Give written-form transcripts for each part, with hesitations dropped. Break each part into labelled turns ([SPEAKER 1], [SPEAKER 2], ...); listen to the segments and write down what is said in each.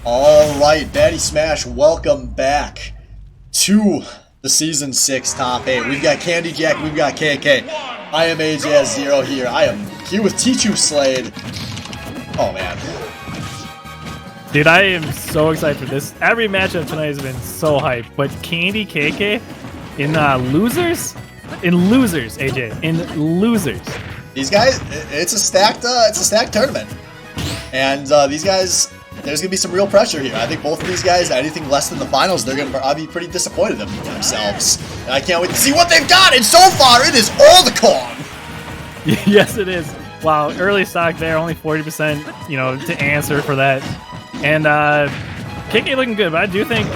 [SPEAKER 1] All right, Baddy Smash, welcome back to the Season 6 Top 8. We've got Candy Jack, we've got KK. I am AJS0 here. I am here with Tichu Slade. Oh, man.
[SPEAKER 2] Dude, I am so excited for this. Every matchup tonight has been so hyped. But Candy, KK, in losers? In losers, AJ. In losers.
[SPEAKER 1] These guys, it's a stacked tournament. And these guys, there's going to be some real pressure here. I think both of these guys, anything less than the finals, they're going to be pretty disappointed in themselves. And I can't wait to see what they've got. And so far, it is all the Kong.
[SPEAKER 2] Yes, it is. Wow, early stock there, only 40%, to answer for that. And KK looking good, but I do think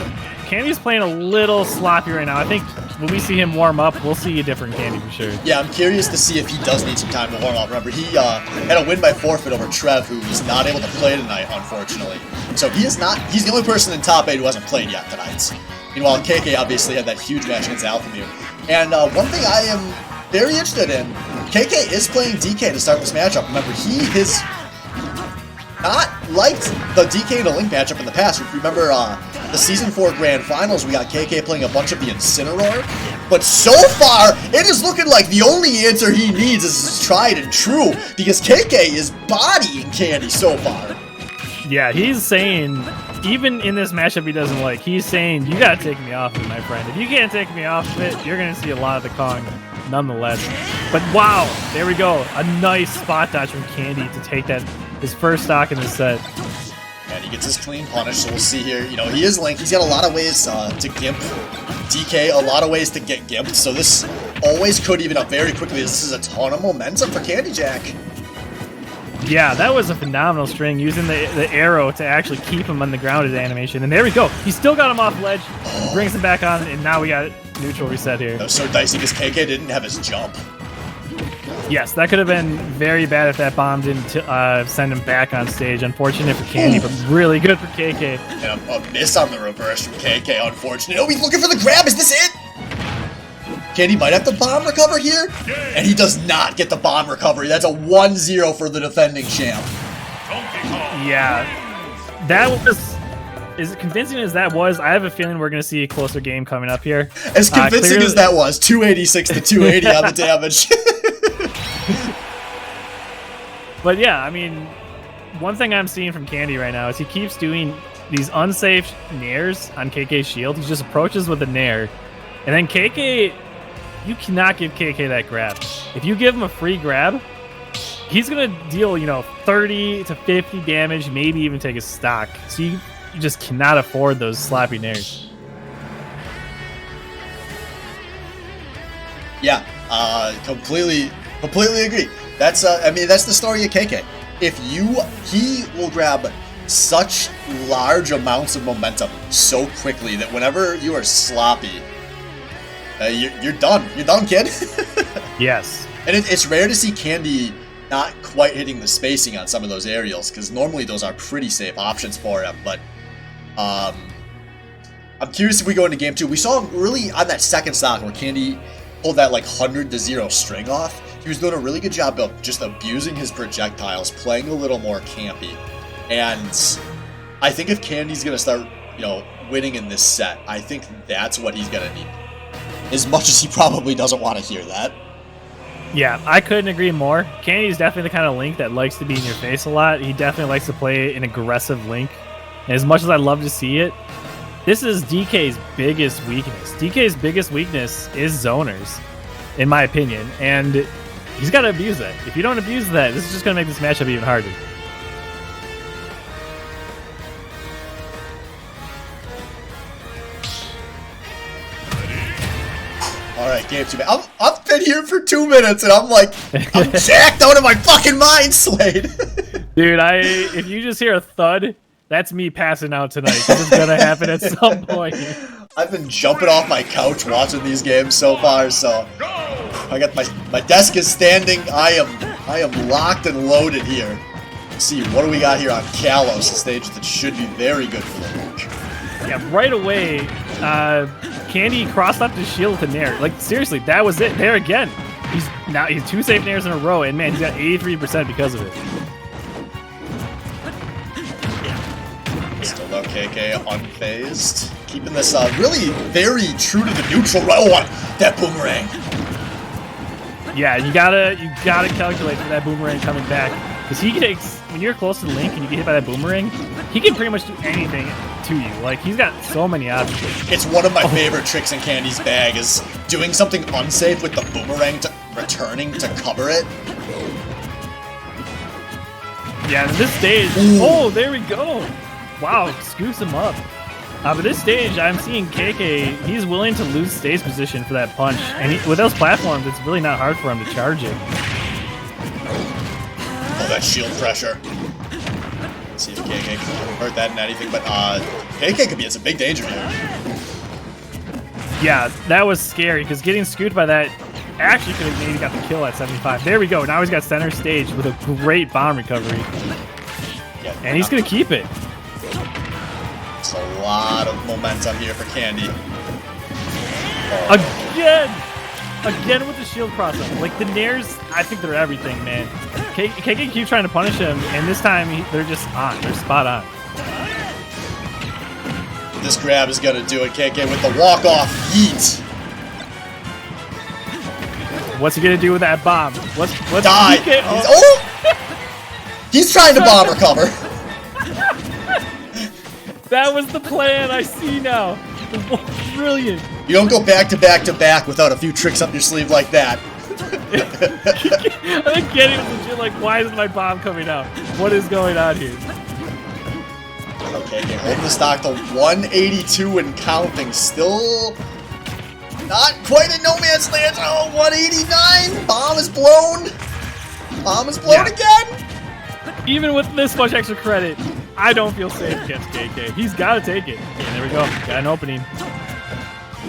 [SPEAKER 2] Candy's playing a little sloppy right now. I think when we see him warm up, we'll see a different Candy for sure.
[SPEAKER 1] Yeah, I'm curious to see if he does need some time to warm up. Remember, he had a win by forfeit over Trev, who was not able to play tonight, unfortunately. So he's the only person in top 8 who hasn't played yet tonight. Meanwhile, KK obviously had that huge match against Alphamute. And one thing I am very interested in, KK is playing DK to start this matchup. Remember, he has not liked the DK to Link matchup in the past. If you remember the Season 4 Grand Finals, we got KK playing a bunch of the Incineroar. But so far, it is looking like the only answer he needs is tried and true, because KK is bodying Candy so far.
[SPEAKER 2] Yeah, he's saying, even in this matchup he doesn't like, he's saying, you gotta take me off of it, my friend. If you can't take me off of it, you're gonna see a lot of the Kong nonetheless. But wow, there we go. A nice spot dodge from Candy to take that his first stock in the set.
[SPEAKER 1] And he gets his clean punish, so we'll see here. He is Link. He's got a lot of ways to gimp DK, a lot of ways to get gimped, so this always could even up very quickly. This is a ton of momentum for Candy Jack.
[SPEAKER 2] Yeah, that was a phenomenal string, using the arrow to actually keep him on the grounded animation. And there we go. He still got him off ledge, brings him back on, and now we got neutral reset here.
[SPEAKER 1] That was so dicey because KK didn't have his jump.
[SPEAKER 2] Yes, that could have been very bad if that bomb didn't send him back on stage. Unfortunate for Candy, but really good for KK.
[SPEAKER 1] And a miss on the reverse from KK, unfortunate. Oh, he's looking for the grab. Is this it? Candy might have the bomb recover here, and he does not get the bomb recovery. That's a 1-0 for the defending champ.
[SPEAKER 2] Yeah, that was as convincing as that was. I have a feeling we're going to see a closer game coming up here.
[SPEAKER 1] As convincing as that was, 286 to 280 on the damage.
[SPEAKER 2] But yeah, I mean, one thing I'm seeing from Candy right now is he keeps doing these unsafe nairs on KK's shield. He just approaches with a nair, and then KK, you cannot give KK that grab. If you give him a free grab, he's gonna deal 30 to 50 damage, maybe even take a stock. So you just cannot afford those sloppy nairs.
[SPEAKER 1] Yeah, completely agree. That's that's the story of KK. He will grab such large amounts of momentum so quickly that whenever you are sloppy, you're done. You're done, kid.
[SPEAKER 2] Yes.
[SPEAKER 1] And it's rare to see Candy not quite hitting the spacing on some of those aerials, because normally those are pretty safe options for him. But I'm curious if we go into game 2. We saw him really on that second stock where Candy pulled that 100-0 string off. He was doing a really good job of just abusing his projectiles, playing a little more campy. And I think if Candy's going to start, winning in this set, I think that's what he's going to need. As much as he probably doesn't want to hear that.
[SPEAKER 2] Yeah, I couldn't agree more. Candy's definitely the kind of Link that likes to be in your face a lot. He definitely likes to play an aggressive Link. And as much as I love to see it, this is DK's biggest weakness. DK's biggest weakness is zoners, in my opinion. And he's got to abuse that. If you don't abuse that, this is just going to make this matchup even harder.
[SPEAKER 1] All right, game 2. I've been here for 2 minutes, and I'm jacked out of my fucking mind, Slade.
[SPEAKER 2] Dude, if you just hear a thud, that's me passing out tonight. This is gonna happen at some point.
[SPEAKER 1] I've been jumping off my couch watching these games so far, so I got my desk is standing. I am locked and loaded here. Let's see, what do we got here on Kalos, a stage that should be very good for the Link.
[SPEAKER 2] Yeah, right away, Candy crossed up his shield with a nair. Seriously, that was it. There again. He's 2 safe nairs in a row, and man, he's got 83% because of it.
[SPEAKER 1] Still though, KK unfazed. Keeping this really very true to the neutral. Oh, that boomerang.
[SPEAKER 2] Yeah, you gotta calculate for that boomerang coming back. Because he takes, when you're close to the link and you get hit by that boomerang, he can pretty much do anything to you. Like, he's got so many options.
[SPEAKER 1] It's one of my favorite tricks in Candy's bag is doing something unsafe with the boomerang to returning to cover it.
[SPEAKER 2] Yeah, this stage, oh, there we go. Wow, scoops him up. But this stage, I'm seeing KK, he's willing to lose stage position for that punch. And with those platforms, it's really not hard for him to charge it.
[SPEAKER 1] Oh, that shield pressure. Let's see if KK can convert that into anything, but KK could be in some big danger here.
[SPEAKER 2] Yeah, that was scary, because getting scooped by that actually could have maybe got the kill at 75. There we go. Now he's got center stage with a great bomb recovery.
[SPEAKER 1] Yeah,
[SPEAKER 2] and he's going to keep it.
[SPEAKER 1] It's a lot of momentum here for Candy.
[SPEAKER 2] Again with the shield crossover. Like, the nairs, I think they're everything, man. KK keeps trying to punish him, and this time they're just on. They're spot on.
[SPEAKER 1] This grab is going to do it. KK with the walk-off yeet.
[SPEAKER 2] What's he going to do with that bomb? What's
[SPEAKER 1] Die! He's trying to bomb recover.
[SPEAKER 2] That was the plan. I see now. Brilliant.
[SPEAKER 1] You don't go back to back to back without a few tricks up your sleeve like that.
[SPEAKER 2] I think Kenny was legit like, why isn't my bomb coming out? What is going on here?
[SPEAKER 1] Okay, holding the stock to 182 and counting. Still not quite in no man's land. Oh, 189. Bomb is blown. Bomb is blown again.
[SPEAKER 2] Even with this much extra credit, I don't feel safe against KK. He's got to take it. Okay, there we go. Got an opening.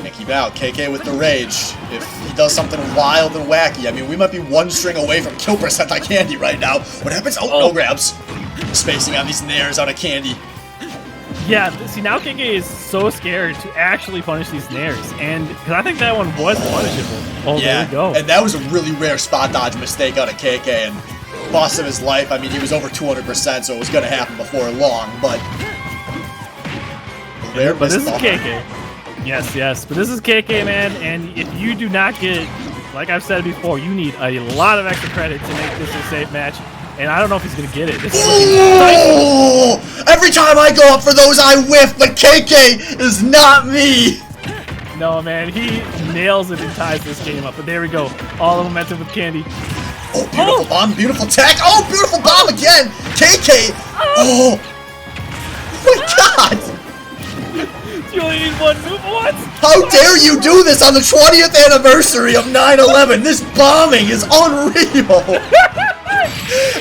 [SPEAKER 1] Can't keep out. KK with the rage. If he does something wild and wacky, I mean, we might be one string away from kill percent on Candy right now. What happens? Oh, no grabs. Spacing on these nairs out of Candy.
[SPEAKER 2] Yeah, see, now KK is so scared to actually punish these nairs. And because I think that one was punishable. Oh,
[SPEAKER 1] yeah,
[SPEAKER 2] there we go.
[SPEAKER 1] And that was a really rare spot dodge mistake out of KK. And cost him his life. I mean, he was over 200%, so it was going to happen before long, but...
[SPEAKER 2] But this is KK. Yes, but this is KK, man, and if you do not get, like I've said before, you need a lot of extra credit to make this a safe match, and I don't know if he's going to get it.
[SPEAKER 1] Oh! Every time I go up for those, I whiff, but KK is not me!
[SPEAKER 2] No, man, he nails it and ties this game up, but there we go. All the momentum with Candy.
[SPEAKER 1] Oh, beautiful bomb, beautiful tech. Oh, beautiful bomb again. KK. Oh. Oh my God.
[SPEAKER 2] You only need one move. What?
[SPEAKER 1] How dare you do this on the 20th anniversary of 9/11? This bombing is unreal.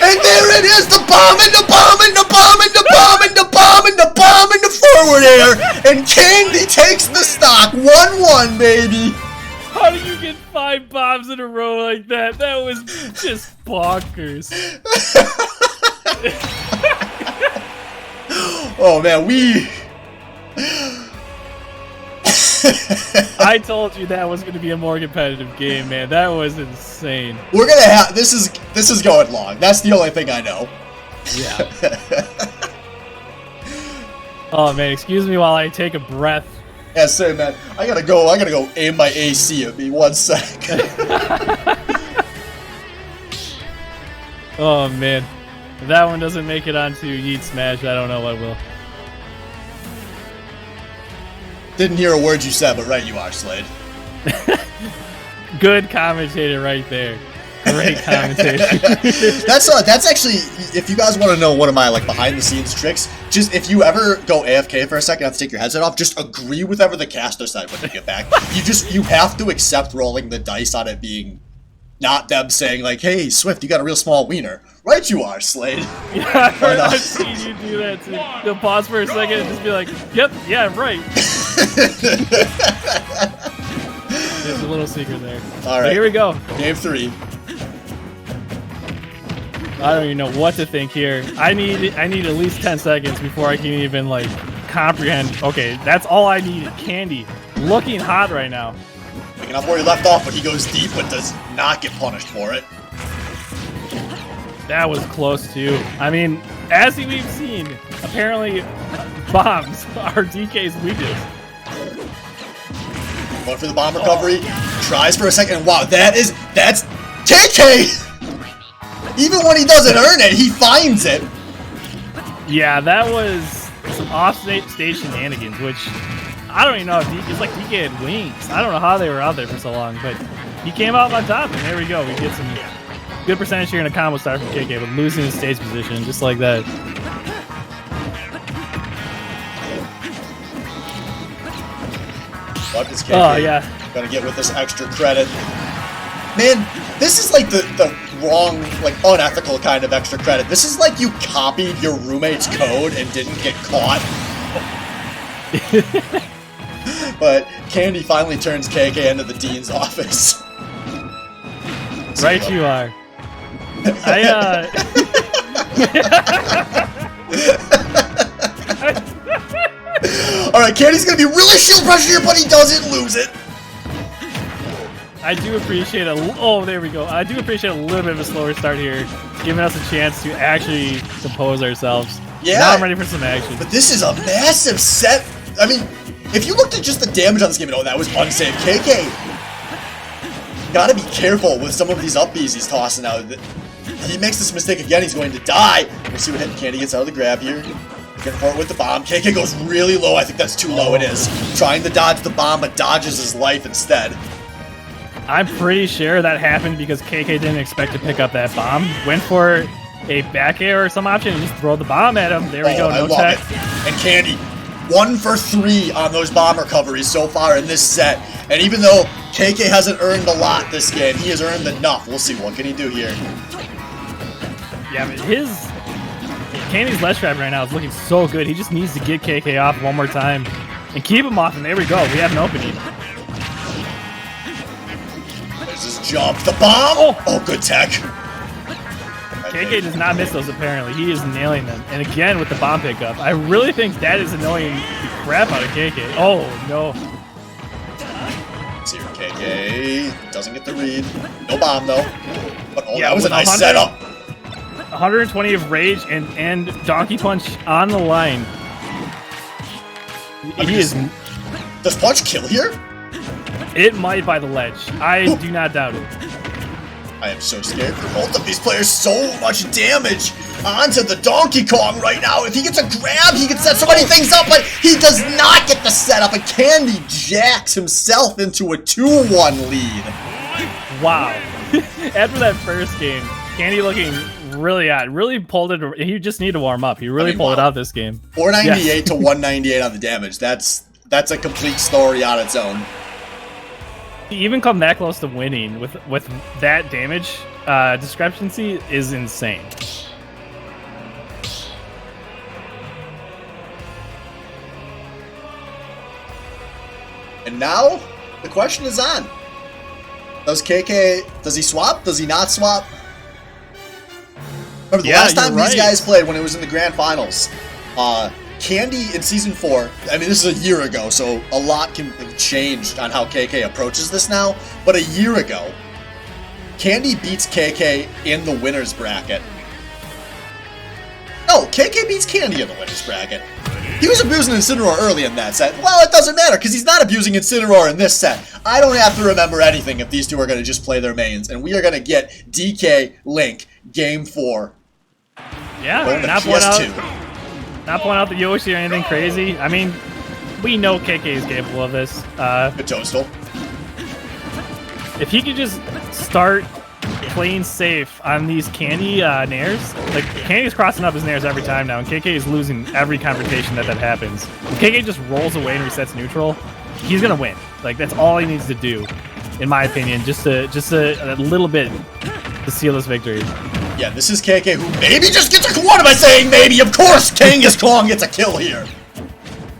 [SPEAKER 1] And there it is, the bomb and the bomb and the bomb and the bomb and the bomb and the bomb and the forward air. And Candy takes the stock. 1-1, baby.
[SPEAKER 2] How do you get 5 bombs in a row like that? That was just bonkers.
[SPEAKER 1] Oh man, we...
[SPEAKER 2] I told you that was going to be a more competitive game, man. That was insane.
[SPEAKER 1] We're gonna have this is going long. That's the only thing I know.
[SPEAKER 2] Yeah. Oh man, excuse me while I take a breath.
[SPEAKER 1] Yeah, say man, I gotta go aim my AC at me 1 sec.
[SPEAKER 2] Oh man, if that one doesn't make it onto Yeet Smash, I don't know what will.
[SPEAKER 1] Didn't hear a word you said, but right you are, Slade.
[SPEAKER 2] Good commentator right there. Great commentator.
[SPEAKER 1] That's actually, if you guys want to know one of my like behind the scenes tricks, just if you ever go AFK for a second, have to take your headset off, just agree with whatever the caster said when you get back. You have to accept rolling the dice on it being not them saying like, hey Swift, you got a real small wiener. Right you are, Slade.
[SPEAKER 2] Yeah, I've seen you do that too. You'll pause for a second and just be like, yep, yeah, right. There's a little secret there.
[SPEAKER 1] All right,
[SPEAKER 2] so here we go.
[SPEAKER 1] Game 3.
[SPEAKER 2] I don't even know what to think here. I need at least 10 seconds before I can even like comprehend. Okay, that's all I needed. Candy looking hot right now.
[SPEAKER 1] Picking up where he left off, but he goes deep but does not get punished for it.
[SPEAKER 2] That was close too. I mean, as we've seen, apparently bombs are DK's weakness.
[SPEAKER 1] Going for the bomb recovery. Tries for a second. Wow, that's KK! Even when he doesn't earn it, he finds it.
[SPEAKER 2] Yeah, that was some off-stage shenanigans, which I don't even know if it's like DK had wings. I don't know how they were out there for so long, but he came out on top, and there we go. We get some good percentage here in a combo start from KK, but losing his stage position just like that.
[SPEAKER 1] What is KK gonna get with this extra credit? Man, this is like the wrong, like unethical kind of extra credit. This is like you copied your roommate's code and didn't get caught. But Candy finally turns KK into the dean's office.
[SPEAKER 2] Right, you are.
[SPEAKER 1] Alright, Candy's gonna be really shield pressure here, but he doesn't lose it.
[SPEAKER 2] I do appreciate there we go. I do appreciate a little bit of a slower start here, giving us a chance to actually compose ourselves.
[SPEAKER 1] Yeah.
[SPEAKER 2] Now I'm ready for some action.
[SPEAKER 1] But this is a massive set. I mean, if you looked at just the damage on this game, that was unsafe. KK gotta be careful with some of these up Bs he's tossing out. He makes this mistake again, he's going to die. We'll see what Candy gets out of the grab here. Getting for it with the bomb. KK goes really low. I think that's too low. It is. Trying to dodge the bomb, but dodges his life instead.
[SPEAKER 2] I'm pretty sure that happened because KK didn't expect to pick up that bomb. Went for a back air or some option and just throw the bomb at him. There we go. No tech.
[SPEAKER 1] And Candy, 1 for 3 on those bomb recoveries so far in this set. And even though KK hasn't earned a lot this game, he has earned enough. We'll see. What can he do here?
[SPEAKER 2] Yeah, but Candy's ledge trap right now is looking so good. He just needs to get KK off one more time and keep him off. And there we go. We have an opening.
[SPEAKER 1] There's his jump. The bomb. Oh, good tech.
[SPEAKER 2] KK does not miss those, apparently. He is nailing them. And again with the bomb pickup. I really think that is annoying the crap out of KK. Oh, no.
[SPEAKER 1] Let's see here, KK doesn't get the read. No bomb, though. But,
[SPEAKER 2] yeah,
[SPEAKER 1] that was a nice setup.
[SPEAKER 2] 120 of rage and Donkey Punch on the line.
[SPEAKER 1] Does Punch kill here?
[SPEAKER 2] It might by the ledge. I do not doubt it.
[SPEAKER 1] I am so scared for both of these players. So much damage onto the Donkey Kong right now. If he gets a grab, he can set so many things up, but he does not get the setup. And Candy jacks himself into a 2-1 lead.
[SPEAKER 2] Wow. After that first game, Candy looking really odd. Really pulled it. He just needed to warm up. He really pulled it out this game.
[SPEAKER 1] 498 to 198 on the damage. That's a complete story on its own.
[SPEAKER 2] Even come that close to winning with that damage discrepancy is insane.
[SPEAKER 1] And now the question is on. Does KK, does he swap? Does he not swap? Remember the last time these guys played when it was in the grand finals, Candy in Season 4, I mean, this is a year ago, so a lot can have changed on how KK approaches this now, but a year ago, Candy beats KK in the winner's bracket. No, KK beats Candy in the winner's bracket. He was abusing Incineroar early in that set. Well, it doesn't matter, because he's not abusing Incineroar in this set. I don't have to remember anything if these two are going to just play their mains, and we are going to get DK Link Game 4.
[SPEAKER 2] Yeah, not point out the Yoshi or anything crazy. I mean, we know KK is capable of this.
[SPEAKER 1] Good Toadstool.
[SPEAKER 2] If he could just start playing safe on these Candy nairs, like Candy's crossing up his nairs every time now, and KK is losing every confrontation that happens. If KK just rolls away and resets neutral, he's gonna win. Like that's all he needs to do, in my opinion, just a little bit to seal this victory.
[SPEAKER 1] Yeah, this is KK who maybe just gets a... What am I saying maybe? Of course Kangas Kong gets a kill here.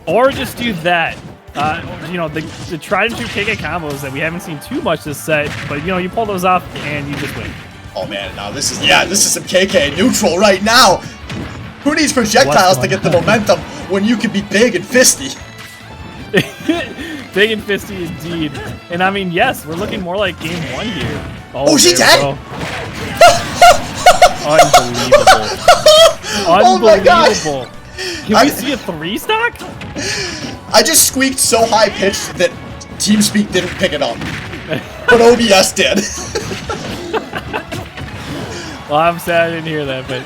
[SPEAKER 2] Or just do that. You know, the tried and true KK combos that we haven't seen too much this set, but you know, you pull those off and you just win.
[SPEAKER 1] Oh man, now this is some KK neutral right now. Who needs projectiles to get the momentum when you can be big and fisty?
[SPEAKER 2] Big and fisty indeed. And I mean, yes, we're looking more like game 1 here.
[SPEAKER 1] Oh, she dead?
[SPEAKER 2] Unbelievable.
[SPEAKER 1] Oh my God.
[SPEAKER 2] Unbelievable. Can we see a 3 stock?
[SPEAKER 1] I just squeaked so high pitched that TeamSpeak didn't pick it up, but OBS did.
[SPEAKER 2] Well, I'm sad I didn't hear that, but...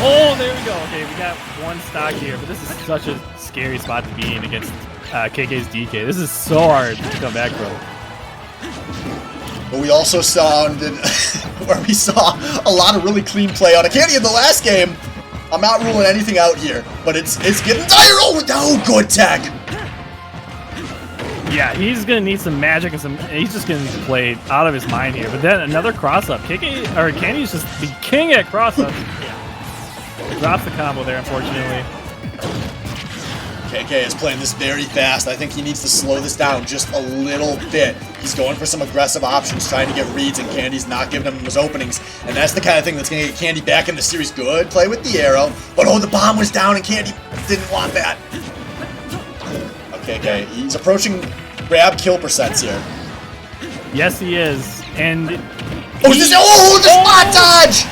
[SPEAKER 2] Oh, there we go. Okay, we got 1 stock here, but this is such a scary spot to be in against KK's DK. This is so hard to come back from.
[SPEAKER 1] But we also sounded where we saw a lot of really clean play out of Candy in the last game. I'm not ruling anything out here, but it's getting dire. Oh, good tech.
[SPEAKER 2] Yeah, he's gonna need some magic and he's just gonna play out of his mind here. But then another cross up. Candy's just the king at cross ups. Drops the combo there, unfortunately.
[SPEAKER 1] KK is playing this very fast. I think he needs to slow this down just a little bit. He's going for some aggressive options, trying to get reads, and Candy's not giving him those openings. And that's the kind of thing that's going to get Candy back in the series. Good play with the arrow, but oh, the bomb was down, and Candy didn't want that. Okay, he's approaching grab kill percents here.
[SPEAKER 2] Yes, he is. And
[SPEAKER 1] oh, the spot dodge!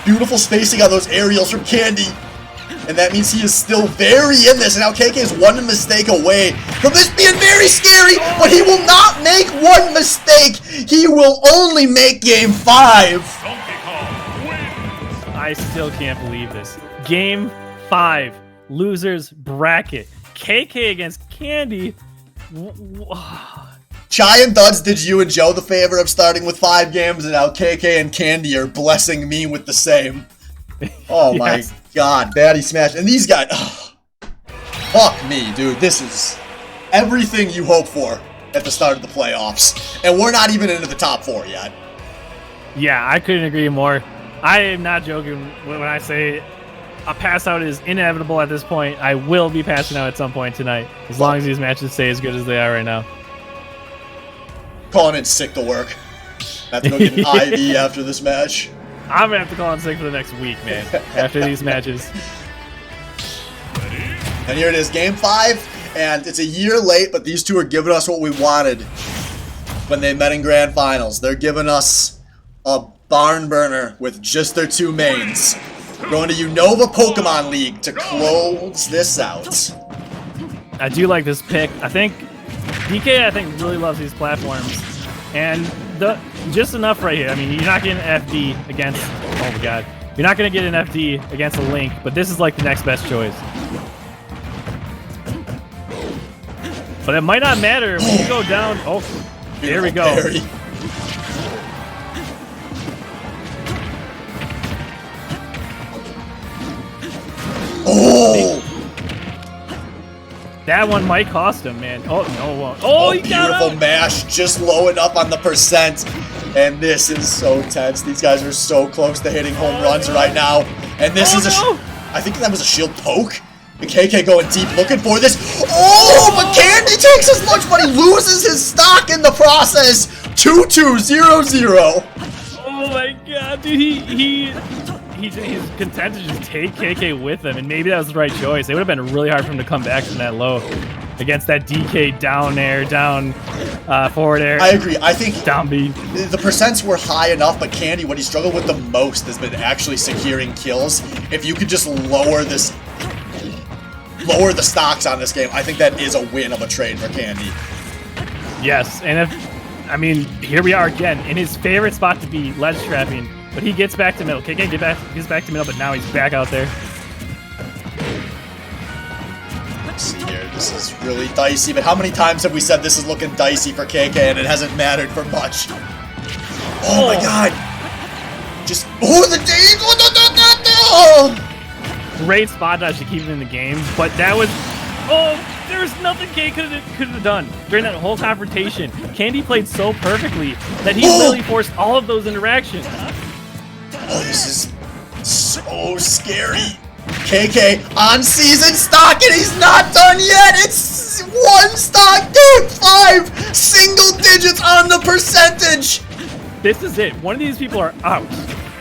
[SPEAKER 1] Beautiful spacing on those aerials from Candy. And that means he is still very in this. And now KK is 1 mistake away from this being very scary. But he will not make 1 mistake. He will only make game 5.
[SPEAKER 2] I still can't believe this. Game 5. Losers bracket. KK against Candy.
[SPEAKER 1] Chai and Duds did you and Joe the favor of starting with 5 games. And now KK and Candy are blessing me with the same. Oh my
[SPEAKER 2] Yes.
[SPEAKER 1] God, Baddy smash. And these guys, fuck me, dude. This is everything you hope for at the start of the playoffs. And we're not even into the top 4 yet.
[SPEAKER 2] Yeah, I couldn't agree more. I am not joking when I say a pass out is inevitable at this point. I will be passing out at some point tonight, as long as these matches stay as good as they are right now.
[SPEAKER 1] Calling in sick to work. I have to go get an IV after this match.
[SPEAKER 2] I'm gonna have to call in sick for the next week, man, after these matches.
[SPEAKER 1] And here it is, game 5, and it's a year late, but these two are giving us what we wanted when they met in Grand Finals. They're giving us a barn burner with just their 2 mains. We're going to Unova Pokemon League to close this out.
[SPEAKER 2] I do like this pick. I think DK, really loves these platforms. And just enough right here. I mean, you're not getting an FD against... Oh my God. You're not going to get an FD against a Link, but this is like the next best choice. But it might not matter when you go down... Oh, there we go.
[SPEAKER 1] Barry. Oh!
[SPEAKER 2] That one might cost him, man. Oh, no, it won't. Oh, he got
[SPEAKER 1] beautiful
[SPEAKER 2] him!
[SPEAKER 1] mash, just low enough on the percent. And this is so tense. These guys are so close to hitting home runs right now. And this is I think that was a shield poke. The KK going deep looking for this. Oh, but Candy takes his lunch, but he loses his stock in the process. 2-2-0-0.
[SPEAKER 2] Oh my God, dude, he's content to just take KK with him, and maybe that was the right choice. It would have been really hard for him to come back from that low against that DK down air, down forward air.
[SPEAKER 1] I agree. I think
[SPEAKER 2] down B.
[SPEAKER 1] The percents were high enough, but Candy, what he struggled with the most has been actually securing kills. If you could just lower the stocks on this game, I think that is a win of a trade for Candy.
[SPEAKER 2] Yes, and here we are again in his favorite spot to be, ledge trapping. But he gets back to middle. KK gets back to middle, but now he's back out there.
[SPEAKER 1] Let's see here. This is really dicey, but how many times have we said this is looking dicey for KK and it hasn't mattered for much? Oh my God. Just, the Dave!
[SPEAKER 2] Great spot dodge to keep him in the game, but that was... There's nothing K could have done during that whole confrontation. Candy played so perfectly that he literally forced all of those interactions.
[SPEAKER 1] Oh, this is so scary. KK on season stock, and he's not done yet. It's 1 stock, dude. 5 single digits on the percentage.
[SPEAKER 2] This is it. One of these people are out.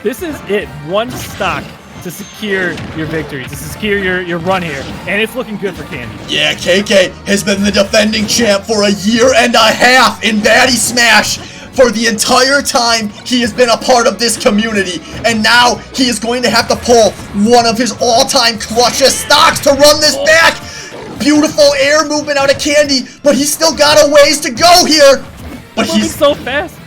[SPEAKER 2] This is it. 1 stock to secure your victory, to secure your run here, and it's looking good for Candy.
[SPEAKER 1] Yeah, KK has been the defending champ for a year and a half in Baddy Smash. for the entire time he has been a part of this community, and now he is going to have to pull one of his all-time clutchest stocks to run this back. Beautiful air movement out of Candy, but he's still got a ways to go here. But
[SPEAKER 2] They're moving so fast.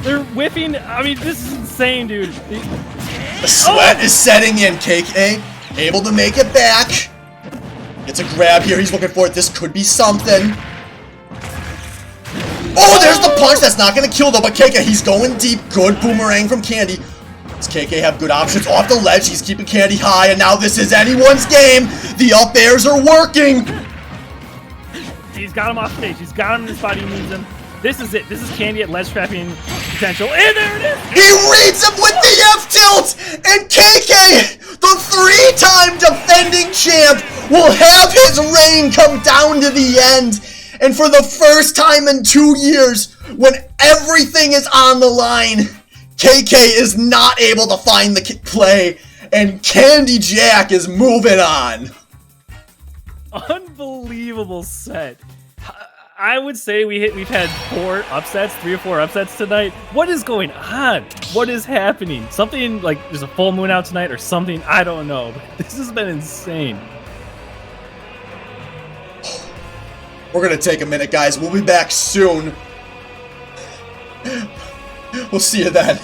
[SPEAKER 2] They're whipping. I mean, this is insane, dude.
[SPEAKER 1] The sweat is setting in. KK able to make it back. Gets a grab here. He's looking for it. This could be something. Oh, there's the punch. That's not going to kill, though. But KK, he's going deep. Good boomerang from Candy. Does KK have good options off the ledge? He's keeping Candy high, and now this is anyone's game. The up airs are working.
[SPEAKER 2] He's got him off stage. He's got him in the spot he needs him. This is it. This is Candy at ledge trapping potential. And there it is.
[SPEAKER 1] He reads him with the F-tilt, and KK, the three-time defending champ, will have his reign come down to the end. And for the first time in 2 years, when everything is on the line, KK is not able to find the play, and Candy Jack is moving on.
[SPEAKER 2] Unbelievable set. I would say we've had 3 or 4 upsets tonight. What is going on? What is happening? Something like there's a full moon out tonight or something. I don't know. But this has been insane.
[SPEAKER 1] We're gonna take a minute, guys. We'll be back soon. We'll see you then.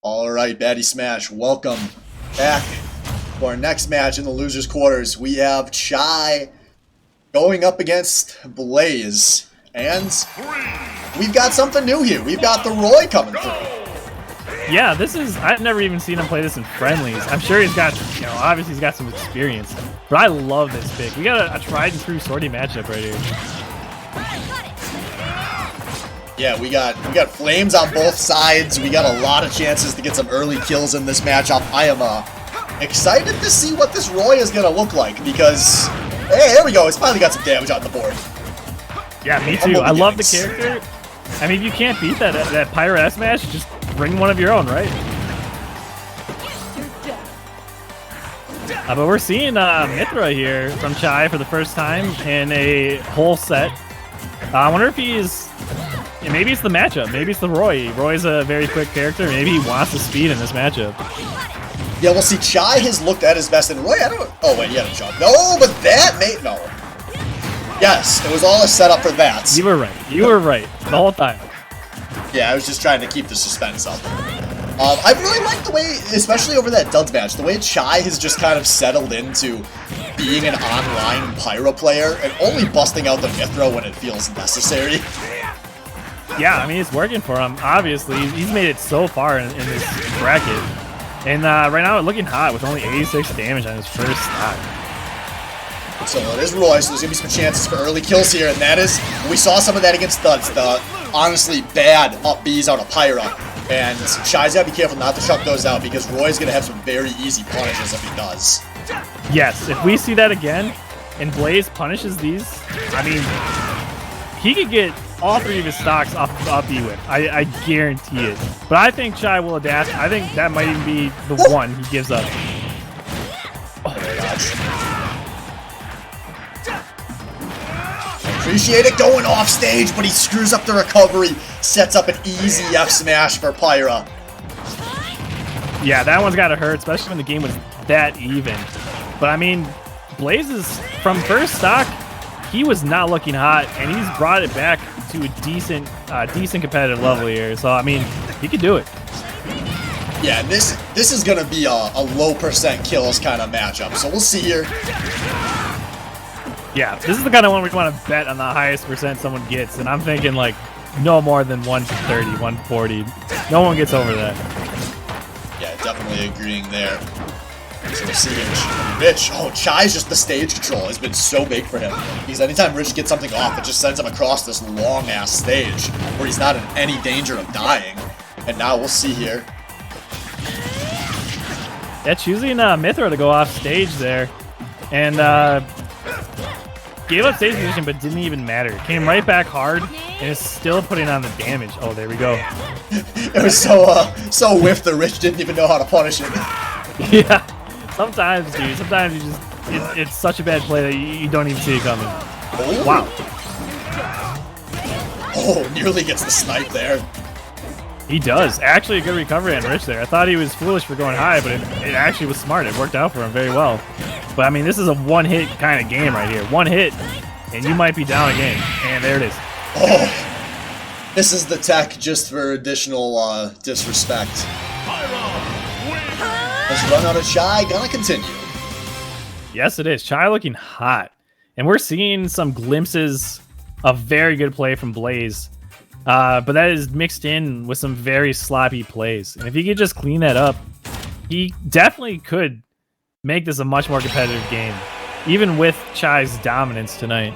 [SPEAKER 1] Alright, Baddy Smash, welcome back for our next match in the losers quarters. We have Chai going up against Blaze, and we've got something new here. We've got the Roy coming through.
[SPEAKER 2] Yeah, I've never even seen him play this in friendlies. I'm sure he's got, obviously he's got some experience, but I love this pick. We got a tried and true sortie matchup right here.
[SPEAKER 1] Yeah, we got flames on both sides. We got a lot of chances to get some early kills in this matchup. I am excited to see what this Roy is gonna look like because, hey, there we go. It's finally got some damage on the board.
[SPEAKER 2] Yeah, me too. I love the character. I mean, if you can't beat that Pyro S match, just bring one of your own, right? But we're seeing Mithra here from Chai for the first time in a whole set. I wonder if he's... maybe it's the matchup. Maybe it's the Roy. Roy's a very quick character. Maybe he wants the speed in this matchup.
[SPEAKER 1] Yeah, well, see, Chai has looked at his best, and Roy, I don't... Oh, wait, he had a jump. No, but that made... No. Yes, it was all a setup for that.
[SPEAKER 2] You were right. You were right the whole time.
[SPEAKER 1] Yeah, I was just trying to keep the suspense up. I really like the way, especially over that Duds match, the way Chai has just kind of settled into being an online Pyro player and only busting out the Mithra when it feels necessary.
[SPEAKER 2] Yeah, I mean, it's working for him. Obviously, he's made it so far in this bracket. And right now, it's looking hot with only 86 damage on his first stock.
[SPEAKER 1] So it is Roy, so there's going to be some chances for early kills here, and that is, we saw some of that against Duds, the honestly bad up Bs out of Pyro. And Chai's got to be careful not to chuck those out because Roy's going to have some very easy punishes if he does.
[SPEAKER 2] Yes, if we see that again, and Blaze punishes these, I mean, he could get all three of his stocks off up E whip. I guarantee it. But I think Chai will adapt. I think that might even be the one he gives up.
[SPEAKER 1] Oh my gosh. Appreciate it going off stage, but he screws up the recovery. Sets up an easy F smash for Pyra.
[SPEAKER 2] Yeah, that one's gotta hurt, especially when the game was that even. But I mean, Blaze is, from first stock, he was not looking hot, and he's brought it back to a decent competitive level here. So I mean, he could do it.
[SPEAKER 1] Yeah, this is gonna be a low percent kills kind of matchup. So we'll see here.
[SPEAKER 2] Yeah, this is the kind of one we want to bet on the highest percent someone gets, and I'm thinking like no more than 130, 140. No one gets over that.
[SPEAKER 1] Yeah, definitely agreeing there. So we're seeing Rich. Oh, Chai's just the stage control has been so big for him. Because anytime Rich gets something off, it just sends him across this long-ass stage where he's not in any danger of dying. And now we'll see here.
[SPEAKER 2] Yeah, choosing Mithra to go off stage there. And gave up stage position, but didn't even matter. Came right back hard, and is still putting on the damage. Oh, there we go.
[SPEAKER 1] It was so whiffed that Rich didn't even know how to punish it.
[SPEAKER 2] Yeah, sometimes, dude. Sometimes you just it's such a bad play that you don't even see it coming.
[SPEAKER 1] Oh.
[SPEAKER 2] Wow.
[SPEAKER 1] Oh, nearly gets the snipe there.
[SPEAKER 2] He does. Actually, a good recovery on Rich there. I thought he was foolish for going high, but it actually was smart. It worked out for him very well. But I mean, this is a one-hit kind of game right here. One hit, and you might be down again. And there it is.
[SPEAKER 1] Oh, this is the tech just for additional disrespect. Let's run out of Chai. Gonna continue.
[SPEAKER 2] Yes, it is. Chai looking hot, and we're seeing some glimpses of very good play from Blaze. But that is mixed in with some very sloppy plays. And if he could just clean that up, he definitely could make this a much more competitive game, even with Chai's dominance tonight.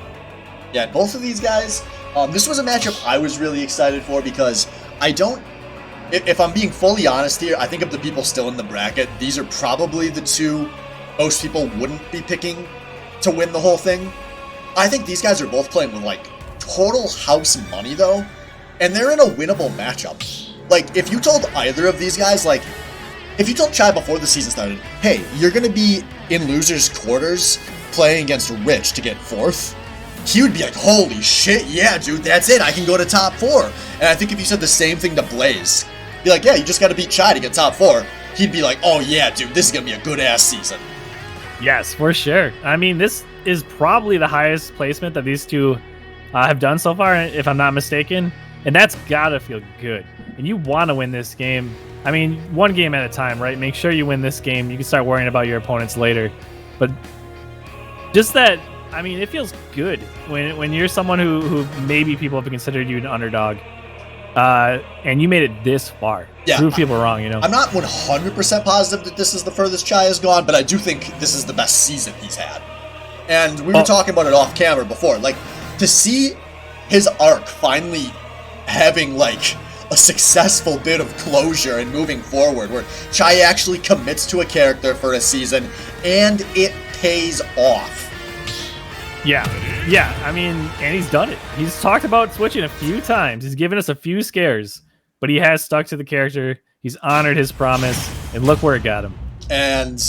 [SPEAKER 1] Yeah, both of these guys, this was a matchup I was really excited for because if I'm being fully honest here, I think of the people still in the bracket, these are probably the two most people wouldn't be picking to win the whole thing. I think these guys are both playing with, like, total house money, though. And they're in a winnable matchup. Like, if you told either of these guys, like, if you told Chai before the season started, hey, you're going to be in losers quarters playing against Rich to get 4th, he would be like, holy shit, yeah, dude, that's it, I can go to top 4. And I think if you said the same thing to Blaze, be like, yeah, you just got to beat Chai to get top 4, he'd be like, oh yeah, dude, this is going to be a good-ass season.
[SPEAKER 2] Yes, for sure. I mean, this is probably the highest placement that these two have done so far, if I'm not mistaken. And that's gotta feel good. And you want to win this game. I mean, one game at a time, right? Make sure you win this game. You can start worrying about your opponents later. But just that, I mean, it feels good when you're someone who maybe people have considered you an underdog, and you made it this far.
[SPEAKER 1] Yeah,
[SPEAKER 2] prove people wrong, you know.
[SPEAKER 1] I'm not 100% positive that this is the furthest Chai has gone, but I do think this is the best season he's had. And we were talking about it off camera before. Like, to see his arc finally having, like, a successful bit of closure and moving forward, where Chai actually commits to a character for a season, and it pays off.
[SPEAKER 2] Yeah, I mean, and he's done it. He's talked about switching a few times. He's given us a few scares, but he has stuck to the character. He's honored his promise, and look where it got him.
[SPEAKER 1] And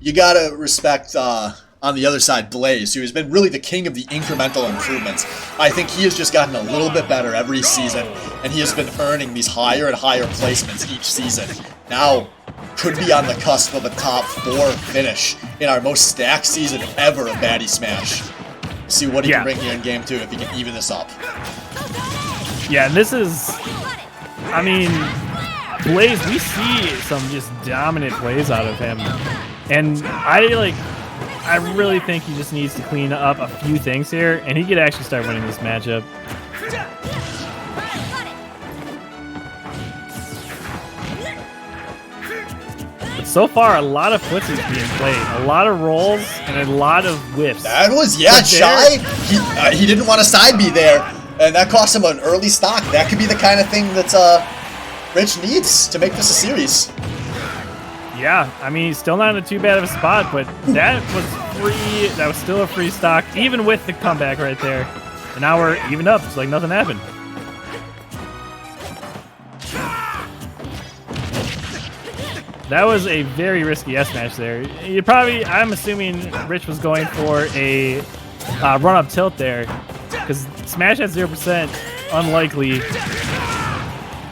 [SPEAKER 1] you gotta respect, on the other side, Blaze, who has been really the king of the incremental improvements. I think he has just gotten a little bit better every season, and he has been earning these higher and higher placements each season. Now, could be on the cusp of a top 4 finish in our most stacked season ever of Baddy Smash. See what he can bring here in Game 2 if he can even this up.
[SPEAKER 2] Yeah, and this is, I mean, Blaze, we see some just dominant plays out of him. And I really think he just needs to clean up a few things here, and he could actually start winning this matchup. But so far, a lot of footsies being played, a lot of rolls, and a lot of whiffs.
[SPEAKER 1] That was, Chai. He didn't want a side B there, and that cost him an early stock. That could be the kind of thing that Rich needs to make this a series.
[SPEAKER 2] Yeah, I mean, he's still not in too bad of a spot, but that was free. That was still a free stock, even with the comeback right there. And now we're even up. It's like nothing happened. That was a very risky S-match there. You probably, I'm assuming Rich was going for a run-up tilt there, because Smash at 0%, unlikely.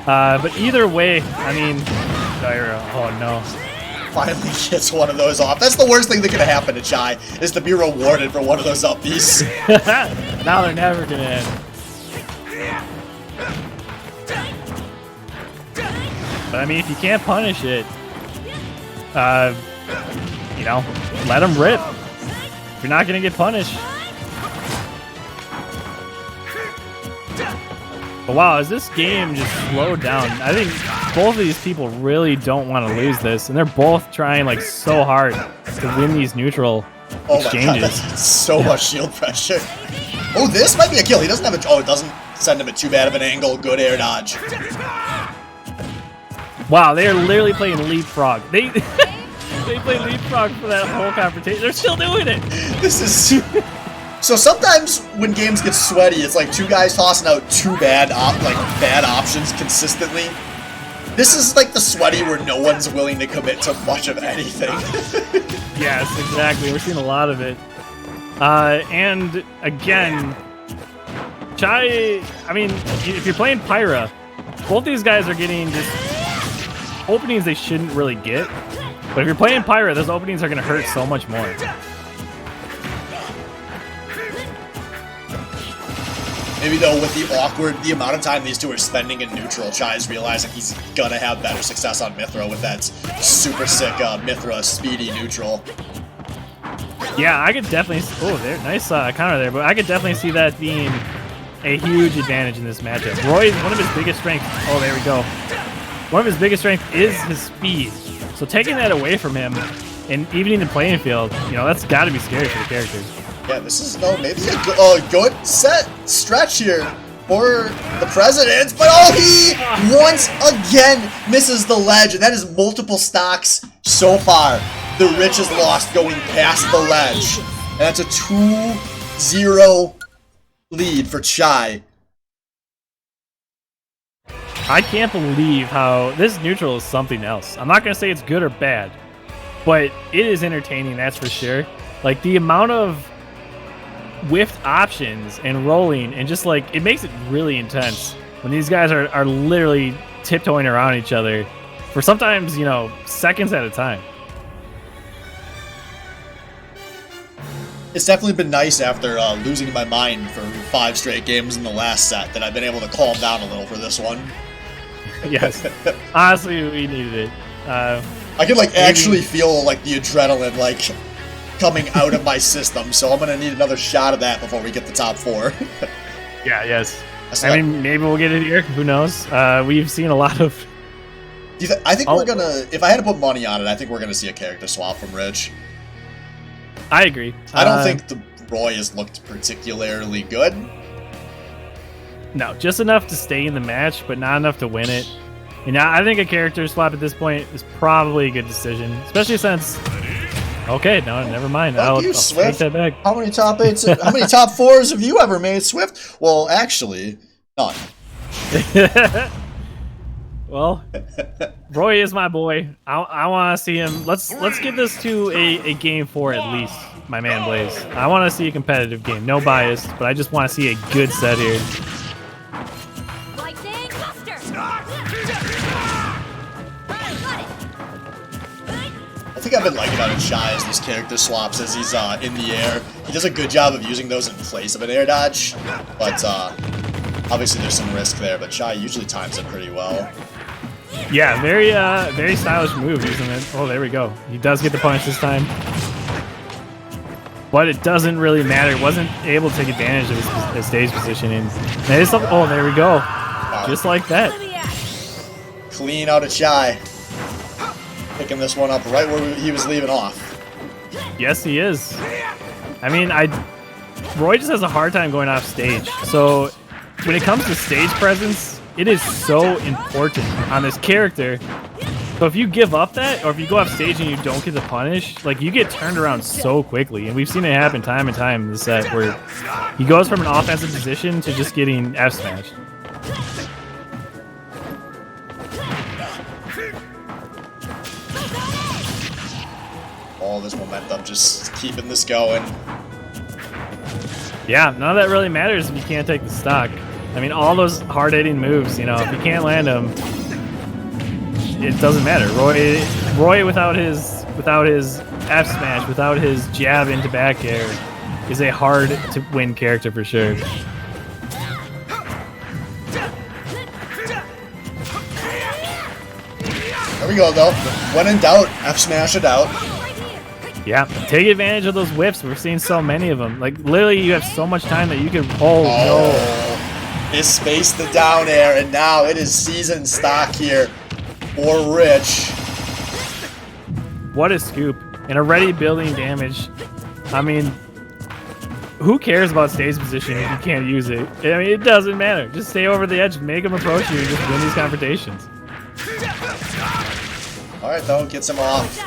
[SPEAKER 2] But either way, I mean, oh no.
[SPEAKER 1] Finally gets one of those off. That's the worst thing that could happen to Chai, is to be rewarded for one of those up Bs.
[SPEAKER 2] Now they're never gonna end. But I mean, if you can't punish it, you know, let him rip. If you're not gonna get punished. But wow, as this game just slowed down, I think both of these people really don't want to lose this, and they're both trying like so hard to win these neutral exchanges.
[SPEAKER 1] My God, that's so much shield pressure. Oh, this might be a kill. He doesn't have a. Oh, it doesn't send him at too bad of an angle. Good air dodge.
[SPEAKER 2] Wow, they are literally playing leapfrog. They play leapfrog for that whole confrontation. They're still doing it.
[SPEAKER 1] This is. So sometimes when games get sweaty, it's like two guys tossing out two bad options consistently. This is like the sweaty where no one's willing to commit to much of anything.
[SPEAKER 2] Yes, exactly. We're seeing a lot of it. And again, Chai, I mean, if you're playing Pyra, both these guys are getting just openings they shouldn't really get. But if you're playing Pyra, those openings are going to hurt so much more.
[SPEAKER 1] Maybe though, with the amount of time these two are spending in neutral, Chai is realizing he's gonna have better success on Mithra with that super sick Mithra speedy neutral.
[SPEAKER 2] Yeah, I could definitely. Oh, there, nice counter there, but I could definitely see that being a huge advantage in this matchup. Roy, one of his biggest strengths. Oh, there we go. One of his biggest strengths is his speed. So taking that away from him and evening the playing field, you know, that's got to be scary for the characters.
[SPEAKER 1] Yeah, this is maybe a good set stretch here for the president, but he once again misses the ledge, and that is multiple stocks so far. The Rich has lost going past the ledge, and that's a 2-0 lead for Chai.
[SPEAKER 2] I can't believe how this neutral is something else. I'm not going to say it's good or bad, but it is entertaining, that's for sure. Like, the amount of whiffed options and rolling, and just like, it makes it really intense when these guys are literally tiptoeing around each other for sometimes, you know, seconds at a time.
[SPEAKER 1] It's definitely been nice after losing my mind for 5 straight games in the last set that I've been able to calm down a little for this one.
[SPEAKER 2] Yes. Honestly, we needed it.
[SPEAKER 1] I can like actually feel like the adrenaline like coming out of my system, so I'm gonna need another shot of that before we get the top 4.
[SPEAKER 2] Yeah, yes. I mean, maybe we'll get it here. Who knows? We've seen a lot of...
[SPEAKER 1] I think we're gonna... If I had to put money on it, I think we're gonna see a character swap from Rich.
[SPEAKER 2] I agree.
[SPEAKER 1] I don't think the Roy has looked particularly good.
[SPEAKER 2] No, just enough to stay in the match, but not enough to win it. And I think a character swap at this point is probably a good decision, especially since... Okay, no, never mind. I'll take that back.
[SPEAKER 1] How many top 8s? How many top 4s have you ever made, Swift? Well, actually, none.
[SPEAKER 2] Well, Roy is my boy. I want to see him. Let's get this to a game 4 at least, my man Blaze. I want to see a competitive game. No bias, but I just want to see a good set here.
[SPEAKER 1] I think I've been liking about Shy as these character swaps as he's in the air. He does a good job of using those in place of an air dodge, but obviously there's some risk there, but Shy usually times it pretty well.
[SPEAKER 2] Yeah, very stylish move using it. Oh, there we go. He does get the punish this time. But it doesn't really matter. Wasn't able to take advantage of his stage positioning. Oh, there we go. Just like that.
[SPEAKER 1] Clean out of Shy. Picking this one up right where he was leaving off.
[SPEAKER 2] Yes, he is. I mean, Roy just has a hard time going off stage. So when it comes to stage presence, it is so important on this character. So if you give up that, or if you go off stage and you don't get the punish, like you get turned around so quickly. And we've seen it happen time and time in the set where he goes from an offensive position to just getting F smashed.
[SPEAKER 1] All this momentum, just keeping this going.
[SPEAKER 2] Yeah, none of that really matters if you can't take the stock. I mean, all those hard-hitting moves, you know, if you can't land them, it doesn't matter. Roy without his F smash, without his jab into back air, is a hard-to-win character for sure.
[SPEAKER 1] There we go, though. When in doubt, F smash it out.
[SPEAKER 2] Yeah, take advantage of those whiffs. We're seeing so many of them. Like, literally, you have so much time that you can... Oh, no.
[SPEAKER 1] He spaced the down air, and now it is season stock here for Rich.
[SPEAKER 2] What a scoop. And already building damage. I mean, who cares about stage position if you can't use it? I mean, it doesn't matter. Just stay over the edge, make them approach you, and just win these confrontations.
[SPEAKER 1] All right, though, gets him off.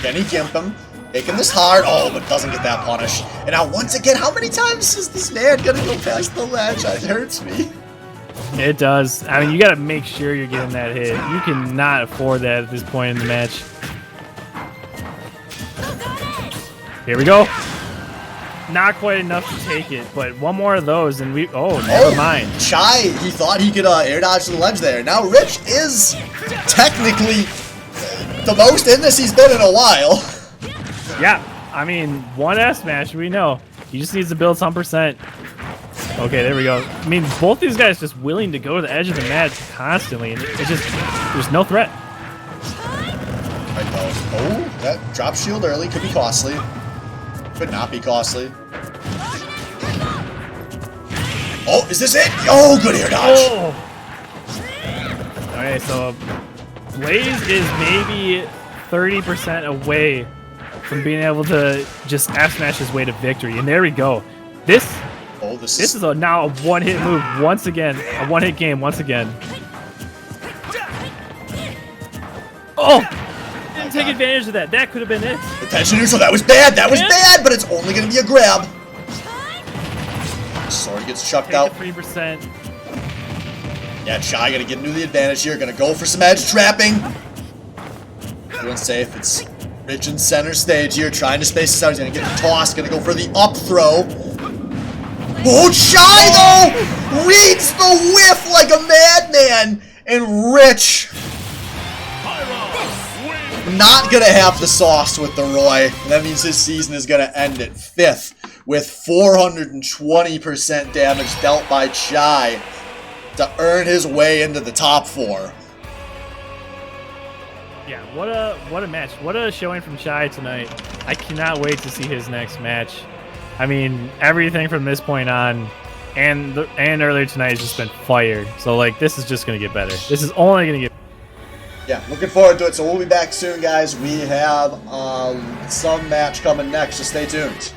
[SPEAKER 1] Can he gimp him? Making this hard. Oh, but doesn't get that punish. And now, once again, how many times is this man gonna go past the ledge? It hurts me.
[SPEAKER 2] It does. I mean, you gotta make sure you're getting that hit. You cannot afford that at this point in the match. Here we go. Not quite enough to take it, but one more of those and we... Oh, never mind.
[SPEAKER 1] Shy, he thought he could air dodge to the ledge there. Now Rich is technically the most in this he's been in a while.
[SPEAKER 2] Yeah, I mean, one S smash, we know. He just needs to build some percent. Okay, there we go. I mean, both these guys just willing to go to the edge of the match constantly, and it's just, there's no threat.
[SPEAKER 1] Right, though. Oh, that drop shield early could be costly. Could not be costly. Oh, is this it? Oh, good air dodge.
[SPEAKER 2] Oh. Okay, so Blaze is maybe 30% away from being able to just F smash his way to victory, and there we go. This is now a one-hit move once again, a one-hit game once again. Oh, didn't take advantage of that. That could have been it.
[SPEAKER 1] Attention neutral. That was bad. That was bad, but it's only going to be a grab. Sword gets chucked out.
[SPEAKER 2] 3%.
[SPEAKER 1] Yeah, Shy going to get into the advantage here. Going to go for some edge trapping. Doing safe. It's Rich in center stage here, trying to space this out. He's going to get the toss. Going to go for the up throw. Oh, Shy, though, reads the whiff like a madman. And Rich not going to have the sauce with the Roy. And that means his season is going to end at 5th with 420% damage dealt by Shy. to earn his way into the top 4.
[SPEAKER 2] Yeah, what a match. What a showing from Shy tonight. I cannot wait to see his next match. I mean, everything from this point on and earlier tonight has just been fire. So, like, this is just going to get better. This is only going to get
[SPEAKER 1] Yeah, looking forward to it. So we'll be back soon, guys. We have some match coming next, so stay tuned.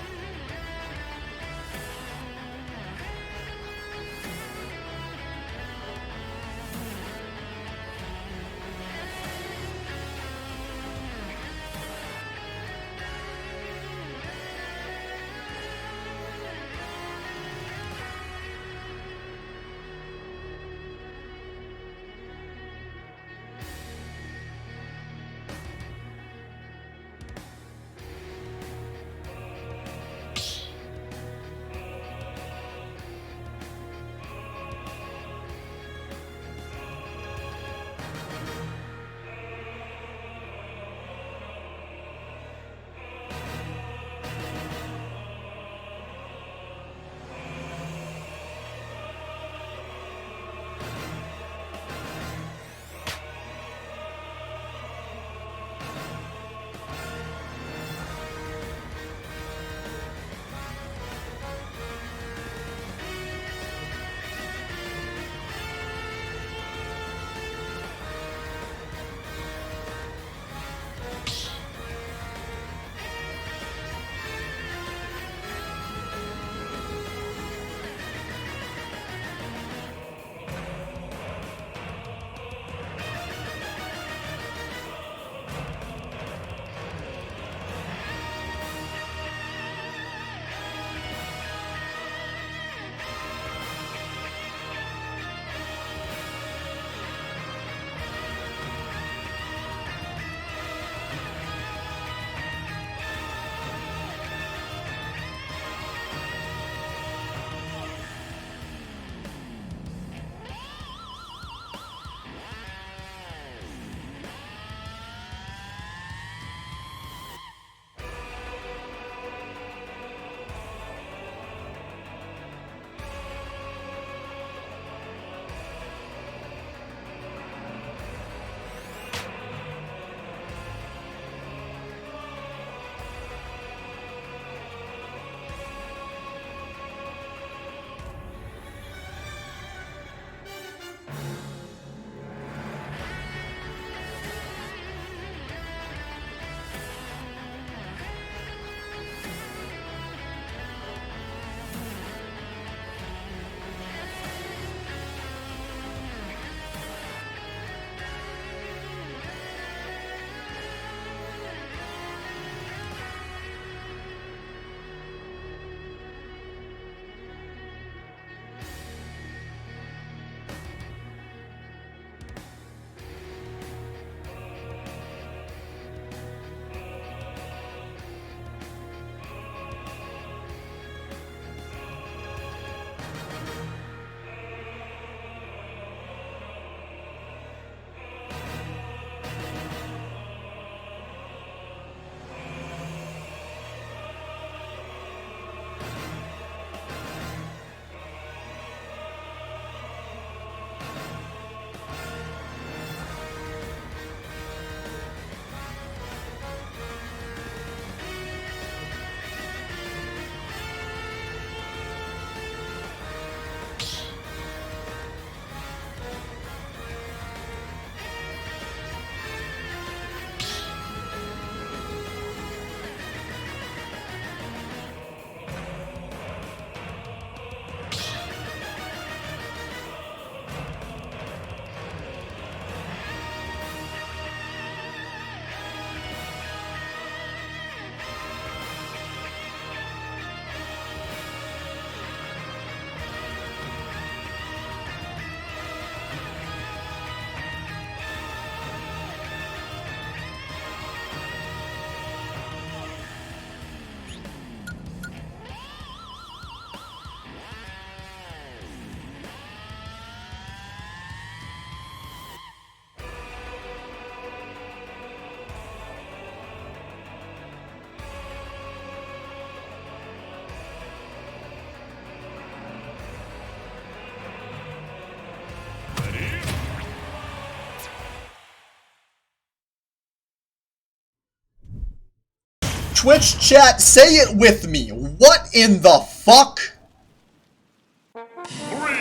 [SPEAKER 1] Twitch chat, say it with me. What in the fuck?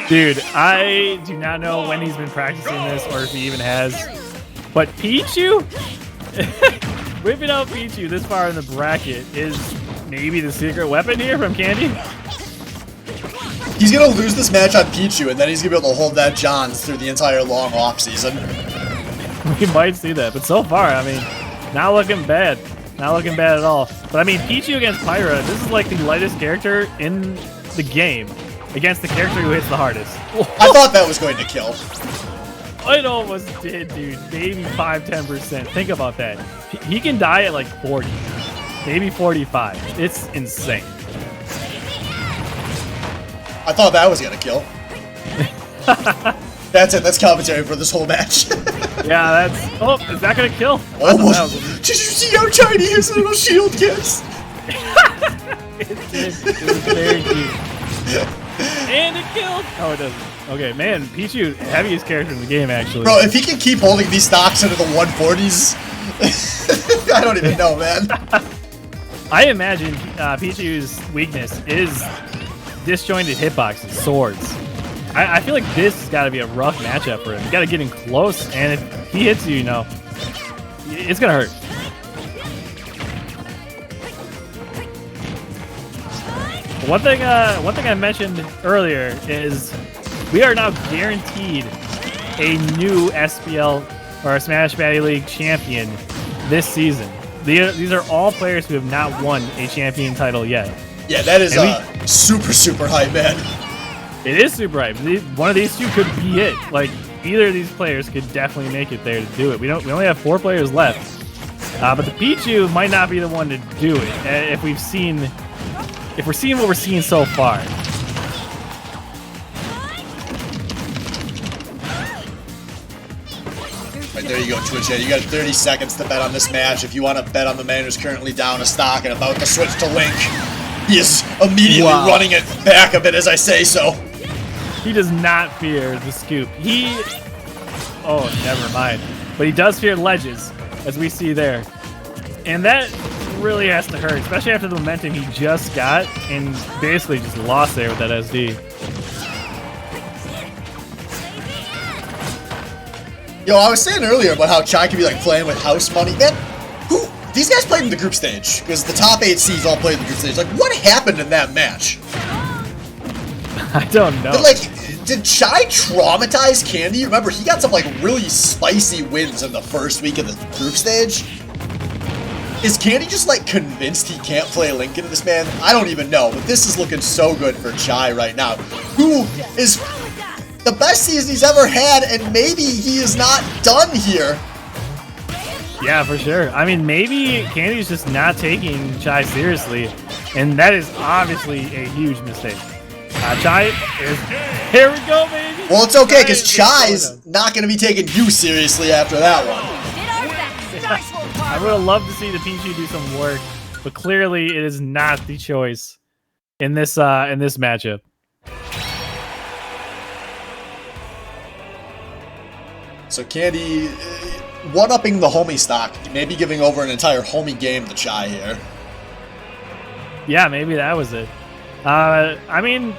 [SPEAKER 2] Dude, I do not know when he's been practicing this or if he even has. But Pichu? Whipping out Pichu this far in the bracket is maybe the secret weapon here from Candy?
[SPEAKER 1] He's gonna lose this match on Pichu, and then he's gonna be able to hold that Johns through the entire long off season.
[SPEAKER 2] We might see that, but so far, I mean, not looking bad. Not looking bad at all. But I mean, Pichu against Pyra, this is like the lightest character in the game against the character who hits the hardest.
[SPEAKER 1] I thought that was going to kill.
[SPEAKER 2] It almost did, dude. Maybe 5-10%. Think about that. He can die at like 40, maybe 45. It's insane.
[SPEAKER 1] I thought that was gonna kill. That's it. That's commentary for this whole match.
[SPEAKER 2] Yeah, that's... Oh, is that gonna kill?
[SPEAKER 1] Almost. Did you see how tiny his little shield gets?
[SPEAKER 2] It did. It was very cute. And it killed. Oh, it doesn't. Okay, man, Pichu, heaviest character in the game, actually.
[SPEAKER 1] Bro, if he can keep holding these stocks into the 140s, I don't even know, man.
[SPEAKER 2] I imagine Pichu's weakness is disjointed hitboxes, swords. I feel like this has got to be a rough matchup for him. You got to get in close, and if he hits you, you know, it's gonna hurt. One thing I mentioned earlier is we are now guaranteed a new SPL or Smash Baddy League champion this season. These are all players who have not won a champion title yet.
[SPEAKER 1] Yeah, that is super, super hype, man.
[SPEAKER 2] It is super hype. One of these two could be it. Like, either of these players could definitely make it there to do it. We only have 4 players left. But the Pichu might not be the one to do it if we're seeing what we're seeing so far.
[SPEAKER 1] Right there you go, Twitch. You got 30 seconds to bet on this match if you want to bet on the man who's currently down a stock and about to switch to Link. He is immediately running it back a bit as I say so.
[SPEAKER 2] He does not fear the scoop. Oh, never mind. But he does fear ledges, as we see there. And that really has to hurt, especially after the momentum he just got and basically just lost there with that SD.
[SPEAKER 1] Yo, I was saying earlier about how Chai could be like playing with house money. Man, these guys played in the group stage because the top 8 seeds all played in the group stage. Like, what happened in that match?
[SPEAKER 2] I don't know.
[SPEAKER 1] But, like, did Chai traumatize Candy? Remember, he got some like really spicy wins in the first week of the group stage. Is Candy just like convinced he can't play Link into this, man? I don't even know, but this is looking so good for Chai right now, who is the best season he's ever had, and maybe he is not done here.
[SPEAKER 2] Yeah, for sure. I mean, maybe Candy's just not taking Chai seriously, and that is obviously a huge mistake. Chai is... Here we go, baby!
[SPEAKER 1] Well, it's okay, because Chai's not going to be taking you seriously after that one.
[SPEAKER 2] I would have loved to see the Pichu do some work, but clearly it is not the choice in this matchup.
[SPEAKER 1] So Candy, one-upping the homie stock, maybe giving over an entire homie game to Chai here.
[SPEAKER 2] Yeah, maybe that was it. I mean,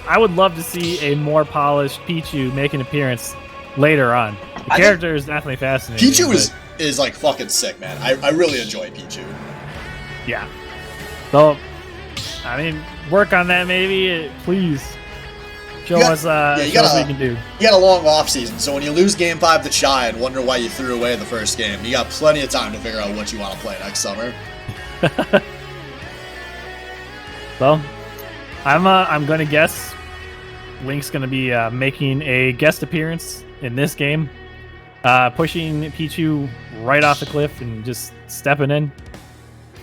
[SPEAKER 2] I would love to see a more polished Pichu make an appearance later on. The character is definitely fascinating.
[SPEAKER 1] Pichu is like fucking sick, man. I really enjoy Pichu.
[SPEAKER 2] Yeah. So, I mean, work on that maybe, please. Show us what we can do.
[SPEAKER 1] You got a long off season, so when you lose Game 5 to Chai and wonder why you threw away the first game, you got plenty of time to figure out what you want to play next summer.
[SPEAKER 2] Well, I'm gonna guess Link's gonna be making a guest appearance in this game, pushing Pichu right off the cliff and just stepping in.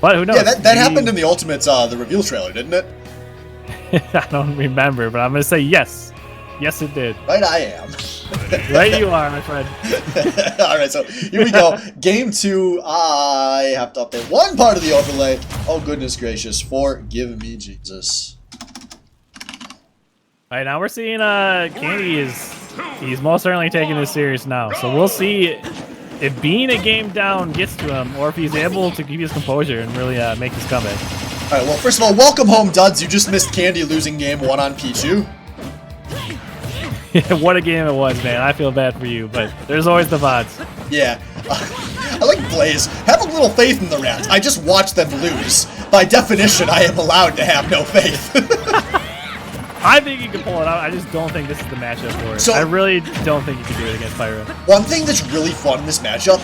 [SPEAKER 2] But who knows?
[SPEAKER 1] Yeah, that happened in the Ultimates, the reveal trailer, didn't it?
[SPEAKER 2] I don't remember, but I'm gonna say yes. Yes, it did.
[SPEAKER 1] Right, I am.
[SPEAKER 2] Right, you are, my friend.
[SPEAKER 1] All right, so here we go. Game 2. I have to update one part of the overlay. Oh goodness gracious! Forgive me, Jesus.
[SPEAKER 2] All right, now we're seeing Candy he's most certainly taking this serious now. So we'll see if being a game down gets to him, or if he's able to keep his composure and really make his comeback.
[SPEAKER 1] All right, well, first of all, welcome home, Duds. You just missed Candy losing game 1 on Pichu.
[SPEAKER 2] What a game it was, man. I feel bad for you, but there's always the VODs.
[SPEAKER 1] Yeah. I like Blaze. Have a little faith in the Rats. I just watch them lose. By definition, I am allowed to have no faith.
[SPEAKER 2] I think you can pull it out. I just don't think this is the matchup for it.
[SPEAKER 1] So,
[SPEAKER 2] I really don't think you can do it against Pyro.
[SPEAKER 1] One thing that's really fun in this matchup,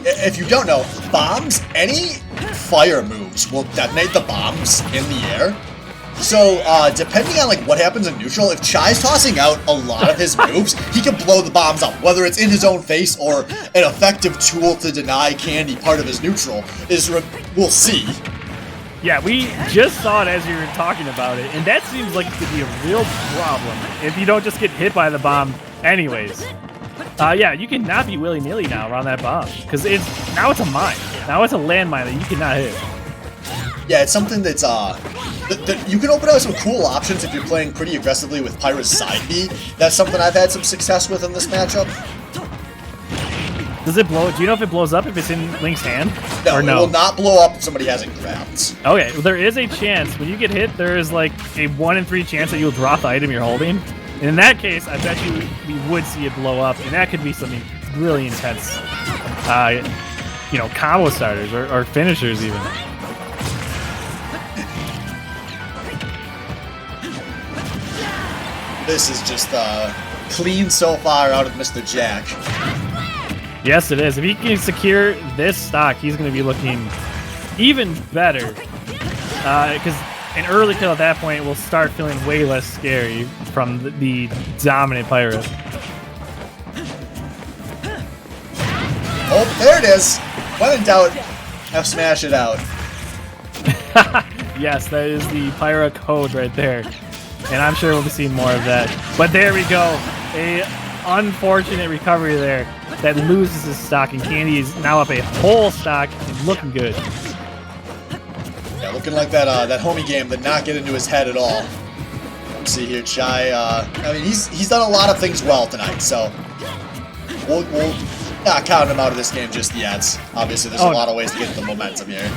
[SPEAKER 1] if you don't know, bombs, any fire moves will detonate the bombs in the air. So, depending on, like, what happens in neutral, if Chai's tossing out a lot of his moves, he can blow the bombs up, whether it's in his own face or an effective tool to deny Candy part of his neutral, we'll see.
[SPEAKER 2] Yeah, we just saw it as you were talking about it, and that seems like it could be a real problem if you don't just get hit by the bomb anyways. Yeah, you cannot be willy-nilly now around that bomb, because now it's a mine. Now it's a landmine that you cannot hit.
[SPEAKER 1] Yeah, it's something that's, you can open up some cool options if you're playing pretty aggressively with Pyra's side B. That's something I've had some success with in this matchup.
[SPEAKER 2] Does it blow? Do you know if it blows up if it's in Link's hand?
[SPEAKER 1] No,
[SPEAKER 2] or no?
[SPEAKER 1] It will not blow up if somebody hasn't grabbed.
[SPEAKER 2] Okay, well, there is a chance. When you get hit, there is like a 1 in 3 chance that you'll drop the item you're holding. And in that case, I bet you we would see it blow up, and that could be something really intense. You know, combo starters or finishers even.
[SPEAKER 1] This is just clean so far out of Mr. Jack.
[SPEAKER 2] Yes, it is. If he can secure this stock, he's going to be looking even better. Because an early kill at that point will start feeling way less scary from the dominant Pyro.
[SPEAKER 1] Oh, there it is. When in doubt, F smash it out.
[SPEAKER 2] Yes, that is the Pyro code right there. And I'm sure we'll be seeing more of that. But there we go. A unfortunate recovery there that loses his stock, and Candy is now up a whole stock and looking good.
[SPEAKER 1] Yeah, looking like that homie game did not get into his head at all. Let's see here, Chai. I mean, he's done a lot of things well tonight, so we'll not count him out of this game just yet. Obviously, there's a lot of ways to get the momentum here.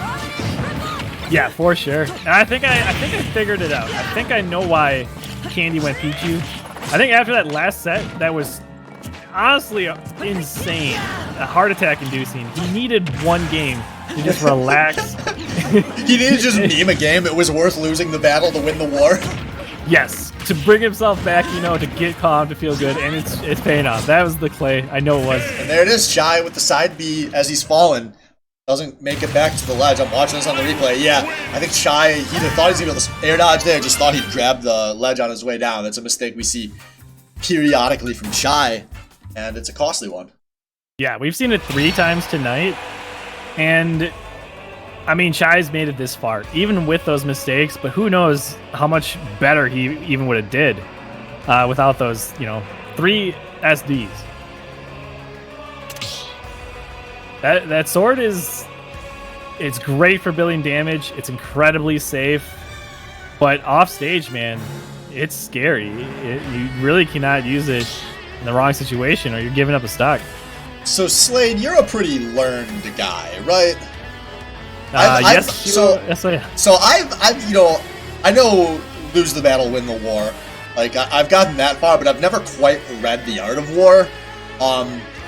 [SPEAKER 2] Yeah, for sure. And I think I figured it out. I think I know why Candy went Pichu. I think after that last set, that was honestly insane, heart attack inducing. He needed one game to just relax.
[SPEAKER 1] He needed to just meme a game. It was worth losing the battle to win the war.
[SPEAKER 2] Yes, to bring himself back, you know, to get calm, to feel good, and it's paying off. That was the play. I know it was.
[SPEAKER 1] And there it is, Chai with the side B as he's fallen. Doesn't make it back to the ledge. I'm watching this on the replay. Yeah, I think Chai either thought he was able to air dodge there, just thought he'd grab the ledge on his way down. That's a mistake we see periodically from Chai, and it's a costly one.
[SPEAKER 2] Yeah, we've seen it 3 times tonight, and I mean, Chai's made it this far, even with those mistakes, but who knows how much better he even would have did without those, 3 SDs. That sword it's great for building damage. It's incredibly safe, but off stage, man, it's scary. You really cannot use it in the wrong situation, or you're giving up a stock.
[SPEAKER 1] So Slade, you're a pretty learned guy, right?
[SPEAKER 2] Yes, I am.
[SPEAKER 1] So I've I know lose the battle, win the war. Like I've gotten that far, but I've never quite read The Art of War.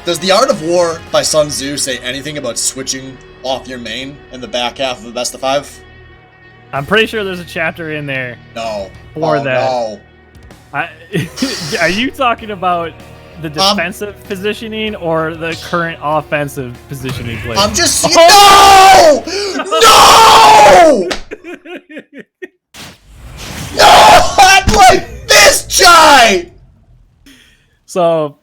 [SPEAKER 1] Does The Art of War by Sun Tzu say anything about switching off your main in the back half of the best of 5?
[SPEAKER 2] I'm pretty sure there's a chapter in there.
[SPEAKER 1] No.
[SPEAKER 2] For that.
[SPEAKER 1] No.
[SPEAKER 2] Are you talking about the defensive positioning or the current offensive positioning play?
[SPEAKER 1] I'm just saying. No! No! No! I'm like this, Chai!
[SPEAKER 2] So,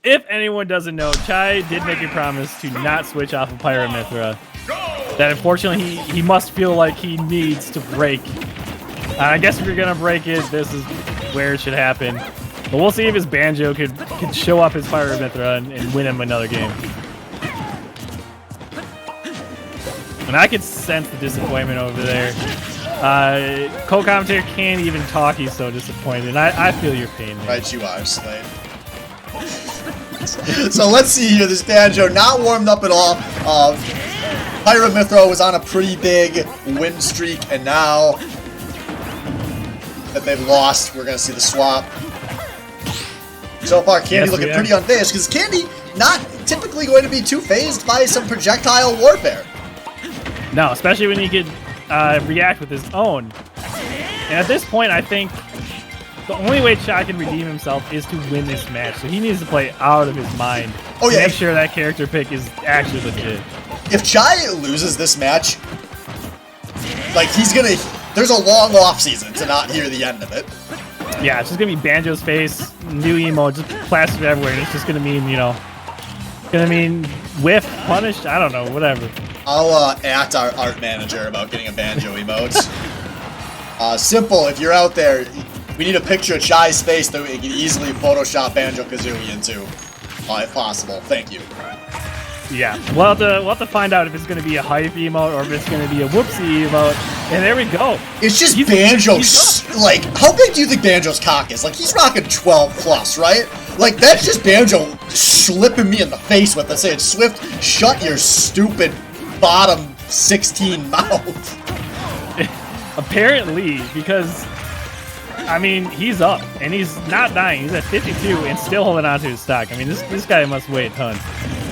[SPEAKER 2] if anyone doesn't know, Chai did make a promise to not switch off of Pyramithra. That unfortunately he must feel like he needs to break. I guess if you're gonna break it, this is where it should happen. But we'll see if his Banjo could show up his Pyramithra and win him another game. And I could sense the disappointment over there. Co-commentator can't even talk, he's so disappointed. And I feel your pain, man.
[SPEAKER 1] Right, you are, Slade. So let's see here. This Banjo not warmed up at all. Pyra Mythro was on a pretty big win streak, and now that they've lost, we're going to see the swap. So far, Candy looking pretty unfazed, because Candy not typically going to be too phased by some projectile warfare.
[SPEAKER 2] No, especially when he could react with his own. And at this point, I think the only way Chai can redeem himself is to win this match. So he needs to play out of his mind.
[SPEAKER 1] Oh, yeah.
[SPEAKER 2] Make sure that character pick is actually legit.
[SPEAKER 1] If Chai loses this match, like, he's going to... There's a long off season to not hear the end of it.
[SPEAKER 2] Yeah, it's just going to be Banjo's face, new emo, just plastered everywhere. And it's just going to mean, you know, whiff, punished, I don't know, whatever.
[SPEAKER 1] I'll at our art manager about getting a Banjo emote. Simple, if you're out there, we need a picture of Chai's face that we can easily Photoshop Banjo-Kazooie into, if possible. Thank you.
[SPEAKER 2] Yeah, we'll have to find out if it's going to be a hype emote or if it's going to be a whoopsie emote. And there we go.
[SPEAKER 1] It's just Banjo, like, how big do you think Banjo's cock is? Like, he's rocking 12 plus, right? Like, that's just Banjo slipping me in the face with it, saying, Swift, shut your stupid bottom 16 mouth.
[SPEAKER 2] Apparently, because, I mean, he's up, and he's not dying. He's at 52 and still holding on to his stock. I mean, this guy must weigh a ton.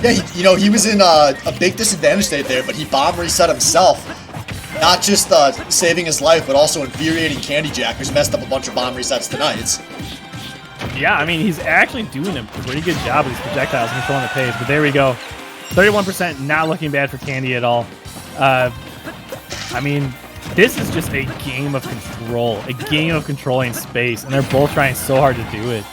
[SPEAKER 1] Yeah, he was in a big disadvantage state there, but he bomb reset himself. Not just saving his life, but also infuriating Candy Jack, who's messed up a bunch of bomb resets tonight.
[SPEAKER 2] Yeah, I mean, he's actually doing a pretty good job with these projectiles and controlling the pace, but there we go. 31%, not looking bad for Candy at all. I mean, this is just a game of control, a game of controlling space, and they're both trying so hard to do it.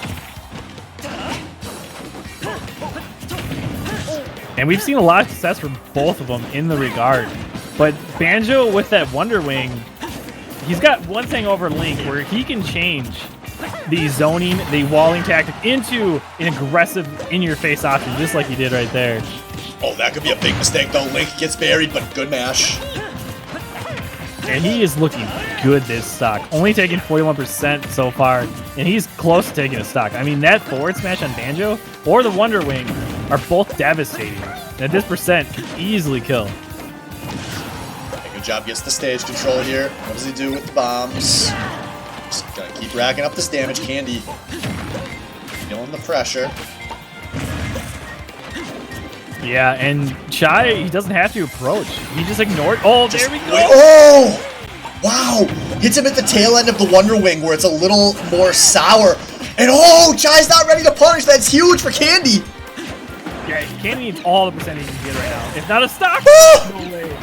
[SPEAKER 2] And we've seen a lot of success from both of them in the regard. But Banjo with that Wonder Wing, he's got one thing over Link where he can change the zoning, the walling tactic into an aggressive in-your-face option, just like he did right there.
[SPEAKER 1] Oh, that could be a big mistake, though. Link gets buried, but good mash.
[SPEAKER 2] And he is looking good this stock. Only taking 41% so far, and he's close to taking a stock. I mean, that forward smash on Banjo or the Wonder Wing are both devastating. And at this percent, can easily kill.
[SPEAKER 1] Good job, gets the stage control here. What does he do with the bombs? Just gotta keep racking up this damage. Candy feeling the pressure.
[SPEAKER 2] Yeah, and Chai, he doesn't have to approach. He just ignored. Oh, there we go.
[SPEAKER 1] Oh! Wow! Hits him at the tail end of the Wonder Wing where it's a little more sour. And oh, Chai's not ready to punish. That's huge for Candy.
[SPEAKER 2] Yeah, Candy needs all the percentage he can get right now. If not a stock, no way.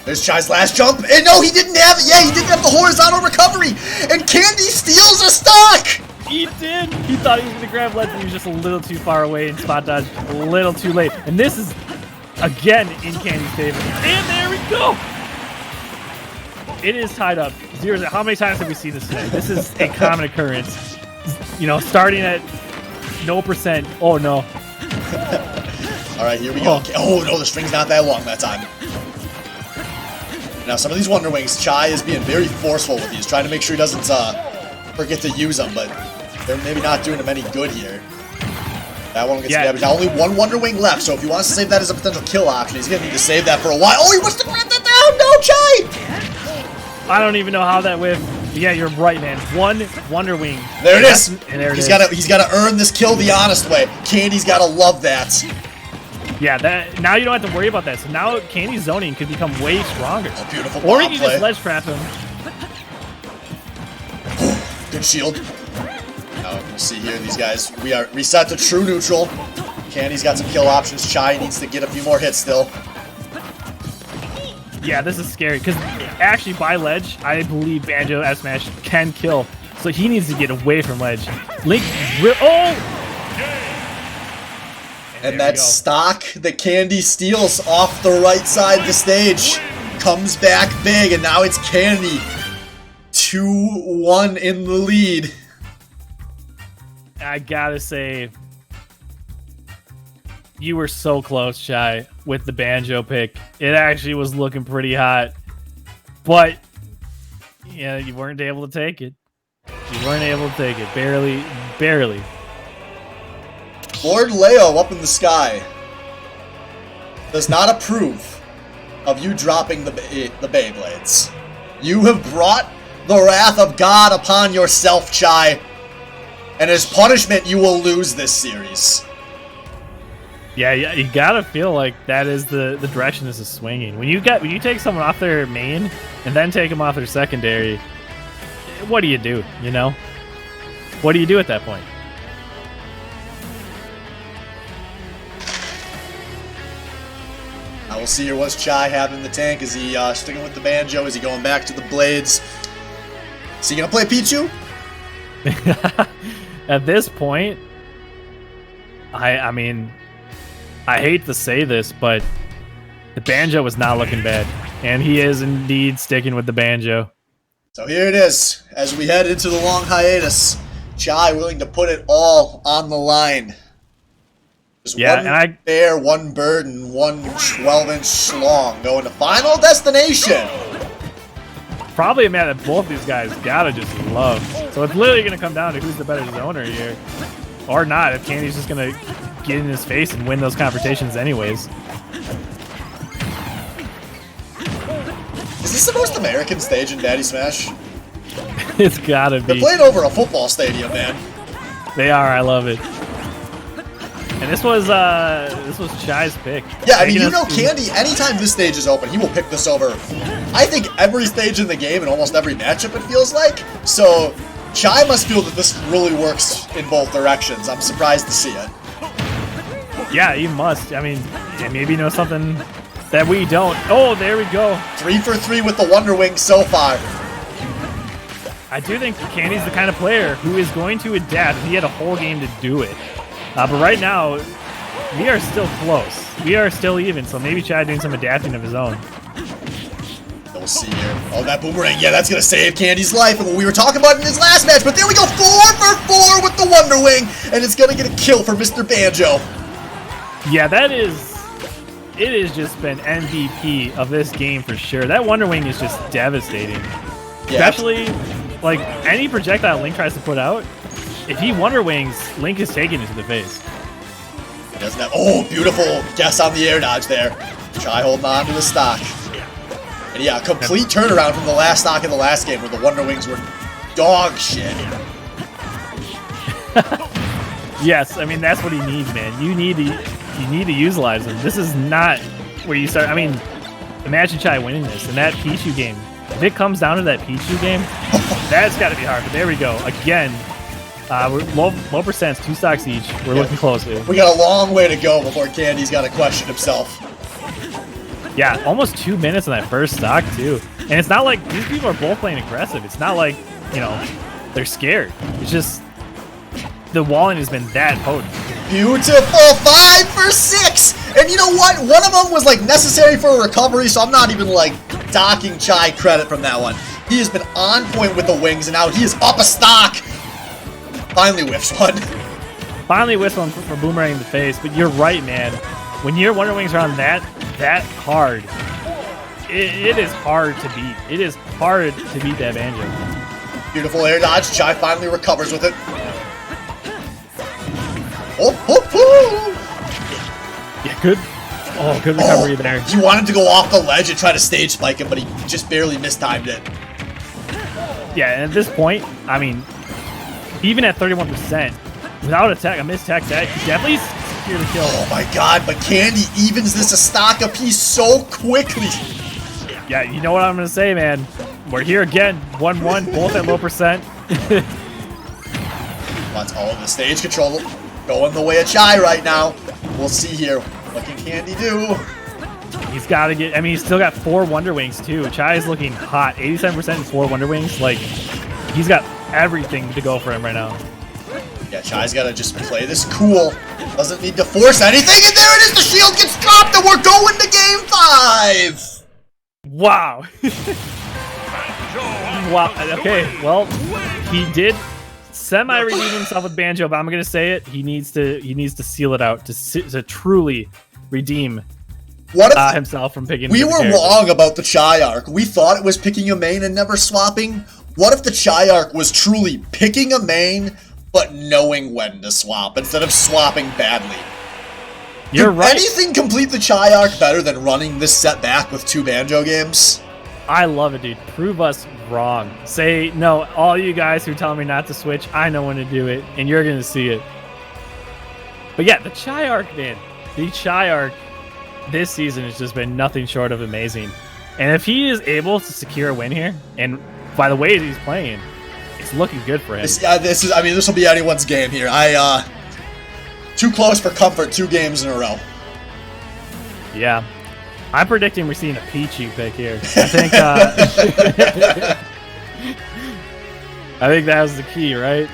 [SPEAKER 1] There's Chai's last jump. And no, he didn't have it. Yeah, he didn't have the horizontal recovery. And Candy steals a stock.
[SPEAKER 2] He did. He thought he was going to grab ledge, but he was just a little too far away and spot dodge a little too late. And this is, again, in Candy's favor. And there we go. It is tied up 0-0. How many times have we seen this today? This is a common occurrence. You know, starting at no percent. Oh, no.
[SPEAKER 1] All right, here we go. Oh, no, the string's not that long that time. Now, some of these Wonder Wings, Chai is being very forceful with these, trying to make sure he doesn't forget to use them, but they're maybe not doing him any good here. That one gets damaged. Now, only one Wonder Wing left, so if he wants to save that as a potential kill option, he's going to need to save that for a while. Oh, he wants to grab that down! No, Chai!
[SPEAKER 2] I don't even know how that whiffed. Yeah, you're right, man. One Wonder Wing.
[SPEAKER 1] There it is!
[SPEAKER 2] And there it is.
[SPEAKER 1] He's got to earn this kill the honest way. Candy's got to love that.
[SPEAKER 2] Yeah, that now you don't have to worry about that. So now Candy's zoning could become way stronger.
[SPEAKER 1] Oh, beautiful
[SPEAKER 2] or he
[SPEAKER 1] bomb
[SPEAKER 2] can
[SPEAKER 1] play.
[SPEAKER 2] just ledge trap him.
[SPEAKER 1] Good shield. Now we'll see here. These guys, we are reset to true neutral. Candy's got some kill options. Chai needs to get a few more hits still.
[SPEAKER 2] Yeah, this is scary because actually by ledge, I believe Banjo S Smash can kill. So he needs to get away from ledge. Link, oh!
[SPEAKER 1] And that stock that Candy steals off the right side of the stage comes back big, and now it's Candy 2-1 in the lead.
[SPEAKER 2] I gotta say, you were so close, Chai, with the Banjo pick. It actually was looking pretty hot. But, yeah, you weren't able to take it. You weren't able to take it. Barely.
[SPEAKER 1] Lord Leo up in the sky does not approve of you dropping the Beyblades. You have brought the wrath of God upon yourself, Chai. And as punishment, you will lose this series.
[SPEAKER 2] Yeah, you gotta feel like that is the direction this is swinging. When you take someone off their main and then take them off their secondary, what do you do? You know, what do you do at that point?
[SPEAKER 1] I will see here what's Chai having in the tank. Is he sticking with the banjo? Is he going back to the blades? Is he gonna play Pichu?
[SPEAKER 2] At this point, I mean, I hate to say this, but the banjo was not looking bad, and he is indeed sticking with the banjo.
[SPEAKER 1] So here it is, as we head into the long hiatus. Chai willing to put it all on the line. Just one bear, one bird, and one 12-inch schlong going to Final Destination.
[SPEAKER 2] Probably a man that both these guys gotta just love. So it's literally gonna come down to who's the better zoner here, or not. If Candy's just gonna get in his face and win those confrontations anyways.
[SPEAKER 1] Is this the most American stage in Baddy Smash?
[SPEAKER 2] It's gotta be.
[SPEAKER 1] They're playing over a football stadium, man.
[SPEAKER 2] They are. I love it. And this was Chai's pick.
[SPEAKER 1] Yeah, I mean, you know, Candy, anytime this stage is open, he will pick this over, I think, every stage in the game and almost every matchup, it feels like. So, Chai must feel that this really works in both directions. I'm surprised to see it.
[SPEAKER 2] Yeah, he must. I mean, maybe he knows something that we don't. Oh, there we go.
[SPEAKER 1] 3 for 3 with the Wonder Wings so far.
[SPEAKER 2] I do think Candy's the kind of player who is going to adapt. He had a whole game to do it. But right now, we are still close. We are still even, so maybe Chad doing some adapting of his own.
[SPEAKER 1] We'll see here. Oh, that boomerang. Yeah, that's going to save Candy's life and what we were talking about in his last match. But there we go, 4 for 4 with the Wonder Wing. And it's going to get a kill for Mr. Banjo.
[SPEAKER 2] Yeah, it has just been MVP of this game for sure. That Wonder Wing is just devastating. Yeah. Especially, like, any projectile Link tries to put out, if he Wonder Wings, Link is taking it to the face.
[SPEAKER 1] He doesn't have... Oh, beautiful guess on the air dodge there. Chai holding on to the stock. And yeah, complete turnaround from the last stock in the last game where the Wonder Wings were dog shit.
[SPEAKER 2] Yes, I mean, that's what he needs, man. You need to utilize them. This is not where you start... I mean, imagine Chai winning this in that Pichu game. If it comes down to that Pichu game, that's got to be hard. But there we go. Again... we're low percents, 2 stocks each. We're looking close here.
[SPEAKER 1] We got a long way to go before Candy's got to question himself.
[SPEAKER 2] Yeah, almost 2 minutes on that first stock, too. And it's not like these people are both playing aggressive. It's not like, you know, they're scared. It's just the walling has been that potent.
[SPEAKER 1] Beautiful, 5 for 6. And you know what? One of them was like necessary for a recovery, so I'm not even like docking Chai credit from that one. He has been on point with the wings, and now he is up a stock. Finally whiffs one.
[SPEAKER 2] Finally whiffs one for boomerang in the face, but you're right, man. When your Wonder Wings are on that hard, it is hard to beat. It is hard to beat that banjo.
[SPEAKER 1] Beautiful air dodge. Chai finally recovers with it. Oh.
[SPEAKER 2] Yeah, good. Oh, good recovery there.
[SPEAKER 1] He wanted to go off the ledge and try to stage spike him, but he just barely mistimed it.
[SPEAKER 2] Yeah, and at this point, I mean, even at 31%, without a missed tech that could definitely secure the kill.
[SPEAKER 1] Oh my god, but Candy evens this a stock apiece so quickly.
[SPEAKER 2] Yeah, you know what I'm going to say, man. We're here again, 1-1, both at low percent.
[SPEAKER 1] That's all in the stage control. Going the way of Chai right now. We'll see here. What can Candy do?
[SPEAKER 2] He's got to get... I mean, he's still got 4 Wonder Wings, too. Chai is looking hot. 87% and 4 Wonder Wings. Like, he's got everything to go for him right now.
[SPEAKER 1] Yeah, Chai's got to just play this cool. Doesn't need to force anything. And there it is. The shield gets dropped, and we're going to Game 5.
[SPEAKER 2] Wow. Wow. Okay, well, he did semi-redeem himself with Banjo, but I'm going to say it. He needs to seal it out to truly redeem himself from picking.
[SPEAKER 1] We were wrong about the Chai arc. We thought it was picking a main and never swapping. What if the Chai arc was truly picking a main, but knowing when to swap instead of swapping badly.
[SPEAKER 2] You're right.
[SPEAKER 1] Anything complete the Chai arc better than running this set back with 2 Banjo games?
[SPEAKER 2] I love it, dude. Prove us wrong. Say, no, all you guys who tell me not to switch, I know when to do it, and you're going to see it. But yeah, the Chai arc, man. The Chai arc this season has just been nothing short of amazing. And if he is able to secure a win here, and by the way he's playing, it's looking good for him.
[SPEAKER 1] This will be anyone's game here. Too close for comfort 2 games in a row.
[SPEAKER 2] Yeah. I'm predicting we're seeing a Pichu pick here. I think I think that was the key, right?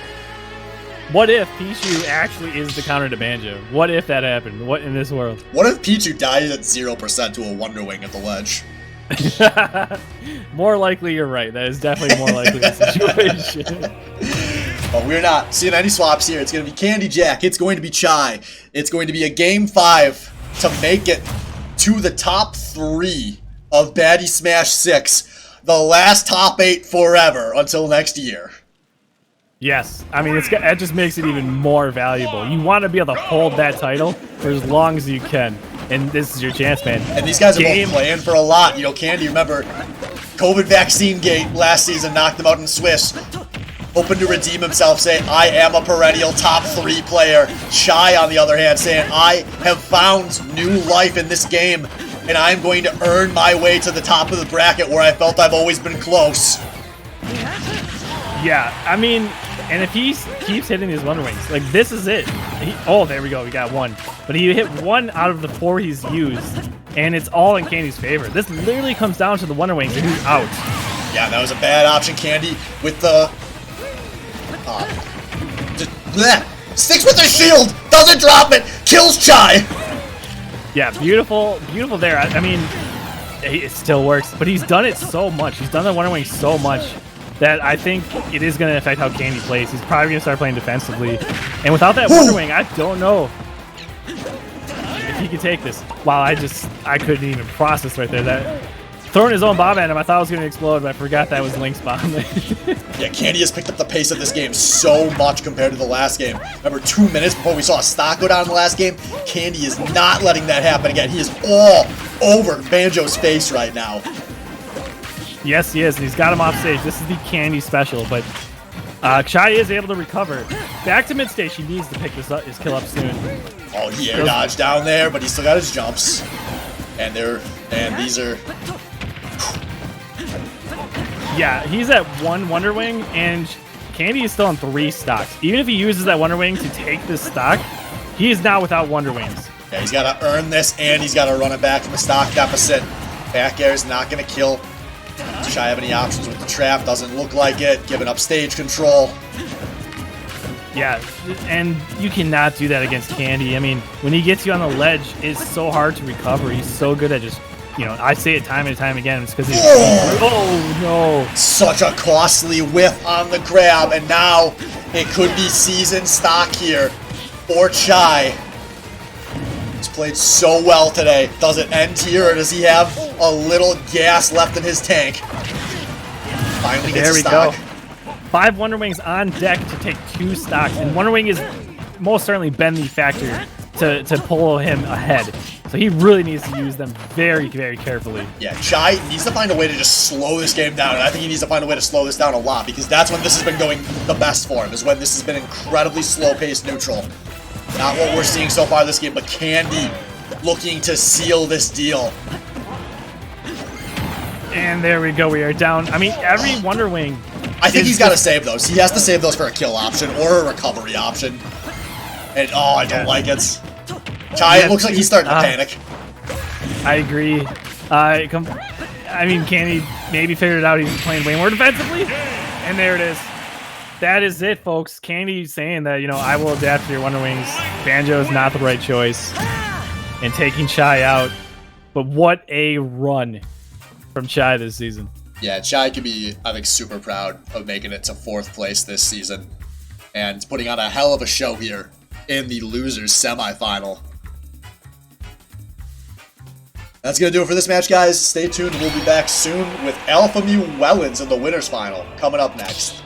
[SPEAKER 2] What if Pichu actually is the counter to Banjo? What if that happened? What in this world?
[SPEAKER 1] What if Pichu dies at 0% to a Wonder Wing at the ledge?
[SPEAKER 2] More likely you're right. That is definitely more likely the situation.
[SPEAKER 1] But we're not seeing any swaps here. It's going to be Candy Jack. It's going to be Chai. It's going to be a Game 5 to make it to the top 3 of Baddy Smash 6. The last top 8 forever until next year.
[SPEAKER 2] Yes. I mean, it just makes it even more valuable. You want to be able to hold that title for as long as you can. And this is your chance, man.
[SPEAKER 1] And these guys are both playing for a lot. You know, Candy, remember, COVID vaccine gate last season knocked him out in Swiss. Hoping to redeem himself, saying, I am a perennial top 3 player. Chai, on the other hand, saying, I have found new life in this game, and I'm going to earn my way to the top of the bracket where I felt I've always been close.
[SPEAKER 2] Yeah, I mean, and if he keeps hitting his Wonder Wings, like, this is it. Oh, there we go, we got 1. But he hit 1 out of the 4 he's used, and it's all in Candy's favor. This literally comes down to the Wonder Wings, and he's out. Yeah,
[SPEAKER 1] that was a bad option, Candy, with the... sticks with the shield, doesn't drop it, kills Chai.
[SPEAKER 2] Yeah, beautiful there. I mean, it still works, but he's done it so much. He's done the Wonder Wing so much that I think it is going to affect how Candy plays. He's probably going to start playing defensively, and without that Wonder Wing, I don't know if he can take this. Wow, I couldn't even process right there. That throwing his own bomb at him, I thought it was going to explode, but I forgot that was Link's bomb.
[SPEAKER 1] Yeah, Candy has picked up the pace of this game so much compared to the last game. Remember, 2 minutes before we saw a stock go down in the last game? Candy is not letting that happen again. He is all over Banjo's face right now.
[SPEAKER 2] Yes, he is, and he's got him off stage. This is the Candy special, but Chai is able to recover. Back to mid stage, he needs to pick his kill up soon.
[SPEAKER 1] Oh, he air dodged down there, but he still got his jumps. And these are...
[SPEAKER 2] Yeah, he's at 1 Wonder Wing, and Candy is still on 3 stocks. Even if he uses that Wonder Wing to take this stock, he is now without Wonder Wings.
[SPEAKER 1] Yeah, he's got to earn this, and he's got to run it back from a stock deficit. Back air is not going to kill. Does Chai have any options with the trap? Doesn't look like it. Giving up stage control.
[SPEAKER 2] Yeah, and you cannot do that against Candy. I mean, when he gets you on the ledge, it's so hard to recover. He's so good at just... You know, I say it time and time again. It's because he's... Oh, no.
[SPEAKER 1] Such a costly whiff on the grab, and now it could be season stock here for Chai. He's played so well today. Does it end here, or does he have a little gas left in his tank? Finally gets a stock.
[SPEAKER 2] There we go. 5 Wonder Wings on deck to take 2 stocks, and Wonder Wing has most certainly been the factor to pull him ahead. So he really needs to use them very, very carefully.
[SPEAKER 1] Yeah, Chai needs to find a way to just slow this game down, and I think he needs to find a way to slow this down a lot, because that's when this has been going the best for him, is when this has been incredibly slow-paced neutral. Not what we're seeing so far this game, but Candy looking to seal this deal.
[SPEAKER 2] And there we go, we are down. I mean, every Wonder Wing...
[SPEAKER 1] I think he's got to save those. He has to save those for a kill option or a recovery option. And, oh, I don't like it. Chai, it looks like he's starting to panic.
[SPEAKER 2] I agree. I mean, Candy maybe figured it out. He's playing way more defensively. And there it is. That is it, folks. Candy saying that, you know, I will adapt to your Wonder Wings. Banjo is not the right choice. And taking Chai out. But what a run from Chai this season.
[SPEAKER 1] Yeah, Chai can be, I think, super proud of making it to 4th place this season. And putting on a hell of a show here in the losers semifinal. That's going to do it for this match, guys. Stay tuned. We'll be back soon with Alpha Mu Wellens in the winners final coming up next.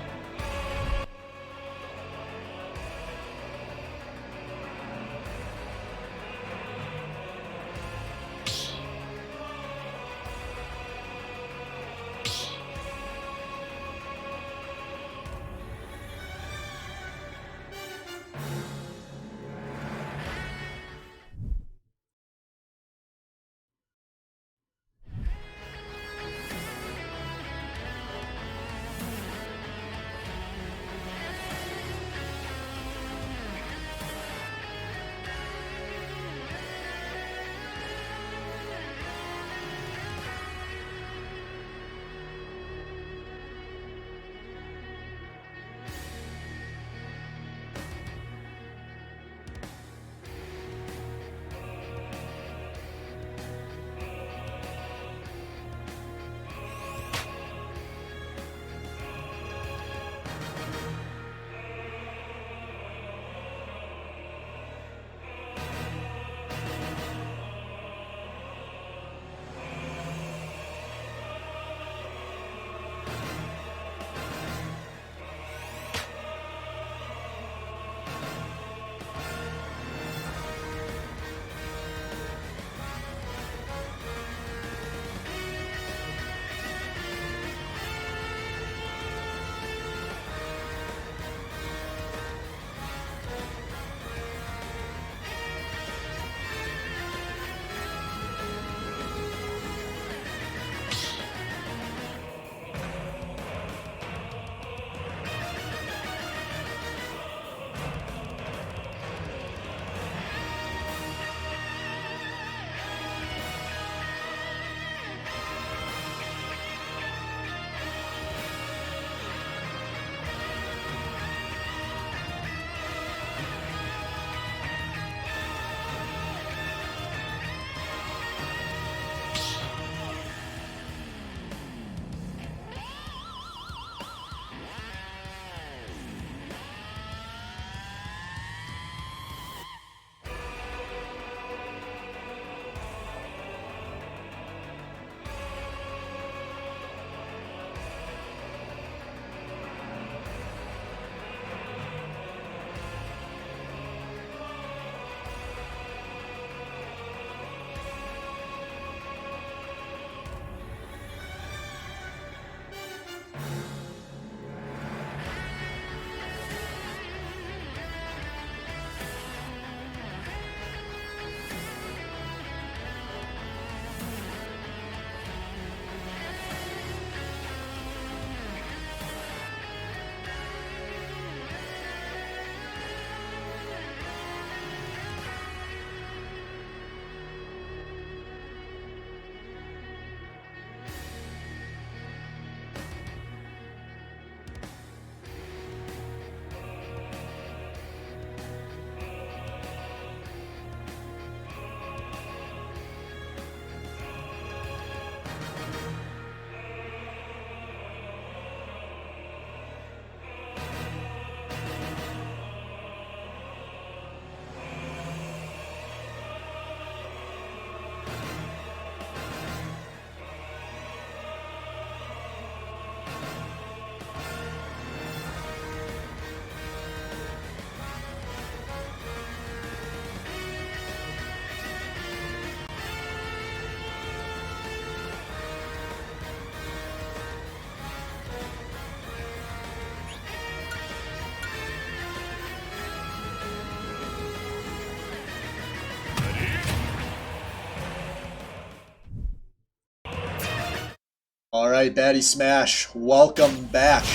[SPEAKER 1] Alright, Baddy Smash, welcome back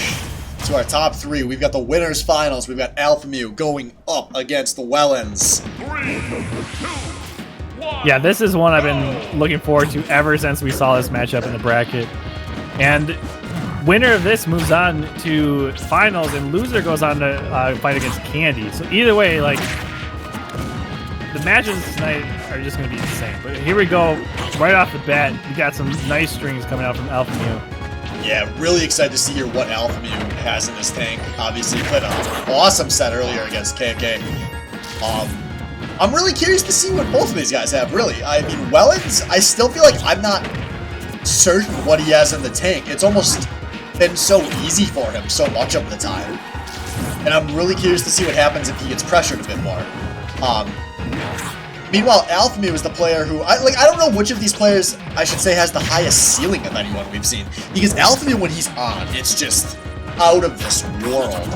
[SPEAKER 1] to our top 3. We've got the winners finals. We've got Alpha Mew going up against the Wellens.
[SPEAKER 3] 3, 2, 1.
[SPEAKER 2] Yeah, this is one I've been looking forward to ever since we saw this matchup in the bracket. And winner of this moves on to finals, and loser goes on to fight against Candy. So either way, like, the matches tonight are just going to be insane. But here we go, right off the bat. We got some nice strings coming out from Alpha Mew.
[SPEAKER 1] Yeah, really excited to see here what Alpha Mew has in this tank. Obviously, he played an awesome set earlier against KK. I'm really curious to see what both of these guys have, really. I mean, Wellens, I still feel like I'm not certain what he has in the tank. It's almost been so easy for him so much of the time. And I'm really curious to see what happens if he gets pressured a bit more. Meanwhile, Alpha Mew is the player who, I don't know which of these players, I should say, has the highest ceiling of anyone we've seen. Because Alpha Mew, when he's on, it's just out of this world.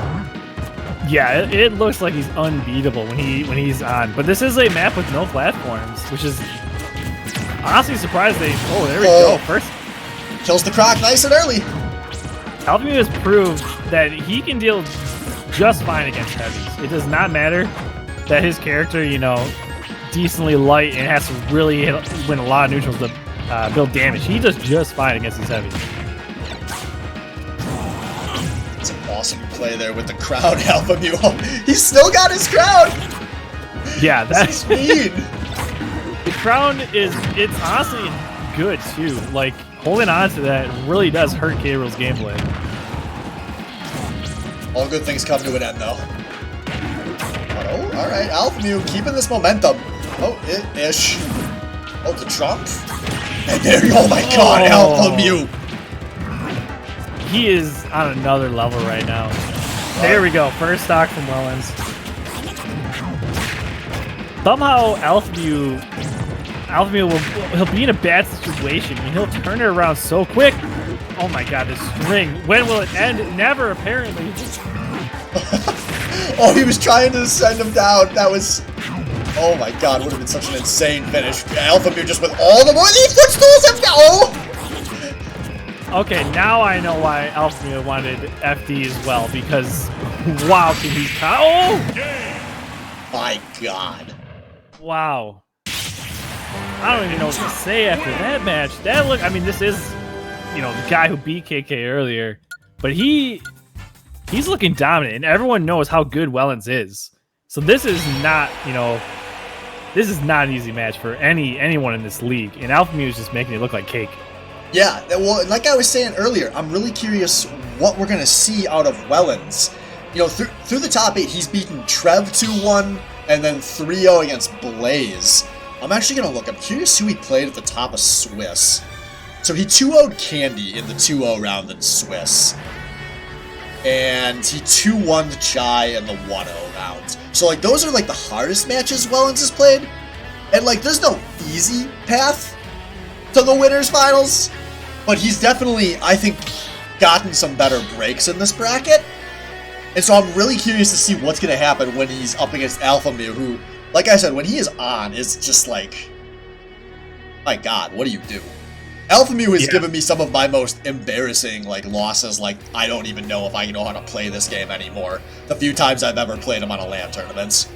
[SPEAKER 2] Yeah, it looks like he's unbeatable when he's on. But this is a map with no platforms, which is honestly surprised they... Oh, there we go. First,
[SPEAKER 1] kills the Croc nice and early.
[SPEAKER 2] Alpha Mew has proved that he can deal just fine against heavies. It does not matter that his character, you know, decently light and has to really win a lot of neutrals to build damage. He does just fine against these heavies.
[SPEAKER 1] It's an awesome play there with the crowd, Alpha Mew. Oh, he's still got his crowd!
[SPEAKER 2] Yeah, that's
[SPEAKER 1] mean.
[SPEAKER 2] The crown it's honestly good too. Like, holding on to that really does hurt K-Rool's gameplay.
[SPEAKER 1] All good things come to an end, though. Oh, alright, Alpha Mew keeping this momentum. Oh, ish. Oh, the trump. And there, oh my god, Alpha Mew!
[SPEAKER 2] He is on another level right now. There we go, first stock from Wellens. Somehow Alpha Mew he'll be in a bad situation and he'll turn it around so quick. Oh my god, this string. When will it end? Never, apparently.
[SPEAKER 1] Oh, he was trying to send him down. That was... Oh my god, would have been such an insane finish. Alpha Mew just with all the more these footstools have oh!
[SPEAKER 2] Okay, now I know why Alpha Mew wanted FD as well, because wow, can he
[SPEAKER 1] My god.
[SPEAKER 2] Wow. I don't even know what to say after that match. That look, I mean, this is, you know, the guy who beat KK earlier, but he's looking dominant, and everyone knows how good Wellens is. So this is not, you know, this is not an easy match for anyone in this league, and Alpha Mew is just making it look like cake.
[SPEAKER 1] Yeah, well, like I was saying earlier, I'm really curious what we're going to see out of Wellens. You know, through the top 8, he's beaten Trev 2-1, and then 3-0 against Blaze. I'm actually going to look. I'm curious who he played at the top of Swiss. So he 2-0'd Candy in the 2-0 round in Swiss. And he 2-1'd Chai in the 1-0 round. So, like, those are, like, the hardest matches Wellens has played. And, like, there's no easy path to the winners finals. But he's definitely, I think, gotten some better breaks in this bracket. And so I'm really curious to see what's going to happen when he's up against Alpha Mew, who, like I said, when he is on, is just like, my god, what do you do? Alpha Mew has given me some of my most embarrassing, like, losses. Like, I don't even know if I know how to play this game anymore. The few times I've ever played him on a LAN tournaments.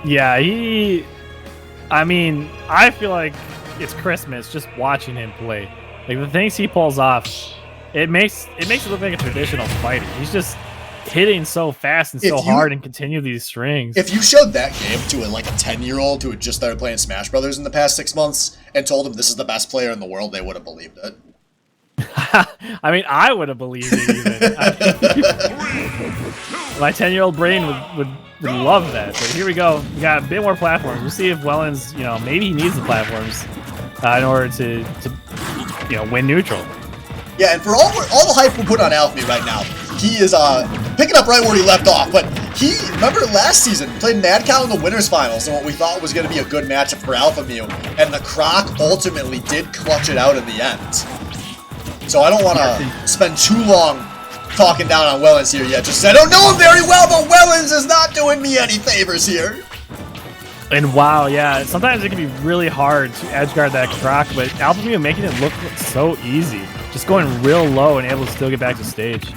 [SPEAKER 2] Yeah, I mean, I feel like it's Christmas just watching him play. Like, the things he pulls off, it makes it look like a traditional fighter. He's just hitting so fast and so hard and continue these strings.
[SPEAKER 1] If you showed that game to like a 10-year-old who had just started playing Smash Brothers in the past 6 months and told him this is the best player in the world, they would have believed it.
[SPEAKER 2] I mean, I would have believed it even. My 10-year-old brain would love that. But here we go. We got a bit more platforms. We'll see if Wellens, you know, maybe he needs the platforms in order to you know, win neutral.
[SPEAKER 1] Yeah, and for all the hype we put on Alpha Mew right now, he is picking up right where he left off. But he, remember last season, played Mad Cow in the winners finals in what we thought was going to be a good matchup for Alpha Mew, and the Croc ultimately did clutch it out in the end. So I don't want to spend too long talking down on Wellens here yet. Just I don't know him very well, but Wellens is not doing me any favors here.
[SPEAKER 2] And wow, yeah, sometimes it can be really hard to edge guard that Croc, but Alpha Mew making it look so easy. Just going real low and able to still get back to stage.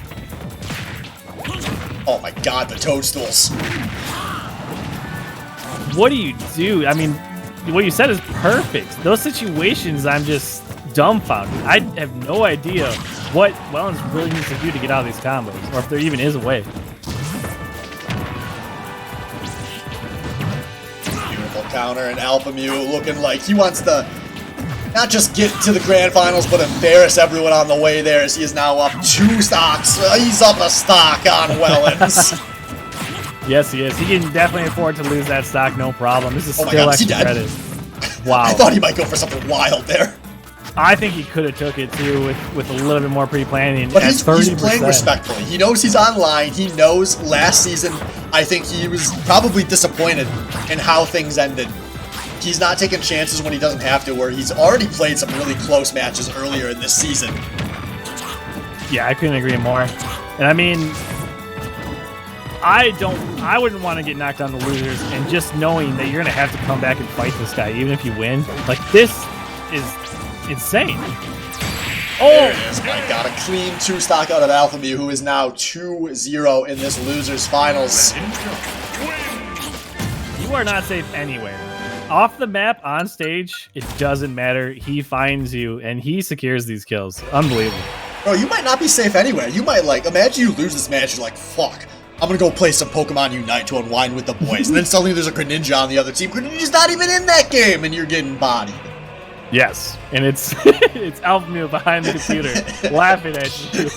[SPEAKER 1] Oh my god, the toadstools.
[SPEAKER 2] What do you do? I mean, what you said is perfect. Those situations, I'm just dumbfounded. I have no idea what Wellens really needs to do to get out of these combos, or if there even is a way.
[SPEAKER 1] Beautiful counter, and Alpha Mew looking like he wants to not just get to the grand finals, but embarrass everyone on the way there, as he is now up 2 stocks. He's up a stock on Wellens.
[SPEAKER 2] Yes, he is. He can definitely afford to lose that stock, no problem. This is
[SPEAKER 1] Oh my
[SPEAKER 2] still
[SPEAKER 1] God, is he
[SPEAKER 2] extra
[SPEAKER 1] dead?
[SPEAKER 2] credit. Wow.
[SPEAKER 1] I thought he might go for something wild there.
[SPEAKER 2] I think he could have took it too with a little bit more pre-planning.
[SPEAKER 1] But
[SPEAKER 2] at
[SPEAKER 1] he's
[SPEAKER 2] 30%.
[SPEAKER 1] playing respectfully. He knows he's online. He knows last season, I think he was probably disappointed in how things ended. He's not taking chances when he doesn't have to, where he's already played some really close matches earlier in this season.
[SPEAKER 2] Yeah, I couldn't agree more. And I mean, I wouldn't want to get knocked down to losers, and just knowing that you're going to have to come back and fight this guy, even if you win, like, this is insane.
[SPEAKER 1] There it is. I got a clean 2 stock out of Alpha Mew, who is now 2-0 in this losers finals.
[SPEAKER 2] You are not safe anywhere. Off the map, on stage, it doesn't matter. He finds you, and he secures these kills. Unbelievable.
[SPEAKER 1] Bro, you might not be safe anywhere. You might, like, imagine you lose this match, you're like, fuck, I'm gonna go play some Pokemon Unite to unwind with the boys. And then suddenly there's a Greninja on the other team. Greninja's not even in that game, and you're getting bodied.
[SPEAKER 2] Yes, and it's it's Alpha Mew behind the computer laughing at you.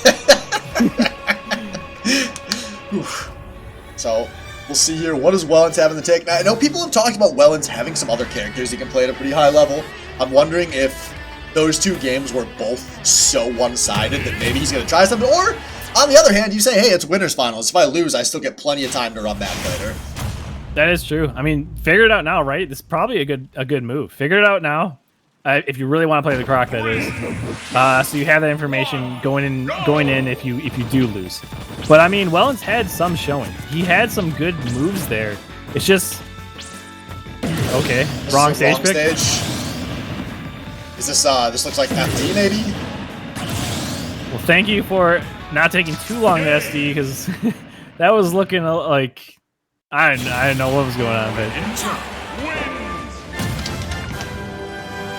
[SPEAKER 1] So, we'll see here. What does Wellens have in the take? Now, I know people have talked about Wellens having some other characters he can play at a pretty high level. I'm wondering if those 2 games were both so one-sided that maybe he's going to try something. Or, on the other hand, you say, hey, it's winners finals. If I lose, I still get plenty of time to run back later.
[SPEAKER 2] That is true. I mean, figure it out now, right? This is probably a good move. Figure it out now. If you really want to play the Croc, that is. So you have that information going in if you do lose. But I mean, Wellens had some showing. He had some good moves there. It's just okay. Wrong stage pick.
[SPEAKER 1] Is this this looks like FD maybe?
[SPEAKER 2] Well, thank you for not taking too long to SD, because that was looking like I didn't know what was going on. But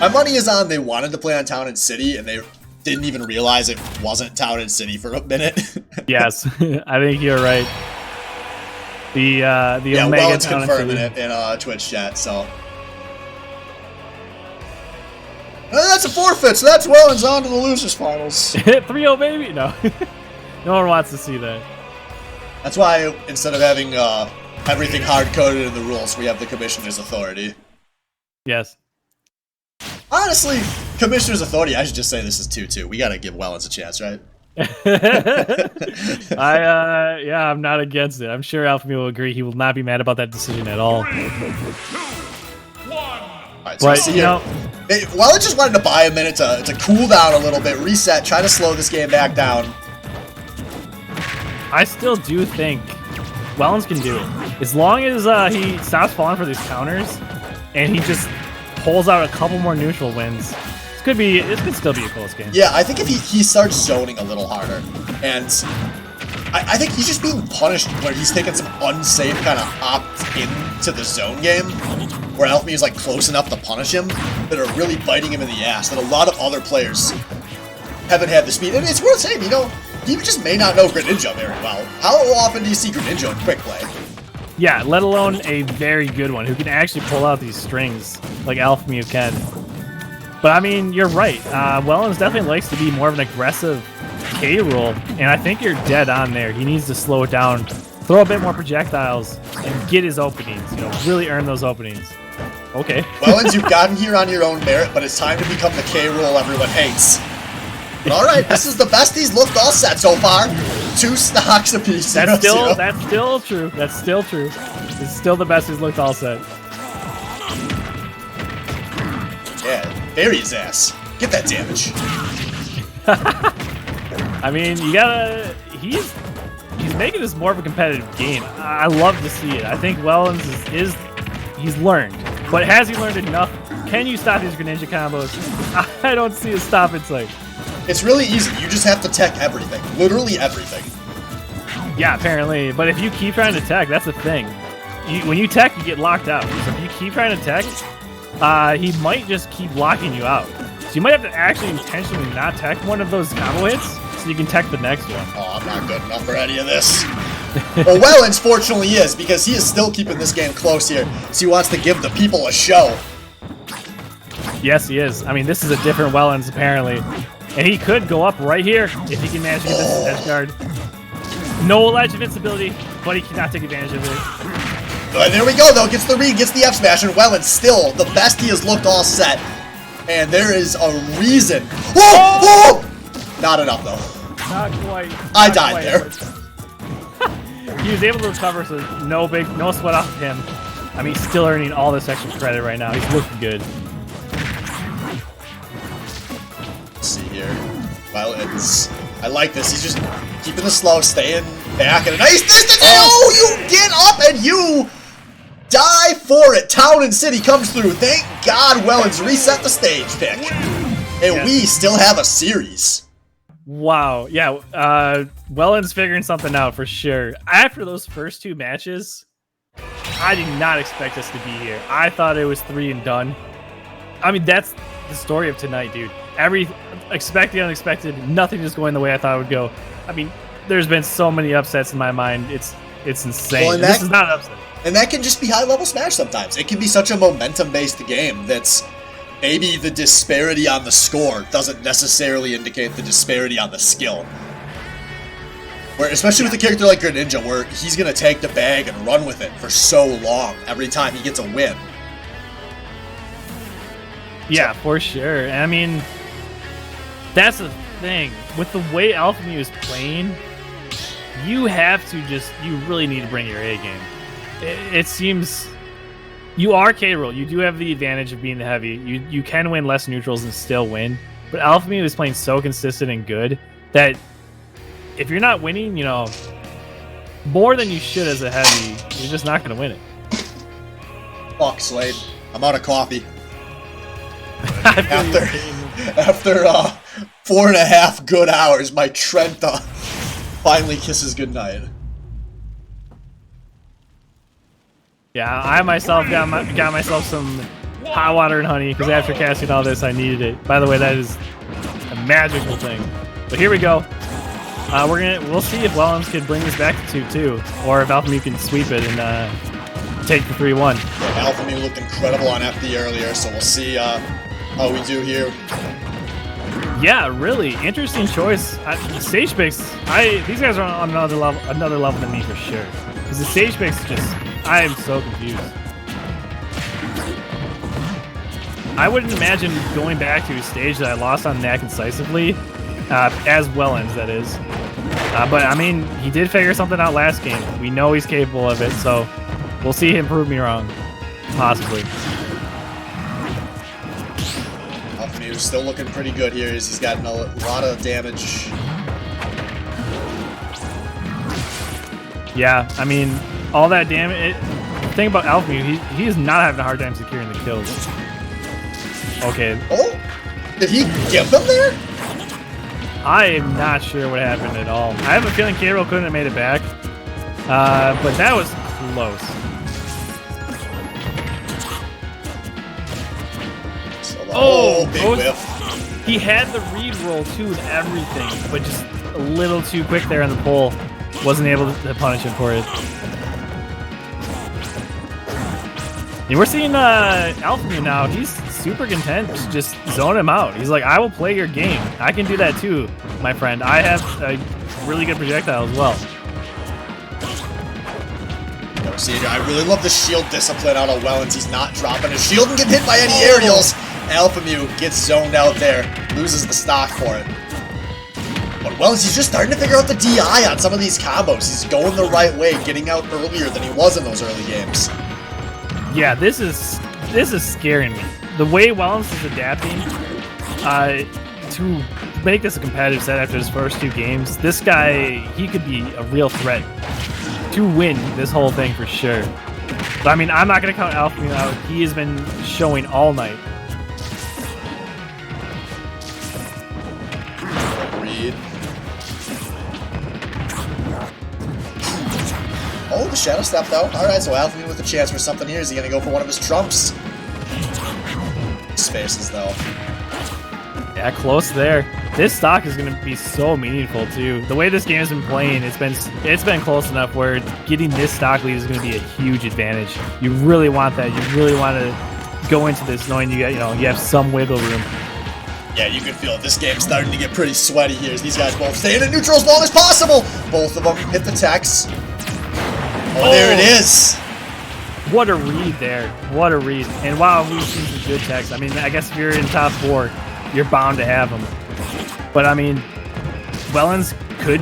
[SPEAKER 1] my money is on they wanted to play on Town and City, and they didn't even realize it wasn't Town and City for a minute.
[SPEAKER 2] Yes, I think you're right. The Omega
[SPEAKER 1] Wellens
[SPEAKER 2] Town
[SPEAKER 1] confirming it in Twitch chat, so. That's a forfeit, so that's Wellens on to the losers finals.
[SPEAKER 2] 3-0 baby? No. No one wants to see that.
[SPEAKER 1] That's why instead of having everything hard-coded in the rules, we have the Commissioner's Authority.
[SPEAKER 2] Yes.
[SPEAKER 1] Honestly, Commissioner's Authority, I should just say this is 2-2. We gotta give Wellens a chance, right?
[SPEAKER 2] I'm not against it. I'm sure Alpha Mew will agree. He will not be mad about that decision at all.
[SPEAKER 1] Alright, so see here. Wellens just wanted to buy a minute to cool down a little bit, reset, try to slow this game back down.
[SPEAKER 2] I still do think Wellens can do it. As long as he stops falling for these counters and he just pulls out a couple more neutral wins, this could still be a close game.
[SPEAKER 1] Yeah, I think if he starts zoning a little harder, and I think he's just being punished where he's taking some unsafe kind of opt-in to the zone game, where Alpha Mew is like close enough to punish him, that are really biting him in the ass, that a lot of other players haven't had the speed. And it's worth saying, you know, he just may not know Greninja very well. How often do you see Greninja in quick play?
[SPEAKER 2] Yeah, let alone a very good one who can actually pull out these strings like Alpha Mew can. But I mean, you're right. Wellens definitely likes to be more of an aggressive K roll, and I think you're dead on there. He needs to slow it down, throw a bit more projectiles, and get his openings. You know, really earn those openings. Okay.
[SPEAKER 1] Wellens, you've gotten here on your own merit, but it's time to become the K roll everyone hates. But all right, this is the best he's looked all set so far. 2 stocks apiece.
[SPEAKER 2] That's still true. That's still true. It's still the best he's looked all set.
[SPEAKER 1] Yeah, bury his ass. Get that damage.
[SPEAKER 2] I mean, you gotta. He's making this more of a competitive game. I love to see it. I think Wellens is he's learned. But has he learned enough? Can you stop these Greninja combos? I don't see a stop in sight.
[SPEAKER 1] It's really easy. You just have to tech everything. Literally everything.
[SPEAKER 2] Yeah, apparently. But if you keep trying to tech, that's the thing. When you tech, you get locked out. So if you keep trying to tech, he might just keep locking you out. So you might have to actually intentionally not tech one of those combo hits so you can tech the next one.
[SPEAKER 1] Oh, I'm not good enough for any of this. Well, Wellens fortunately is, because he is still keeping this game close here. So he wants to give the people a show.
[SPEAKER 2] Yes, he is. I mean, this is a different Wellens, apparently. And he could go up right here if he can manage to get this edge guard. No ledge invincibility, but he cannot take advantage of it.
[SPEAKER 1] There we go, though. Gets the read, gets the F smash, and Wellens still the best he has looked all set. And there is a reason. Whoa! Whoa! Not enough, though.
[SPEAKER 2] Not quite.
[SPEAKER 1] I died there.
[SPEAKER 2] He was able to recover, so no sweat off of him. I mean, he's still earning all this extra credit right now. He's looking good.
[SPEAKER 1] Let's see here. Wellens. I like this. He's just keeping the slow, staying back at a nice distance. Oh, you get up and you die for it. Town and City comes through. Thank God Wellens reset the stage pick. And we still have a series.
[SPEAKER 2] Wow. Yeah. Wellens figuring something out for sure. After those first two matches, I did not expect us to be here. I thought it was 3 and done. I mean, that's the story of tonight, dude. Expect the unexpected. Nothing is going the way I thought it would go. I mean, there's been so many upsets in my mind. It's insane.
[SPEAKER 1] Well,
[SPEAKER 2] this is not an upset.
[SPEAKER 1] And that can just be high-level Smash sometimes. It can be such a momentum-based game that's maybe the disparity on the score doesn't necessarily indicate the disparity on the skill. Where, especially with a character like Greninja, where he's going to take the bag and run with it for so long every time he gets a win.
[SPEAKER 2] Yeah, for sure. And I mean, that's the thing. With the way Alpha Mew is playing, you really need to bring your A game. It seems you are K-Roll. You do have the advantage of being the heavy. You can win less neutrals and still win. But Alpha Mew is playing so consistent and good that if you're not winning, more than you should as a heavy, you're just not going to win it.
[SPEAKER 1] Fuck, Slade. I'm out of coffee. After 4.5 good hours, my Trenta finally kisses goodnight.
[SPEAKER 2] Yeah, I myself got myself some hot water and honey because after casting all this, I needed it. By the way, that is a magical thing. But here we go. We'll see if Wellens can bring this back to 2-2, or if Alpha Mew can sweep it and take the 3-1.
[SPEAKER 1] Yeah, Alpha Mew looked incredible on FD earlier, so we'll see how we do here.
[SPEAKER 2] Yeah, really interesting choice. Stage picks. These guys are on another level than me for sure. Because the stage picks I am so confused. I wouldn't imagine going back to a stage that I lost on that concisively, as Wellens, that is. But I mean, he did figure something out last game. We know he's capable of it, so we'll see him prove me wrong, possibly.
[SPEAKER 1] Alpha Mew still looking pretty good here as he's gotten a lot of damage.
[SPEAKER 2] Yeah, I mean, all that damage. The thing about Alpha Mew, he is not having a hard time securing the kills. Okay.
[SPEAKER 1] Oh, did he get them there?
[SPEAKER 2] I am not sure what happened at all. I have a feeling K-Roll couldn't have made it back, but that was close.
[SPEAKER 1] Big whiff.
[SPEAKER 2] He had the read roll too and everything, but just a little too quick there on the pole. Wasn't able to punish him for it. And we're seeing Alpha Mew now. He's super content to just zone him out. He's like, I will play your game. I can do that too, my friend. I have a really good projectile as well.
[SPEAKER 1] See, I really love the shield discipline out of Wellens. He's not dropping his shield and getting hit by any aerials. Alpha Mew gets zoned out there, loses the stock for it. But Wellens, he's just starting to figure out the DI on some of these combos. He's going the right way, getting out earlier than he was in those early games.
[SPEAKER 2] Yeah, this is scaring me. The way Wellens is adapting to make this a competitive set after his first 2 games, this guy, he could be a real threat to win this whole thing for sure. But I mean, I'm not going to count Alpha Mew out. He has been showing all night.
[SPEAKER 1] Agreed. Oh, the Shadow Step, though. Alright, so Alpha Mew with a chance for something here. Is he going to go for one of his trumps? Spaces, though.
[SPEAKER 2] Yeah, close there. This stock is going to be so meaningful, too. The way this game has been playing, it's been close enough where getting this stock lead is going to be a huge advantage. You really want that. You really want to go into this knowing you have some wiggle room.
[SPEAKER 1] Yeah, you can feel it. This game's starting to get pretty sweaty here as these guys both stay in neutral as long as possible. Both of them hit the techs. Oh, there it is.
[SPEAKER 2] What a read there. What a read. And wow, we've seen some good techs. I mean, I guess if you're in top 4, you're bound to have them. But I mean, Wellens could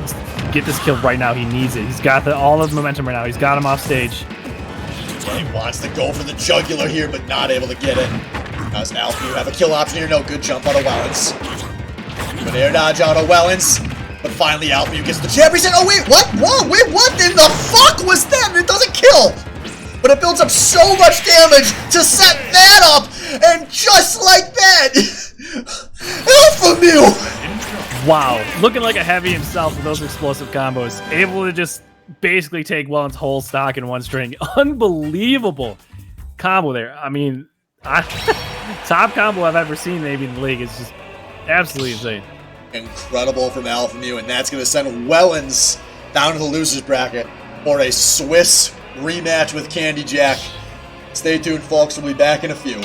[SPEAKER 2] get this kill right now. He needs it. He's got all of the momentum right now. He's got him off stage.
[SPEAKER 1] Yeah, he wants to go for the jugular here, but not able to get it. Does Alpha Mew have a kill option here? No, good jump out of Wellens. Good air dodge out of Wellens. But finally, Alpha Mew gets the champion. Oh, wait, what? Whoa, wait, what in the fuck was that? It doesn't kill. But it builds up so much damage to set that up. And just like that, Alpha Mew.
[SPEAKER 2] Wow, looking like a heavy himself with those explosive combos. Able to just basically take Wellens' whole stock in one string. Unbelievable combo there. I mean, top combo I've ever seen maybe in the league. It's just absolutely insane.
[SPEAKER 1] Incredible from Alpha Mew, and that's going to send Wellens down to the loser's bracket for a Swiss rematch with Candy Jack. Stay tuned, folks. We'll be back in a few.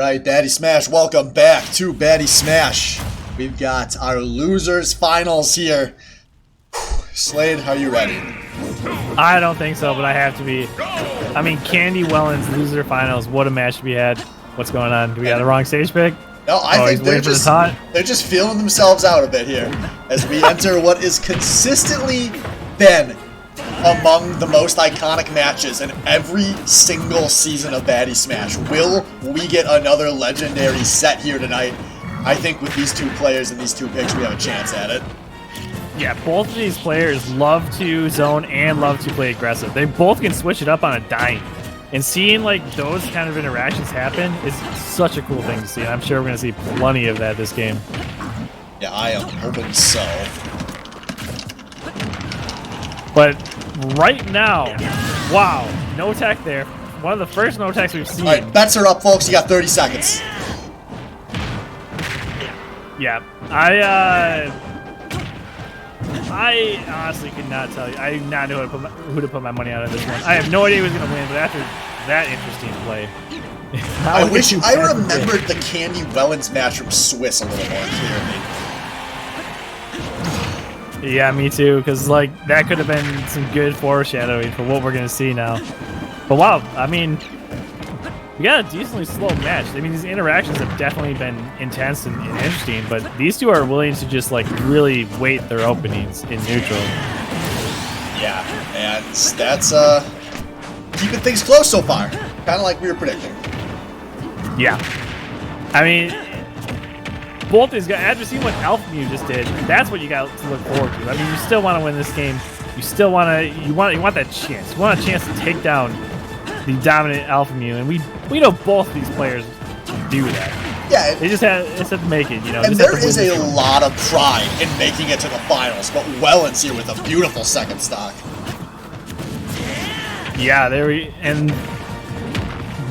[SPEAKER 1] Alright, Baddy Smash, welcome back to Baddy Smash. We've got our losers finals here. Slade, are you ready?
[SPEAKER 2] I don't think so, but I have to be. I mean, Candy Wellens loser finals. What a match we had. What's going on? Do we got the wrong stage pick?
[SPEAKER 1] No, I think they're just feeling themselves out a bit here as we enter what is consistently been among the most iconic matches in every single season of Baddy Smash. Will we get another legendary set here tonight? I think with these two players and these two picks, we have a chance at it.
[SPEAKER 2] Yeah, both of these players love to zone and love to play aggressive. They both can switch it up on a dime. And seeing like those kind of interactions happen is such a cool thing to see. I'm sure we're going to see plenty of that this game.
[SPEAKER 1] Yeah, I am hoping so.
[SPEAKER 2] But right now, wow, no tech there. One of the first no techs we've seen.
[SPEAKER 1] All right, bets are up, folks. You got 30 seconds.
[SPEAKER 2] Yeah, I honestly could not tell you. I do not know who to put my money on in this one. I have no idea who's going to win, but after that interesting play.
[SPEAKER 1] I wish I remembered the Candy Wellens match from Swiss a little more clearly.
[SPEAKER 2] Yeah, me too, because like that could have been some good foreshadowing for what we're going to see now. But wow, I mean, we got a decently slow match. I mean, these interactions have definitely been intense and interesting, but these two are willing to just like really wait their openings in neutral.
[SPEAKER 1] Yeah, and that's keeping things close so far, kind of like we were predicting.
[SPEAKER 2] Yeah, I mean, both these guys. After seeing what Alpha Mew just did, that's what you got to look forward to. I mean, you still want to win this game. You still want that chance. You want a chance to take down the dominant Alpha Mew, and we know both of these players do that.
[SPEAKER 1] Yeah,
[SPEAKER 2] they just have to make it, you know.
[SPEAKER 1] And there is a lot of pride in making it to the finals, but Wellens here with a beautiful second stock.
[SPEAKER 2] Yeah, and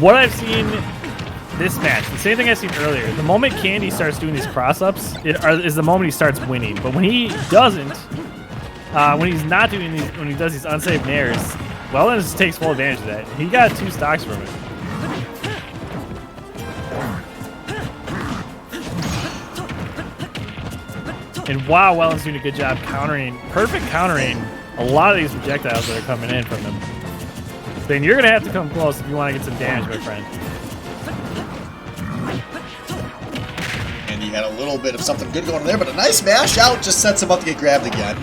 [SPEAKER 2] what I've seen this match, the same thing I've seen earlier. The moment Candy starts doing these cross-ups, is the moment he starts winning. But when he doesn't, when he's not doing these, when he does these unsafe nairs, Wellens takes full advantage of that. He got 2 stocks from it. And wow, Wellens doing a good job perfect countering a lot of these projectiles that are coming in from him. Then you're going to have to come close if you want to get some damage, my friend.
[SPEAKER 1] And he had a little bit of something good going there, but a nice mash out just sets him up to get grabbed again.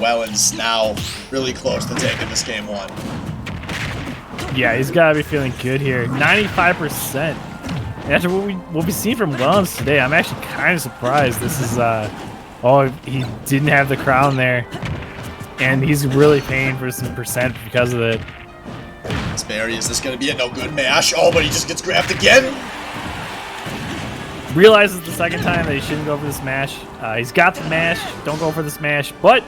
[SPEAKER 1] Wellens now really close to taking this game 1.
[SPEAKER 2] Yeah, he's got to be feeling good here. 95%. After what we've seen from Wellens today, I'm actually kind of surprised. This is, he didn't have the crown there. And he's really paying for some percent because of it.
[SPEAKER 1] Barry, is this going to be a no good mash? Oh, but he just gets grabbed again.
[SPEAKER 2] Realizes the second time that he shouldn't go for the smash. He's got the mash. Don't go for the smash, but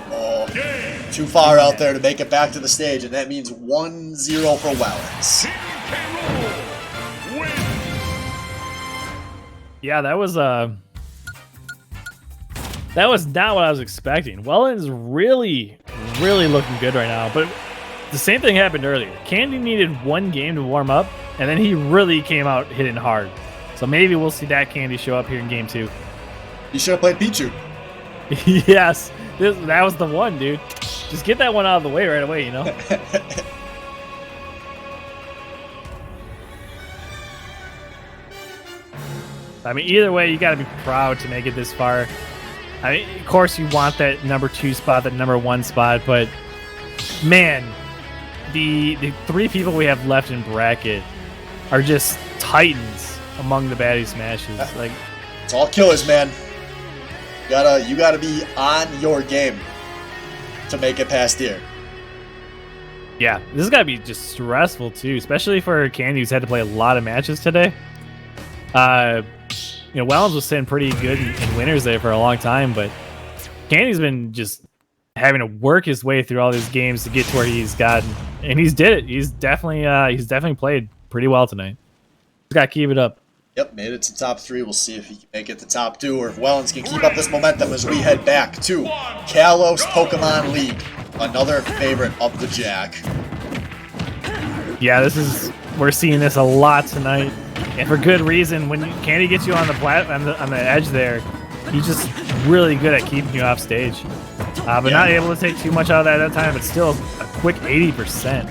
[SPEAKER 1] too far out there to make it back to the stage, and that means 1-0 for Wellens.
[SPEAKER 2] Yeah, that was not what I was expecting. Wellens really looking good right now, but the same thing happened earlier. Candy needed 1 game to warm up, and then he really came out hitting hard. So maybe we'll see that Candy show up here in game 2.
[SPEAKER 1] You should have played Pichu.
[SPEAKER 2] Yes, that was the one, dude. Just get that one out of the way right away, you know? I mean, either way, you got to be proud to make it this far. I mean, of course, you want that number 2 spot, that number 1 spot, but man, the 3 people we have left in bracket are just titans among the Baddy Smashes. Like,
[SPEAKER 1] it's all killers, man. You gotta be on your game to make it past here.
[SPEAKER 2] Yeah, this has got to be just stressful too, especially for Candy, who's had to play a lot of matches today. Wellens was sitting pretty good in winners there for a long time, but Candy's been just having to work his way through all these games to get to where he's gotten, and he's did it. He's definitely played pretty well tonight. He's got to keep it up.
[SPEAKER 1] Yep, made it to top 3. We'll see if he can make it to top 2 or if Wellens can keep up this momentum as we head back to Kalos Pokemon League, another favorite of the Jack.
[SPEAKER 2] Yeah, we're seeing this a lot tonight. and for good reason. When Candy gets you on the on the edge there, he's just really good at keeping you off stage. But not able to take too much out of that at that time, but still a quick 80%.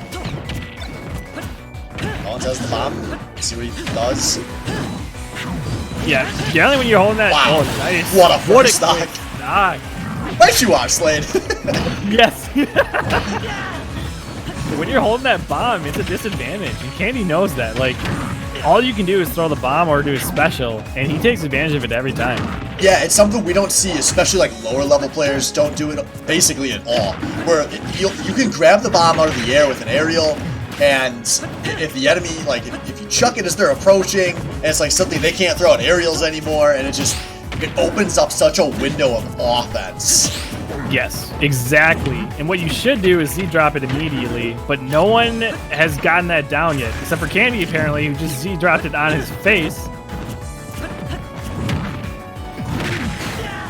[SPEAKER 1] Wellens has the bomb. See what he does.
[SPEAKER 2] Yeah, generally when you're holding that.
[SPEAKER 1] Wow.
[SPEAKER 2] Oh, nice.
[SPEAKER 1] What a first stock. Right you are, Slade.
[SPEAKER 2] Yes. When you're holding that bomb, it's a disadvantage, and Candy knows that. Like, all you can do is throw the bomb or do a special, and he takes advantage of it every time.
[SPEAKER 1] Yeah, it's something we don't see, especially like lower level players don't do it basically at all. Where you can grab the bomb out of the air with an aerial, and if the enemy, like if you chuck it as they're approaching, and it's like something they can't throw out aerials anymore, and it opens up such a window of offense.
[SPEAKER 2] Yes, exactly. And what you should do is Z-drop it immediately, but no one has gotten that down yet, except for Candy apparently, who just Z-dropped it on his face.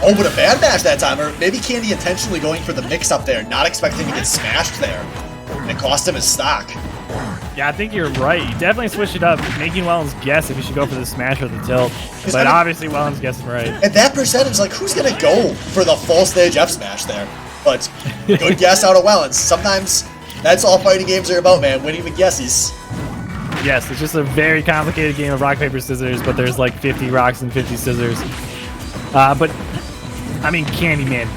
[SPEAKER 1] Oh, but a bad match that time, or maybe Candy intentionally going for the mix-up there, not expecting to get smashed there. And it cost him his stock.
[SPEAKER 2] Yeah, I think you're right. You definitely switched it up, making Wellens guess if he should go for the smash or the tilt. But obviously Wellens guessed him right.
[SPEAKER 1] And that percentage, like, who's going to go for the full stage F smash there? But good guess out of Wellens. Sometimes that's all fighting games are about, man, winning the guesses.
[SPEAKER 2] Yes, it's just a very complicated game of rock, paper, scissors, but there's like 50 rocks and 50 scissors. But, I mean, Candy, man.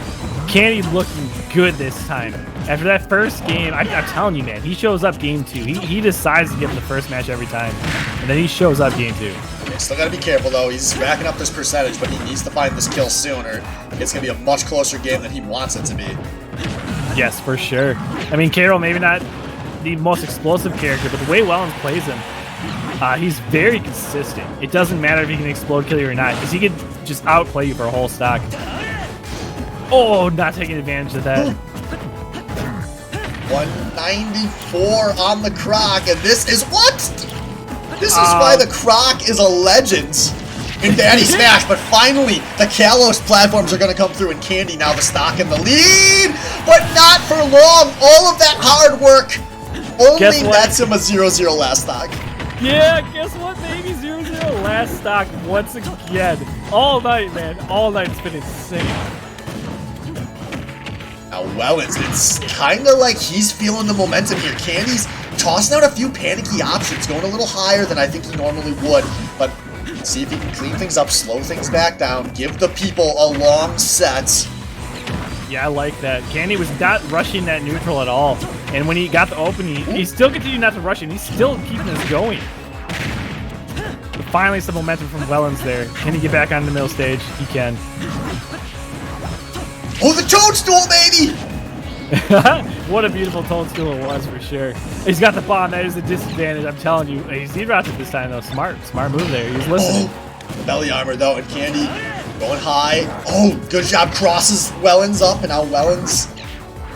[SPEAKER 2] Candy looking good this time. After that first game, I'm telling you, man, he shows up game 2. He decides to give him the first match every time, and then he shows up game 2.
[SPEAKER 1] Okay, still gotta be careful, though. He's racking up this percentage, but he needs to find this kill sooner. It's gonna be a much closer game than he wants it to be.
[SPEAKER 2] Yes, for sure. I mean, Carol, maybe not the most explosive character, but the way Wellens plays him, he's very consistent. It doesn't matter if he can explode kill you or not, because he can just outplay you for a whole stock. Oh, not taking advantage of that.
[SPEAKER 1] 194 on the Croc, and this is what? This is why the Croc is a legend in Baddy Smash, but finally the Kalos platforms are going to come through, and Candy now the stock in the lead, but not for long. All of that hard work only nets him a 0-0 last stock.
[SPEAKER 2] Yeah, guess what, baby? 0-0 last stock once again. All night, man. All night. It's been insane.
[SPEAKER 1] Now Wellens, it's kind of like he's feeling the momentum here. Candy's tossing out a few panicky options, going a little higher than I think he normally would, but see if he can clean things up, slow things back down, give the people a long set.
[SPEAKER 2] Yeah, I like that. Candy was not rushing that neutral at all, and when he got the open, he still continued not to rush it. He's still keeping this going. But finally, some momentum from Wellens there. Can he get back on the middle stage? He can.
[SPEAKER 1] Oh, the toadstool, baby!
[SPEAKER 2] What a beautiful toadstool it was, for sure. He's got the bomb. That is a disadvantage, I'm telling you. He's Z-routed this time, though. Smart move there. He's listening.
[SPEAKER 1] Oh, belly armor, though, and Candy going high. Oh, good job. Crosses Wellens up, and now Wellens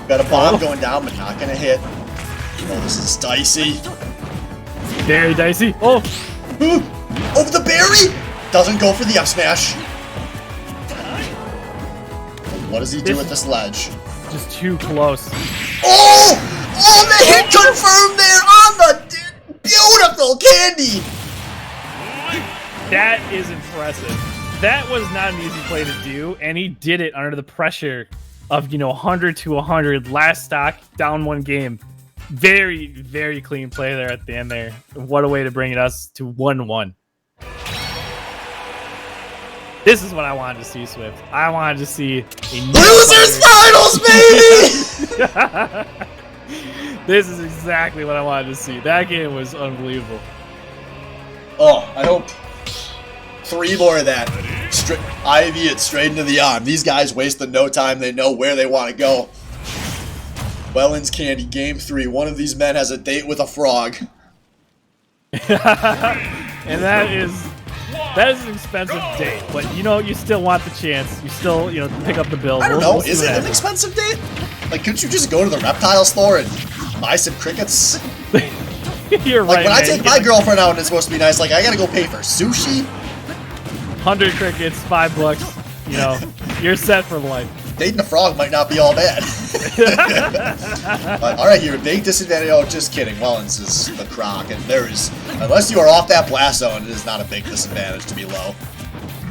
[SPEAKER 1] got a bomb going down, but not going to hit. Oh, this is dicey.
[SPEAKER 2] Very dicey. Oh!
[SPEAKER 1] Oh, the berry! Doesn't go for the up smash. What does he do with this ledge?
[SPEAKER 2] Just too close.
[SPEAKER 1] Oh! Oh, the hit confirmed there on the beautiful Candy!
[SPEAKER 2] That is impressive. That was not an easy play to do, and he did it under the pressure of, 100 to 100 last stock, down one game. Very, very clean play there at the end there. What a way to bring us to 1-1. This is what I wanted to see, Swift. I wanted to see a
[SPEAKER 1] Losers Finals, baby!
[SPEAKER 2] This is exactly what I wanted to see. That game was unbelievable.
[SPEAKER 1] Oh, I hope 3 more of that. Ivy it straight into the arm. These guys wasted no time. They know where they want to go. Wellens Candy, game 3. One of these men has a date with a frog.
[SPEAKER 2] And that is an expensive date, but you still want the chance. You still, pick up the bill.
[SPEAKER 1] I don't know. Is it an expensive date? Like, couldn't you just go to the reptile store and buy some crickets?
[SPEAKER 2] You're right.
[SPEAKER 1] Like, when I take my girlfriend out and it's supposed to be nice, like, I gotta go pay for sushi?
[SPEAKER 2] 100 crickets, $5. You're set for life.
[SPEAKER 1] dating a frog might not be all bad. But, all right, you're a big disadvantage. Oh, just kidding. Wellens is the croc, and there is, unless you are off that blast zone, it is not a big disadvantage to be low.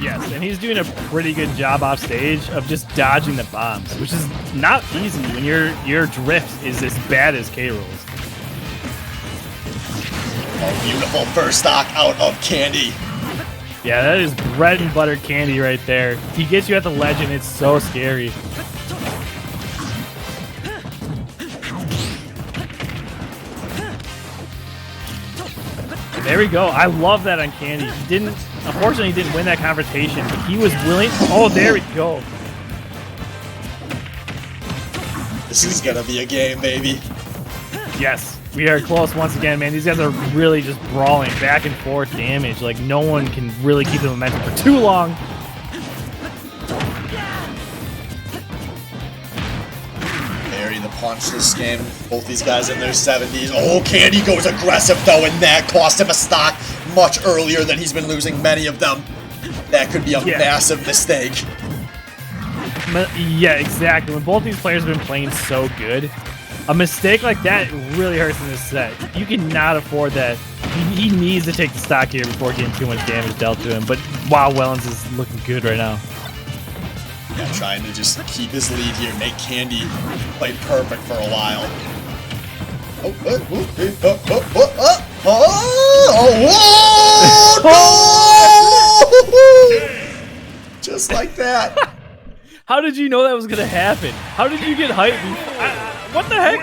[SPEAKER 2] Yes, and he's doing a pretty good job off stage of just dodging the bombs, which is not easy when your drift is as bad as K-Rool's.
[SPEAKER 1] Oh, beautiful first stock out of Candy.
[SPEAKER 2] Yeah, that is bread and butter Candy right there. He gets you at the ledge, and it's so scary. And there we go. I love that on Candy. Unfortunately, he didn't win that confrontation, but he was willing. Oh, there we go.
[SPEAKER 1] This is gonna be a game, baby.
[SPEAKER 2] Yes, we are close once again, man. These guys are really just brawling back and forth damage. Like, no one can really keep the momentum for too long.
[SPEAKER 1] Bury the punch this game. Both these guys in their 70s. Oh, Candy goes aggressive, though, and that cost him a stock much earlier than he's been losing many of them. That could be a massive mistake.
[SPEAKER 2] Yeah, exactly. When both these players have been playing so good, a mistake like that really hurts in this set. You cannot afford that. He needs to take the stock here before getting too much damage dealt to him. But wow, Wellens is looking good right now.
[SPEAKER 1] Yeah, trying to just keep his lead here, make Candy play perfect for a while. Just like that.
[SPEAKER 2] How did you know that was going to happen? How did you get hyped? What the heck?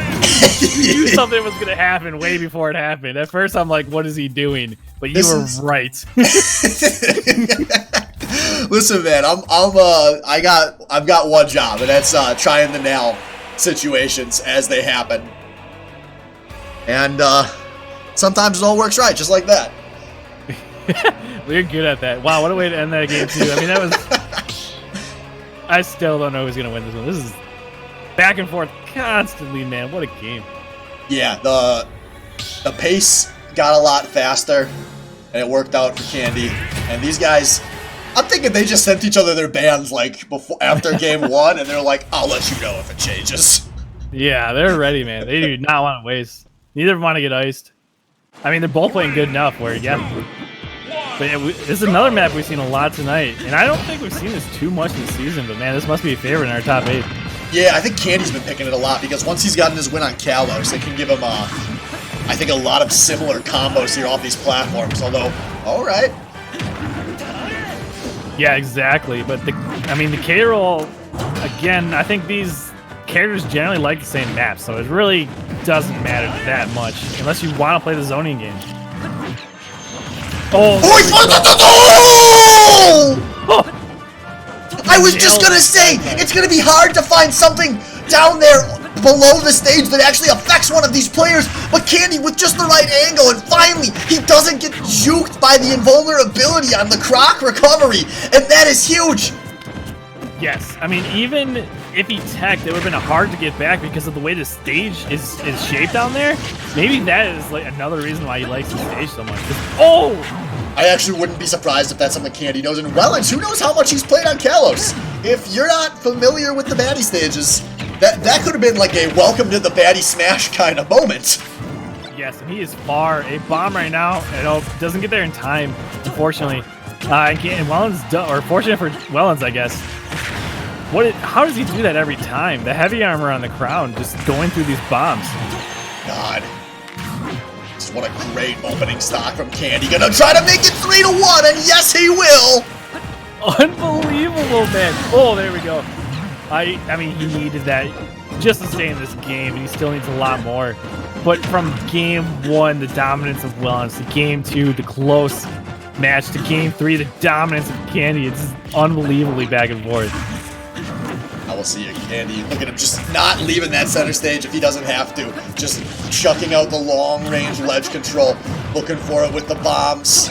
[SPEAKER 2] You knew something was going to happen way before it happened. At first, I'm like, what is he doing? But you were right.
[SPEAKER 1] Listen, man, I've got one job, and that's trying to nail situations as they happen. And sometimes it all works right, just like that.
[SPEAKER 2] We're good at that. Wow, what a way to end that game, too. I mean, that was... I still don't know who's going to win this one. This is back and forth constantly, man. What a game.
[SPEAKER 1] Yeah, the pace got a lot faster, and it worked out for Candy. And these guys, I'm thinking they just sent each other their bans like after game one, and they're like, I'll let you know if it changes.
[SPEAKER 2] Yeah, they're ready, man. They do not want to waste. Neither of them want to get iced. I mean, they're both playing good enough where, yeah. But yeah, this is another map we've seen a lot tonight. And I don't think we've seen this too much this season, but man, this must be a favorite in our top 8.
[SPEAKER 1] Yeah, I think Candy's been picking it a lot because once he's gotten his win on Kalos, it can give him, I think, a lot of similar combos here off these platforms. Although, all right.
[SPEAKER 2] Yeah, exactly. But the K-Rool, again, I think these characters generally like the same map, so it really doesn't matter that much unless you want to play the zoning game. Oh!
[SPEAKER 1] I was just gonna say, it's gonna be hard to find something down there below the stage that actually affects one of these players, but Candy with just the right angle, and finally, he doesn't get juked by the invulnerability on the croc recovery, and that is huge!
[SPEAKER 2] Yes, I mean, even if he teched, it would have been hard to get back because of the way the stage is shaped down there. Maybe that is like another reason why he likes the stage so much. Oh!
[SPEAKER 1] I actually wouldn't be surprised if that's something Candy knows. And Wellens, who knows how much he's played on Kalos? If you're not familiar with the Baddy stages, that could have been like a welcome to the Baddy Smash kind of moment.
[SPEAKER 2] Yes, and he is far. A bomb right now. It doesn't get there in time, unfortunately. And Wellens, or fortunate for Wellens, I guess. How does he do that every time? The heavy armor on the crown, just going through these bombs.
[SPEAKER 1] God. What a great opening stock from Candy. Gonna try to make it 3-1, and yes, he will!
[SPEAKER 2] Unbelievable, man. Oh, there we go. I mean, he needed that just to stay in this game, and he still needs a lot more. But from game 1, the dominance of Wellens, to game 2, the close match, to game 3, the dominance of Candy, it's unbelievably back and forth.
[SPEAKER 1] I will see you, Candy. Look at him just not leaving that center stage if he doesn't have to. Just chucking out the long-range ledge control. Looking for it with the bombs.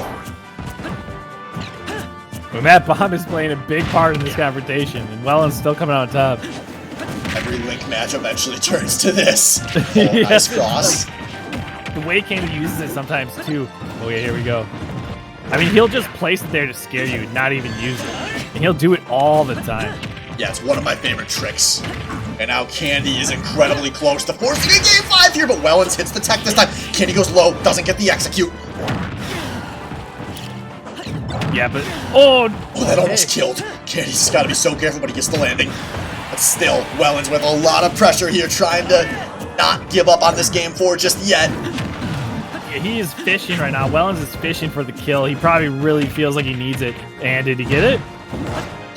[SPEAKER 2] Well, that bomb is playing a big part in this confrontation, and Wellens still coming out on top.
[SPEAKER 1] Every Link match eventually turns to this. Oh, yeah. Nice cross.
[SPEAKER 2] The way Candy uses it sometimes, too. Oh, yeah, here we go. I mean, he'll just place it there to scare you, not even use it. And he'll do it all the time.
[SPEAKER 1] Yeah, it's one of my favorite tricks. And now Candy is incredibly close to forcing a game 5 here, but Wellens hits the tech this time. Candy goes low, doesn't get the execute.
[SPEAKER 2] Yeah, but... Oh,
[SPEAKER 1] that almost killed. Candy's got to be so careful, but he gets the landing. But still, Wellens with a lot of pressure here, trying to not give up on this game 4 just yet.
[SPEAKER 2] Yeah, he is fishing right now. Wellens is fishing for the kill. He probably really feels like he needs it. And did he get it?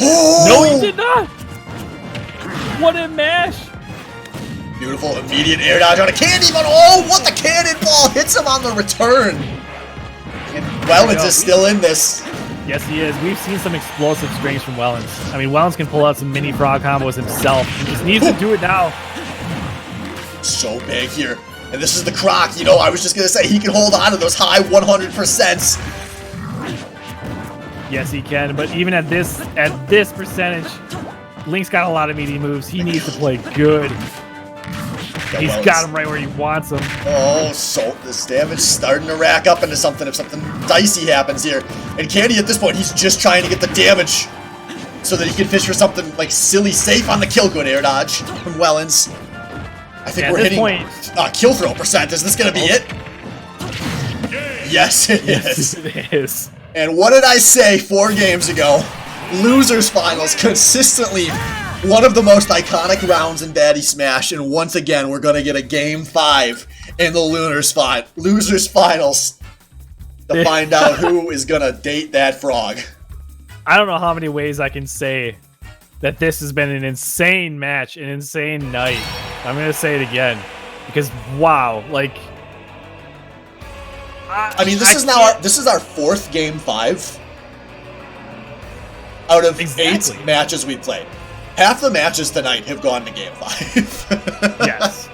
[SPEAKER 1] Oh!
[SPEAKER 2] No, he did not! What a mash!
[SPEAKER 1] Beautiful immediate air dodge on a Candy, but oh, what the cannonball hits him on the return. And Wellens is still in this.
[SPEAKER 2] Yes, he is. We've seen some explosive strings from Wellens. I mean, Wellens can pull out some mini frog combos himself. He just needs to do it now.
[SPEAKER 1] So big here. And this is the Croc. You know, I was just going to say he can hold on to those high 100%s.
[SPEAKER 2] Yes, he can. But even at this percentage, Link's got a lot of meaty moves. He needs to play good. He's got him right where he wants him.
[SPEAKER 1] Oh, so this damage starting to rack up into something if something dicey happens here. And Candy at this point, he's just trying to get the damage so that he can fish for something like silly safe on the kill. Good air dodge from Wellens. I think we're hitting kill throw percent. Is this going to be it? Yes, it is.
[SPEAKER 2] It is.
[SPEAKER 1] And what did I say 4 games ago? Losers finals, consistently one of the most iconic rounds in Baddy Smash, and once again we're gonna get a game 5 in the losers finals to find out who is gonna date that frog.
[SPEAKER 2] I don't know how many ways I can say that this has been an insane match, an insane night. I'm gonna say it again because wow, like
[SPEAKER 1] I mean, this is our 4th game 5 out of 8 matches we played. Half the matches tonight have gone to game 5.
[SPEAKER 2] Yes.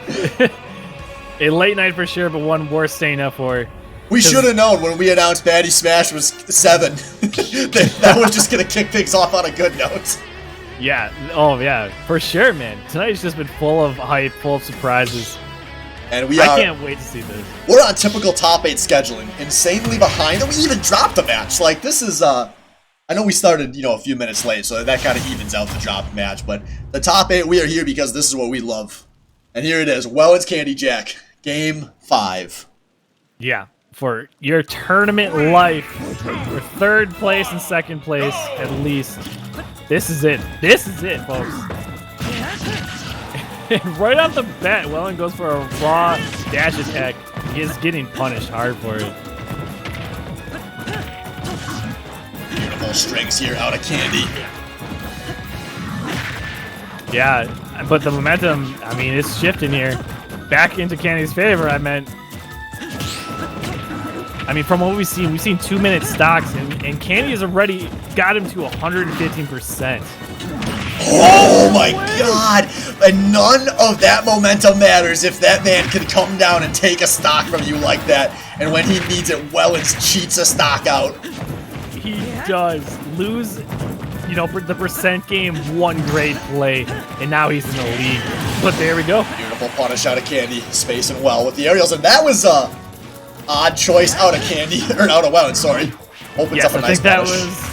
[SPEAKER 2] A late night for sure, but one worth staying up for.
[SPEAKER 1] We should have known when we announced Baddy Smash was 7. that was just going to kick things off on a good note.
[SPEAKER 2] Yeah. Oh, yeah. For sure, man. Tonight's just been full of hype, full of surprises.
[SPEAKER 1] And
[SPEAKER 2] I can't wait to see this.
[SPEAKER 1] We're on typical top 8 scheduling. Insanely behind, and we even dropped a match. Like, this is... I know we started, a few minutes late, so that kind of evens out the dropped match. But the top 8, we are here because this is what we love. And here it is. Wellens Candy Jack. Game 5.
[SPEAKER 2] Yeah. For your tournament life. For 3rd place and 2nd place, at least. This is it. This is it, folks. And right off the bat, Wellens goes for a raw dash attack. He is getting punished hard for it.
[SPEAKER 1] Beautiful strings here out of Candy.
[SPEAKER 2] Yeah, but the momentum, I mean, it's shifting here. Back into Candy's favor, I mean, from what we've seen 2-minute stocks, and Candy has already got him to 115%.
[SPEAKER 1] Oh my god! And none of that momentum matters if that man can come down and take a stock from you like that. And when he needs it, Wellens cheats a stock out.
[SPEAKER 2] He does lose, the percent game, one great play, and now he's in the league. But there we go.
[SPEAKER 1] Beautiful punish out of Candy, spacing well with the aerials, and that was a odd choice out of Candy, or out of Wellens, sorry. Opens up a nice punish.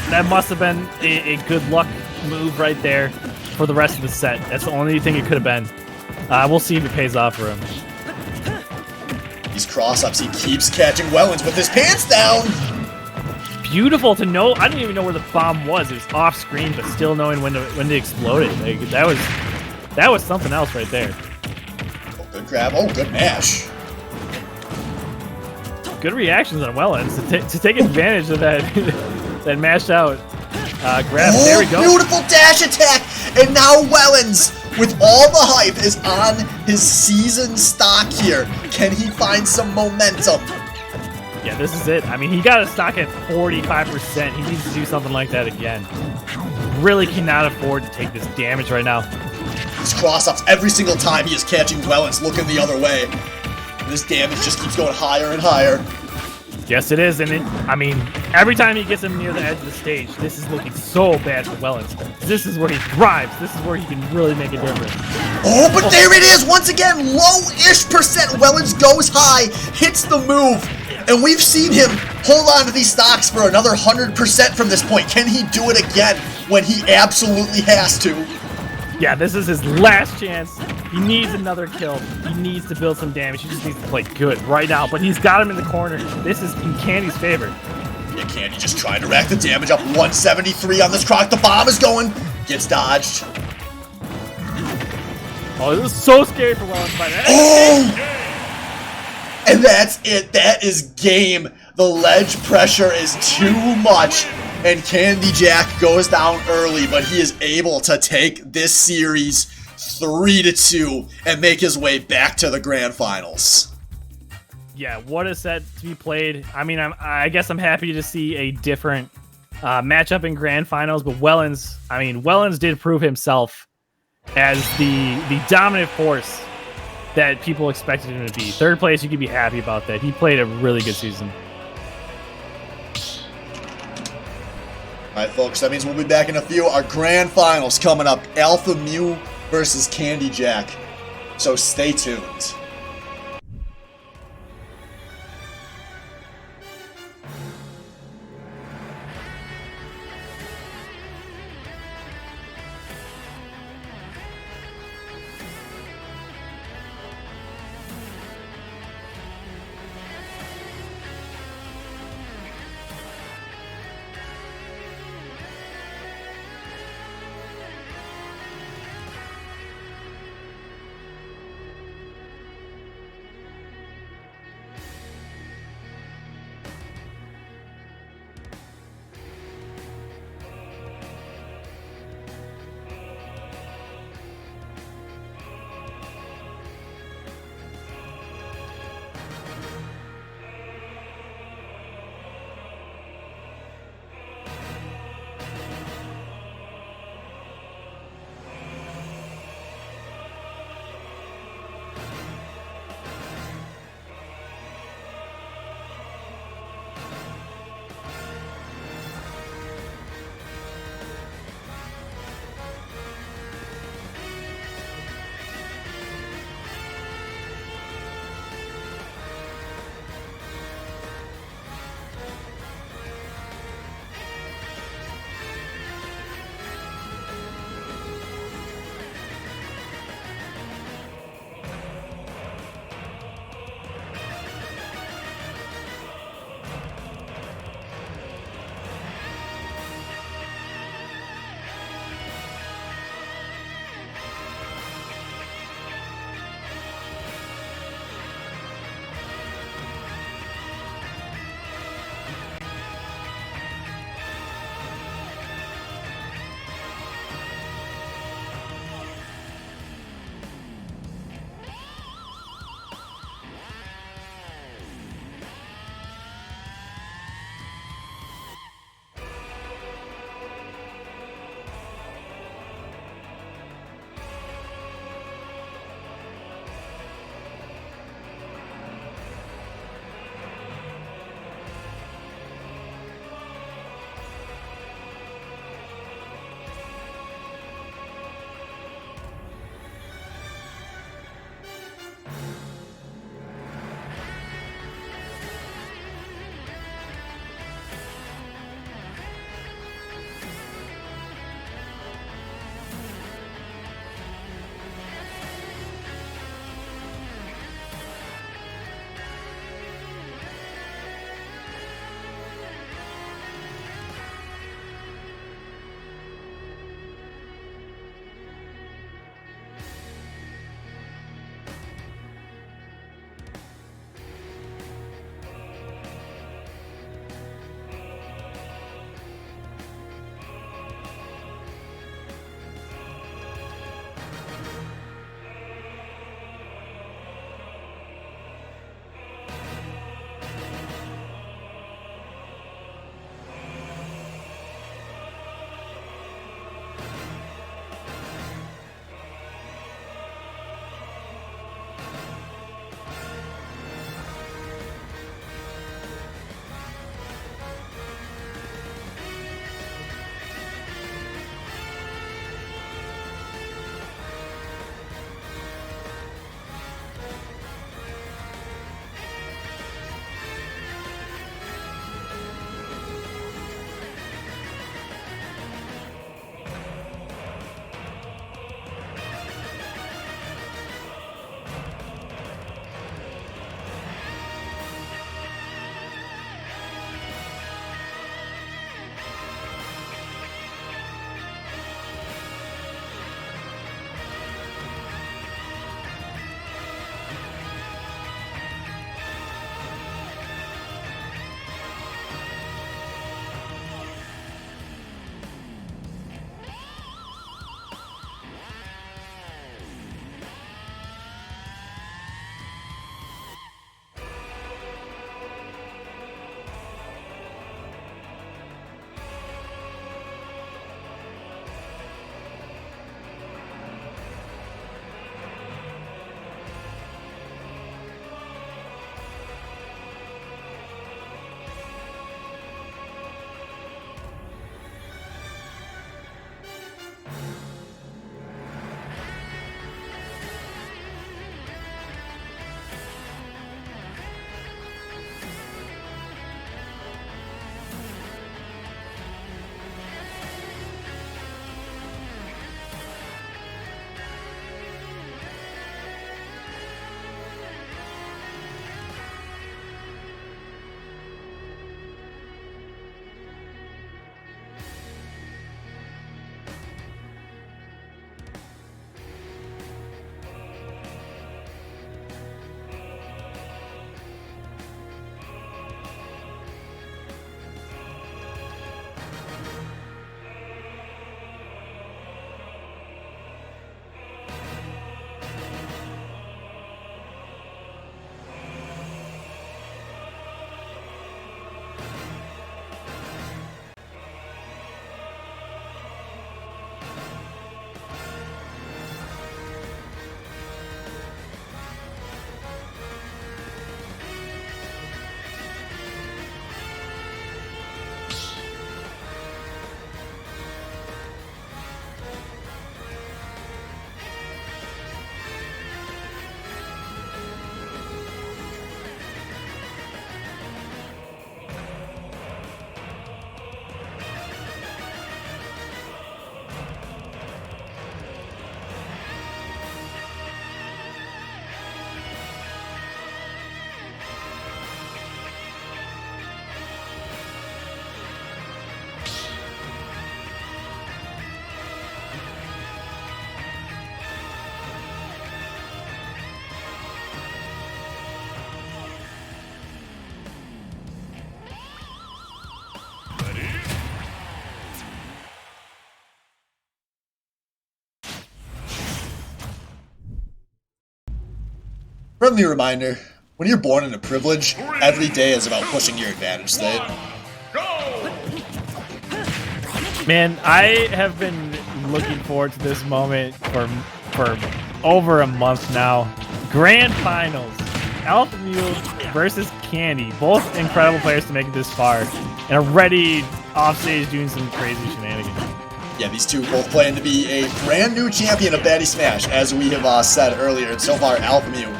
[SPEAKER 2] That must have been a good luck move right there for the rest of the set. That's the only thing it could have been. We'll see if it pays off for him.
[SPEAKER 1] These cross-ups, he keeps catching Wellens with his pants down.
[SPEAKER 2] Beautiful to know. I didn't even know where the bomb was. It was off screen, but still knowing when to explode it. Like, that was something else right there.
[SPEAKER 1] Oh, good grab. Oh, good mash.
[SPEAKER 2] Good reactions on Wellens to take advantage of that that mashed out grab.
[SPEAKER 1] Oh,
[SPEAKER 2] there we go.
[SPEAKER 1] Beautiful dash attack, and now Wellens, with all the hype, is on his season stock here. Can he find some momentum?
[SPEAKER 2] Yeah, this is it. I mean, he got a stock at 45%. He needs to do something like that again. Really cannot afford to take this damage right now.
[SPEAKER 1] These cross-ups, every single time he is catching Wellens looking the other way. This damage just keeps going higher and higher.
[SPEAKER 2] Yes, it is. And every time he gets him near the edge of the stage, this is looking so bad for Wellens. This is where he thrives. This is where he can really make a difference.
[SPEAKER 1] Oh, but there it is! Once again, low-ish percent. Wellens goes high, hits the move, and we've seen him hold on to these stocks for another 100% from this point. Can he do it again when he absolutely has to?
[SPEAKER 2] Yeah, this is his last chance. He needs another kill. He needs to build some damage. He just needs to play good right now. But he's got him in the corner. This is in Candy's favor.
[SPEAKER 1] Yeah, Candy just trying to rack the damage up. 173 on this Croc. The bomb is going. Gets dodged.
[SPEAKER 2] Oh, this is so scary for Wellens by that.
[SPEAKER 1] Oh! And that's it. That is game. The ledge pressure is too much. And Candy Jack goes down early, but he is able to take this series 3-2 and make his way back to the grand finals.
[SPEAKER 2] Yeah, what a set to be played. I mean, I guess I'm happy to see a different matchup in grand finals, but Wellens did prove himself as the dominant force that people expected him to be. Third place, you could be happy about that. He played a really good season.
[SPEAKER 1] All right, folks, that means we'll be back in a few. Our grand finals coming up. Alpha Mew versus Candy Jack. So stay tuned. Friendly reminder, when you're born into privilege, every day is about pushing your advantage state.
[SPEAKER 2] Man, I have been looking forward to this moment for over a month now. Grand Finals. Alpha Mule versus Candy. Both incredible players to make it this far. And already offstage doing some crazy shenanigans.
[SPEAKER 1] Yeah, these two both playing to be a brand new champion of Baddy Smash, as we have said earlier. And so far, Alpha Mule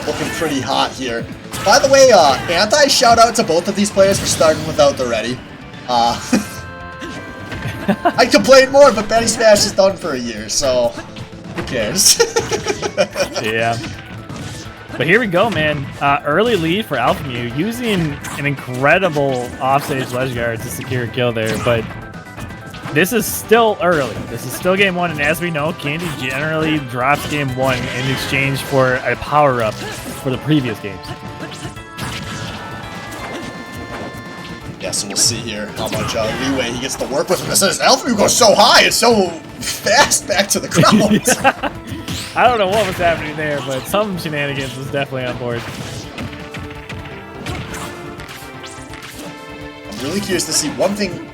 [SPEAKER 1] looking pretty hot here. By the way, anti-shout out to both of these players for starting without the ready. I'd complain more, but Baddy Smash is done for a year, so who cares?
[SPEAKER 2] Yeah. But here we go, man. Early lead for Alpha Mew, using an incredible offstage ledge guard to secure a kill there, but this is still early. This is still game one, and as we know, Candy generally drops game one in exchange for a power-up for the previous games.
[SPEAKER 1] Yeah, so we'll see here how much leeway he gets to work with. This is Alpha Mew goes so high, it's so fast back to the ground.
[SPEAKER 2] I don't know what was happening there, but some shenanigans was definitely on board.
[SPEAKER 1] I'm really curious to see one thing.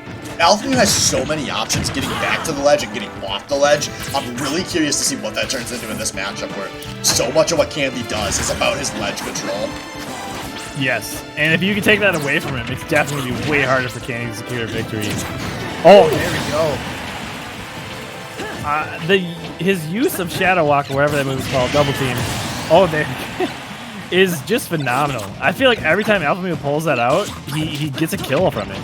[SPEAKER 1] Alpha Mew has so many options getting back to the ledge and getting off the ledge. I'm really curious to see what that turns into in this matchup, where so much of what Candy does is about his ledge control.
[SPEAKER 2] Yes, and if you can take that away from him, it's definitely going to be way harder for Candy to secure a victory. Oh, there we go. His use of Shadow Walk, or whatever that move is called, Double Team, oh, there, is just phenomenal. I feel like every time Alpha Mew pulls that out, he gets a kill from it.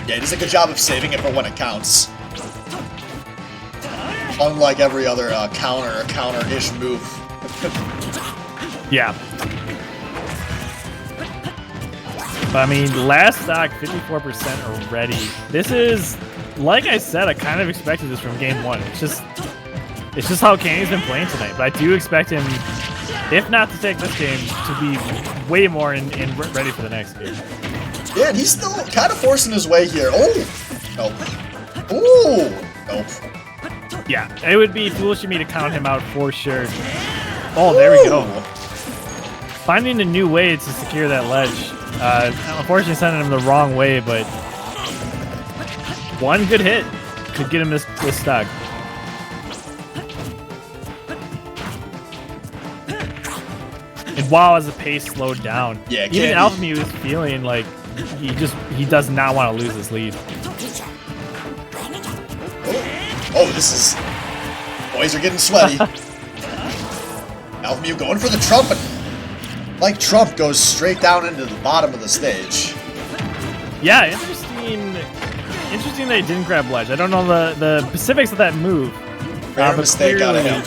[SPEAKER 1] Yeah, he does a good job of saving it for when it counts. Unlike every other counter-ish move.
[SPEAKER 2] Yeah. But I mean, last stock, 54% already. This is, like I said, I kind of expected this from game one. It's just how Candy's been playing tonight. But I do expect him, if not to take this game, to be way more and ready for the next game.
[SPEAKER 1] Yeah, and he's still kind of forcing his way here. Oh! Nope. Ooh! Nope.
[SPEAKER 2] Yeah, it would be foolish of me to count him out for sure. Oh, there we go. Finding a new way to secure that ledge. Unfortunately, sending him the wrong way, but one good hit could get him this stock. And wow, as the pace slowed down,
[SPEAKER 1] yeah,
[SPEAKER 2] even Alpha Mew is feeling like he does not want to lose this lead.
[SPEAKER 1] Oh, this is... Boys are getting sweaty. Alpha Mew going for the Trump, and like Trump goes straight down into the bottom of the stage.
[SPEAKER 2] Yeah, interesting they didn't grab ledge. I don't know the specifics of that move.
[SPEAKER 1] Rare mistake out of him.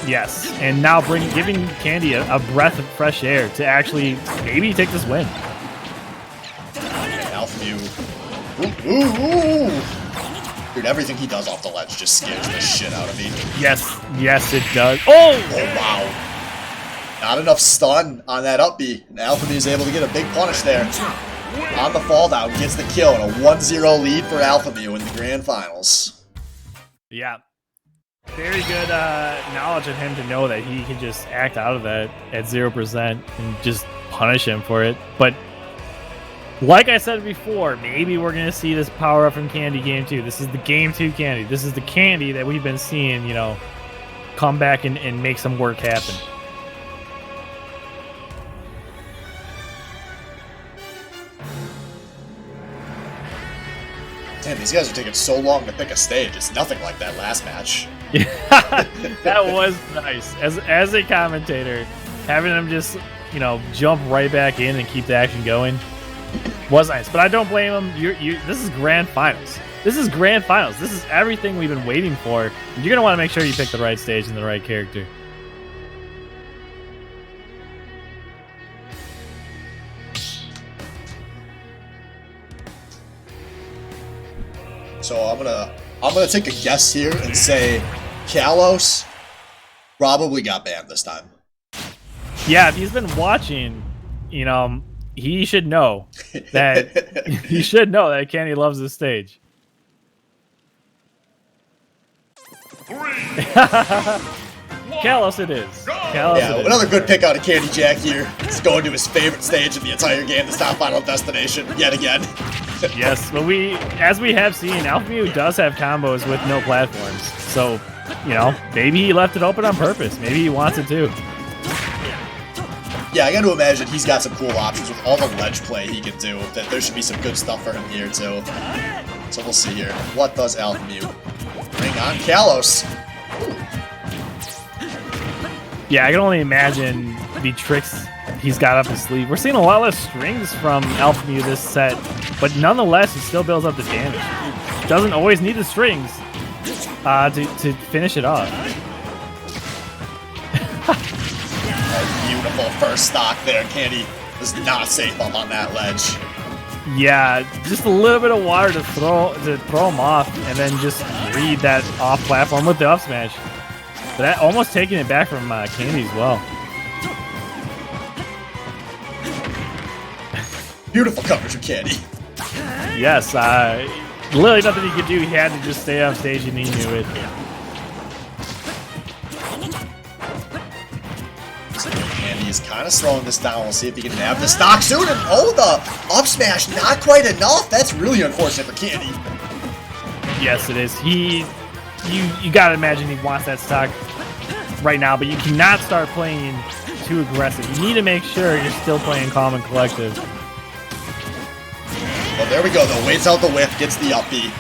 [SPEAKER 2] Yes, and now giving Candy a breath of fresh air to actually maybe take this win.
[SPEAKER 1] Alpha Mew. Ooh. Dude, everything he does off the ledge just scares the shit out of me.
[SPEAKER 2] Yes, it does. Oh,
[SPEAKER 1] wow. Not enough stun on that up B, and Alpha Mew is able to get a big punish there. On the fall down, gets the kill, and a 1-0 lead for Alpha Mew in the Grand Finals.
[SPEAKER 2] Yeah. Very good knowledge of him to know that he can just act out of that at 0% and just punish him for it. But like I said before, maybe we're going to see this power up from Candy game 2. This is the game 2 Candy. This is the Candy that we've been seeing, you know, come back and make some work happen.
[SPEAKER 1] Damn, these guys are taking so long to pick a stage. It's nothing like that last match.
[SPEAKER 2] Yeah, that was nice. As a commentator, having them just, you know, jump right back in and keep the action going was nice. But I don't blame them. This is Grand Finals. This is Grand Finals. This is everything we've been waiting for. You're going to want to make sure you pick the right stage and the right character.
[SPEAKER 1] So I'm gonna take a guess here and say Kalos probably got banned this time.
[SPEAKER 2] Yeah, if he's been watching, you know, he should know that Candy loves this stage. Kalos it is. Kalos.
[SPEAKER 1] Yeah, another good pick out of Candy Jack here. He's going to his favorite stage in the entire game, this top final destination, yet again.
[SPEAKER 2] Yes, but as we have seen, Alpha Mew does have combos with no platforms. So, you know, maybe he left it open on purpose. Maybe he wants it too.
[SPEAKER 1] Yeah, I gotta imagine he's got some cool options with all the ledge play he can do. That there should be some good stuff for him here too. So we'll see here. What does Alpha Mew bring on Kalos?
[SPEAKER 2] Yeah, I can only imagine the tricks he's got up his sleeve. We're seeing a lot less strings from Alpha Mew this set, but nonetheless, he still builds up the damage. Doesn't always need the strings to finish it off.
[SPEAKER 1] Beautiful first stock there. Candy was not safe up on that ledge.
[SPEAKER 2] Yeah, just a little bit of water to throw him off, and then just read that off platform with the up smash. But that almost taking it back from Candy as well.
[SPEAKER 1] Beautiful coverage of Candy.
[SPEAKER 2] Yes, literally nothing he could do. He had to just stay off stage, and he knew it.
[SPEAKER 1] He's kind of slowing this down. We'll see if he can nab the stock soon. And oh, the up smash, not quite enough. That's really unfortunate for Candy.
[SPEAKER 2] Yes, it is. You gotta imagine he wants that stock right now, but you cannot start playing too aggressive. You need to make sure you're still playing calm and collective.
[SPEAKER 1] Well, there we go, though. Waits out the whiff, gets the up B.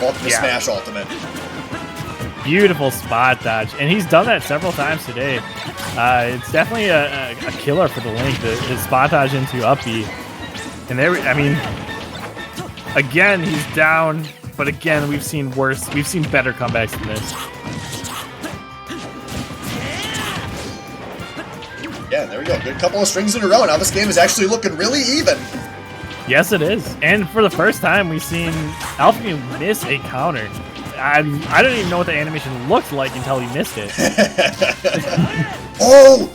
[SPEAKER 1] Ultimate smash ultimate.
[SPEAKER 2] Beautiful spot dodge, and he's done that several times today. It's definitely a killer for the Link, the spot dodge into up B. And there, I mean, again, he's down, but again, we've seen worse. We've seen better comebacks than this.
[SPEAKER 1] Yeah, there we go. Good couple of strings in a row. Now this game is actually looking really even.
[SPEAKER 2] Yes, it is. And for the first time, we've seen Alpha Mew miss a counter. I don't even know what the animation looked like until he missed it.
[SPEAKER 1] Oh!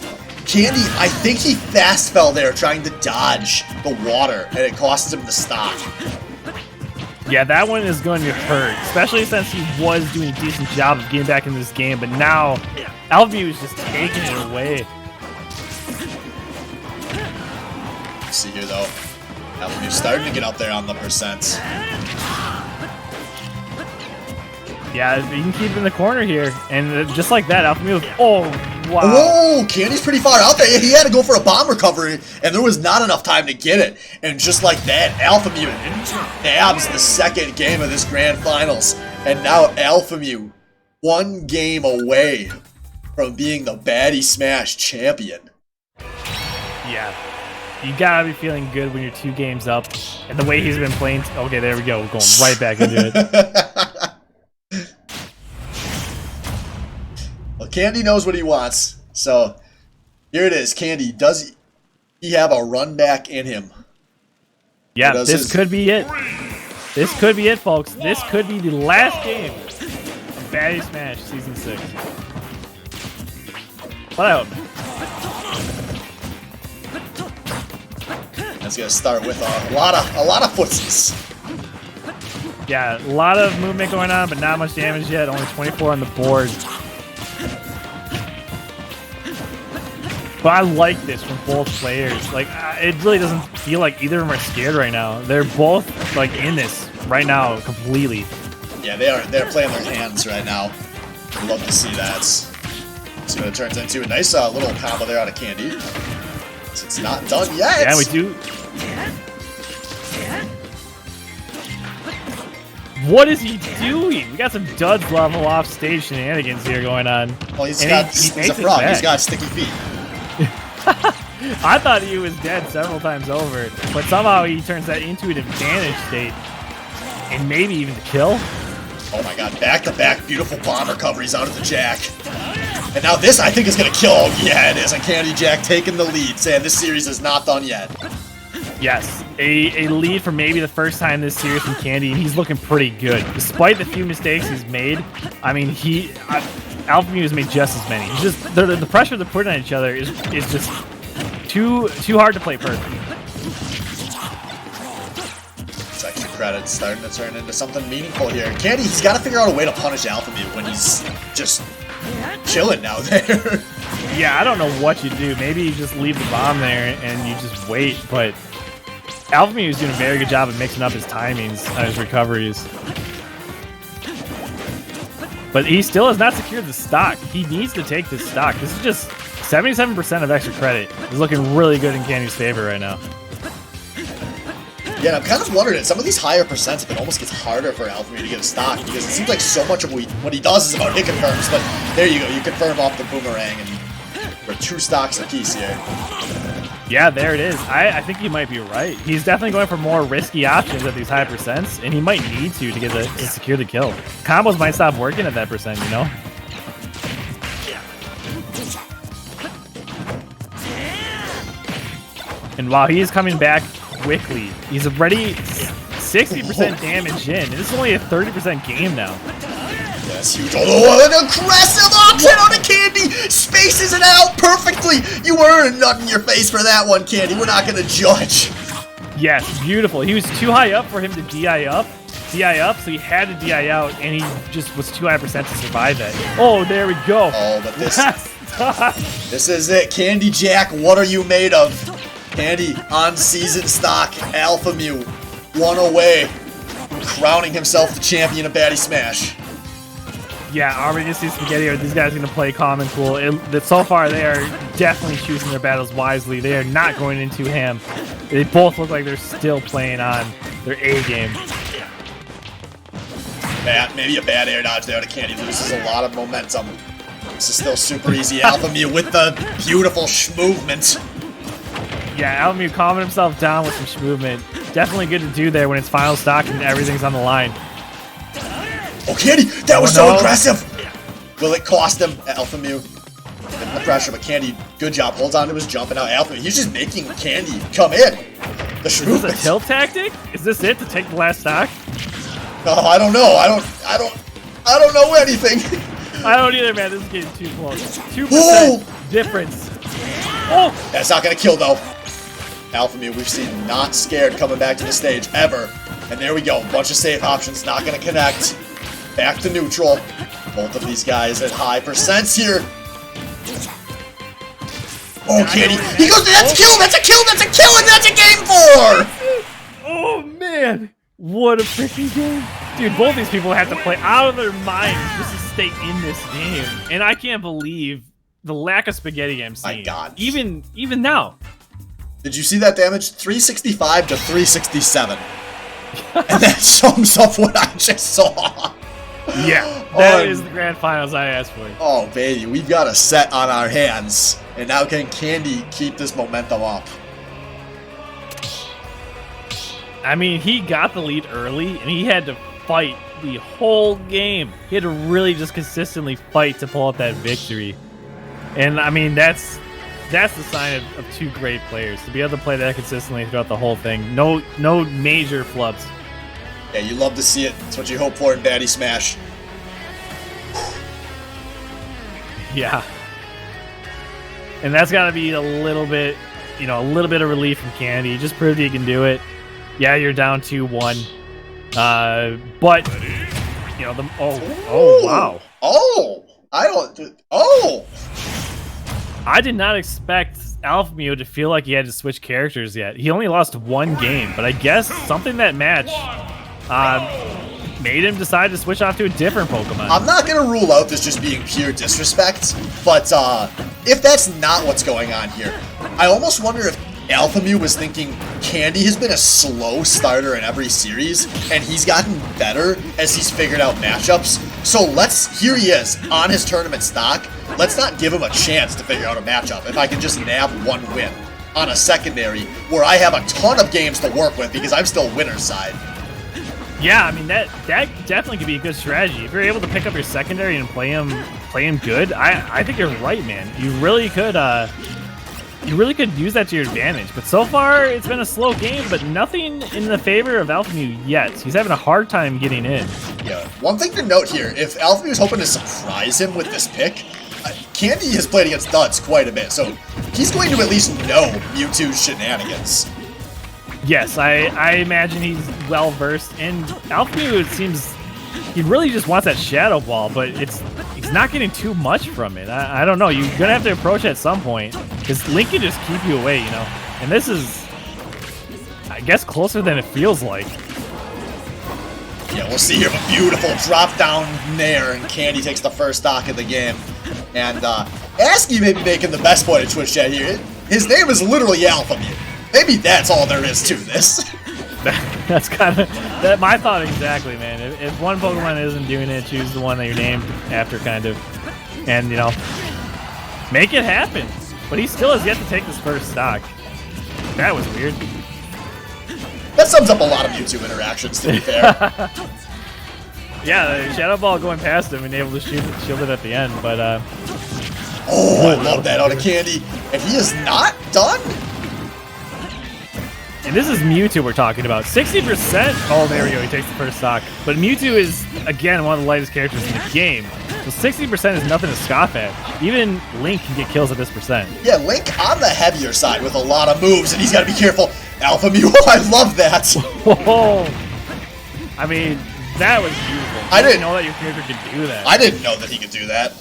[SPEAKER 1] Candy, I think he fast fell there trying to dodge the water, and it costs him the stock.
[SPEAKER 2] Yeah, that one is going to hurt, especially since he was doing a decent job of getting back in this game, but now Alpha Mew is just taking it away.
[SPEAKER 1] Let's see here, though. Alpha Mew starting to get up there on the percent.
[SPEAKER 2] Yeah, you can keep it in the corner here, and just like that, Alpha Mew. Oh, wow!
[SPEAKER 1] Whoa, Candy's pretty far out there. He had to go for a bomb recovery, and there was not enough time to get it. And just like that, Alpha Mew nabs the second game of this grand finals, and now Alpha Mew one game away from being the Baddy Smash champion.
[SPEAKER 2] Yeah. You gotta be feeling good when you're 2 games up, and the way he's been playing. Okay, there we go. We're going right back into it.
[SPEAKER 1] Well, Candy knows what he wants, so here it is. Candy, does he have a run back in him?
[SPEAKER 2] Yeah, this could be it. This could be it, folks. This could be the last game of Baddy Smash Season 6. But I hope.
[SPEAKER 1] That's gonna start with a lot of footsies.
[SPEAKER 2] Yeah, a lot of movement going on, but not much damage yet. Only 24 on the board. But I like this from both players. Like, it really doesn't feel like either of them are scared right now. They're both like in this right now completely.
[SPEAKER 1] Yeah, they are. They're playing their hands right now. I'd love to see that. See what it turns into. A nice little combo there out of Candy. It's not done yet.
[SPEAKER 2] Yeah, we do. What is he doing? We got some Duds level off stage shenanigans here going on.
[SPEAKER 1] Well, he's a frog. He's got sticky feet.
[SPEAKER 2] I thought he was dead several times over, but somehow he turns that into an advantage state, and maybe even the kill.
[SPEAKER 1] Oh my god, back-to-back beautiful bomb recoveries out of the Jack. And now this, I think, is going to kill. Oh, yeah, it is. And Candy Jack taking the lead, saying this series is not done yet.
[SPEAKER 2] Yes, a lead for maybe the first time this series from Candy, and he's looking pretty good. Despite the few mistakes he's made, I mean, Alpha Mew has made just as many. It's just the pressure they're putting on each other is just too hard to play perfect.
[SPEAKER 1] It's extra credit starting to turn into something meaningful here. Candy, he's got to figure out a way to punish Alpha Mew when he's just chilling now there.
[SPEAKER 2] Yeah, I don't know what you do. Maybe you just leave the bomb there and you just wait, but Alpha is doing a very good job of mixing up his timings on his recoveries. But he still has not secured the stock. He needs to take this stock. This is just 77% of extra credit. Is looking really good in Candy's favor right now.
[SPEAKER 1] Yeah, and I'm kind of wondering, at some of these higher percents, if it almost gets harder for Alpha to get a stock, because it seems like so much of what he does is about hit confirms, but there you go, you confirm off the boomerang, and we're 2 stocks apiece here.
[SPEAKER 2] Yeah, there it is. I think you might be right. He's definitely going for more risky options at these high percents, and he might need to get to secure the kill. Combos might stop working at that percent, you know? And while he is coming back quickly, he's already 60% damage in. And this is only a 30% game now.
[SPEAKER 1] Yes, huge. Oh, an aggressive option on a Candy! Spaces it out perfectly! You earned a nut in your face for that one, Candy. We're not going to judge.
[SPEAKER 2] Yes, beautiful. He was too high up for him to DI up, so he had to DI out, and he just was too high percent to survive that. Oh, there we go.
[SPEAKER 1] Oh, but this is it. Candy Jack, what are you made of? Candy on season stock, Alpha Mew, 1 away, crowning himself the champion of Baddy Smash.
[SPEAKER 2] Yeah, are we going to see Spaghetti, or are these guys going to play calm and cool? So far, they are definitely choosing their battles wisely. They are not going into ham. They both look like they're still playing on their A game.
[SPEAKER 1] Maybe a bad air dodge there to Candy. Loses a lot of momentum. This is still super easy. Alpha Mew with the beautiful movement.
[SPEAKER 2] Yeah, Alpha Mew calming himself down with some movement. Definitely good to do there when it's final stock and everything's on the line.
[SPEAKER 1] Oh, Candy! That was so aggressive! Will it cost him? Alpha Mew getting the pressure, but Candy, good job. Holds on to his jump, and now Alpha Mew, he's just making Candy come in. The
[SPEAKER 2] Is this a tilt tactic? Is this it to take the last stock?
[SPEAKER 1] Oh, I don't know. I don't know anything.
[SPEAKER 2] I don't either, man. This is getting too close. 2% difference. Oh!
[SPEAKER 1] That's not gonna kill though. Alpha Mew, we've seen not scared coming back to the stage ever. And there we go. Bunch of safe options, not gonna connect. Back to neutral. Both of these guys at high percents here. Oh, Candy. He goes, that's a kill, that's a kill, that's a kill, and that's a game 4!
[SPEAKER 2] Oh, man. What a freaking game. Dude, both these people have to play out of their minds just to stay in this game. And I can't believe the lack of spaghetti I'm seeing.
[SPEAKER 1] My God.
[SPEAKER 2] Even now.
[SPEAKER 1] Did you see that damage? 365 to 367. And that sums up what I just saw.
[SPEAKER 2] Yeah, that is the grand finals I asked for.
[SPEAKER 1] Oh, baby, we've got a set on our hands. And now can Candy keep this momentum up?
[SPEAKER 2] I mean, he got the lead early, and he had to fight the whole game. He had to really just consistently fight to pull up that victory. And, I mean, that's the sign of 2 great players. To be able to play that consistently throughout the whole thing. No major flubs.
[SPEAKER 1] Yeah, you love to see it. That's what you hope for in Baddy Smash.
[SPEAKER 2] Yeah. And that's got to be a little bit of relief from Candy. Just proved he can do it. Yeah, you're down 2-1. But, you know, wow. I did not expect Alpha Mew to feel like he had to switch characters yet. He only lost 1 game, but I guess something that match made him decide to switch off to a different Pokemon.
[SPEAKER 1] I'm not going to rule out this just being pure disrespect, but if that's not what's going on here, I almost wonder if Alpha Mew was thinking Candy has been a slow starter in every series, and he's gotten better as he's figured out matchups. So here he is on his tournament stock. Let's not give him a chance to figure out a matchup if I can just nab 1 win on a secondary where I have a ton of games to work with because I'm still winner's side.
[SPEAKER 2] Yeah, I mean that definitely could be a good strategy. If you're able to pick up your secondary and play him good, I think you're right, man. You really could use that to your advantage. But so far, it's been a slow game, but nothing in the favor of Alpha Mew yet. He's having a hard time getting in. Yeah.
[SPEAKER 1] One thing to note here, if Alpha Mew is hoping to surprise him with this pick, Candy has played against Duds quite a bit, so he's going to at least know Mewtwo's shenanigans.
[SPEAKER 2] Yes, I imagine he's well-versed, and Alpha Mew, it seems, he really just wants that shadow ball, but he's not getting too much from it. I don't know. You're gonna have to approach it at some point because Link can just keep you away, you know. And this is, I guess, closer than it feels like.
[SPEAKER 1] Yeah, we'll see here a beautiful drop down nair, and Candy takes the first stock of the game. And Asky may be making the best point of Twitch chat here. His name is literally Alpha Mute. Maybe that's all there is to this.
[SPEAKER 2] That's kind of my thought exactly, man. If one Pokemon isn't doing it, choose the one that you're named after, kind of, and you know, make it happen. But he still has yet to take this first stock. That was weird.
[SPEAKER 1] That sums up a lot of Mewtwo interactions, to be fair.
[SPEAKER 2] Yeah, the Shadow Ball going past him and able to shield it at the end, but
[SPEAKER 1] oh, I love that out of Candy, and he is not done.
[SPEAKER 2] And this is Mewtwo we're talking about. 60%. Oh, there we go. He takes the first stock. But Mewtwo is, again, one of the lightest characters in the game. So 60% is nothing to scoff at. Even Link can get kills at this percent.
[SPEAKER 1] Yeah, Link on the heavier side with a lot of moves, and he's got to be careful. Alpha Mew, I love that.
[SPEAKER 2] Whoa. I mean, that was beautiful. I didn't know that your character could do that.
[SPEAKER 1] I didn't know that he could do that.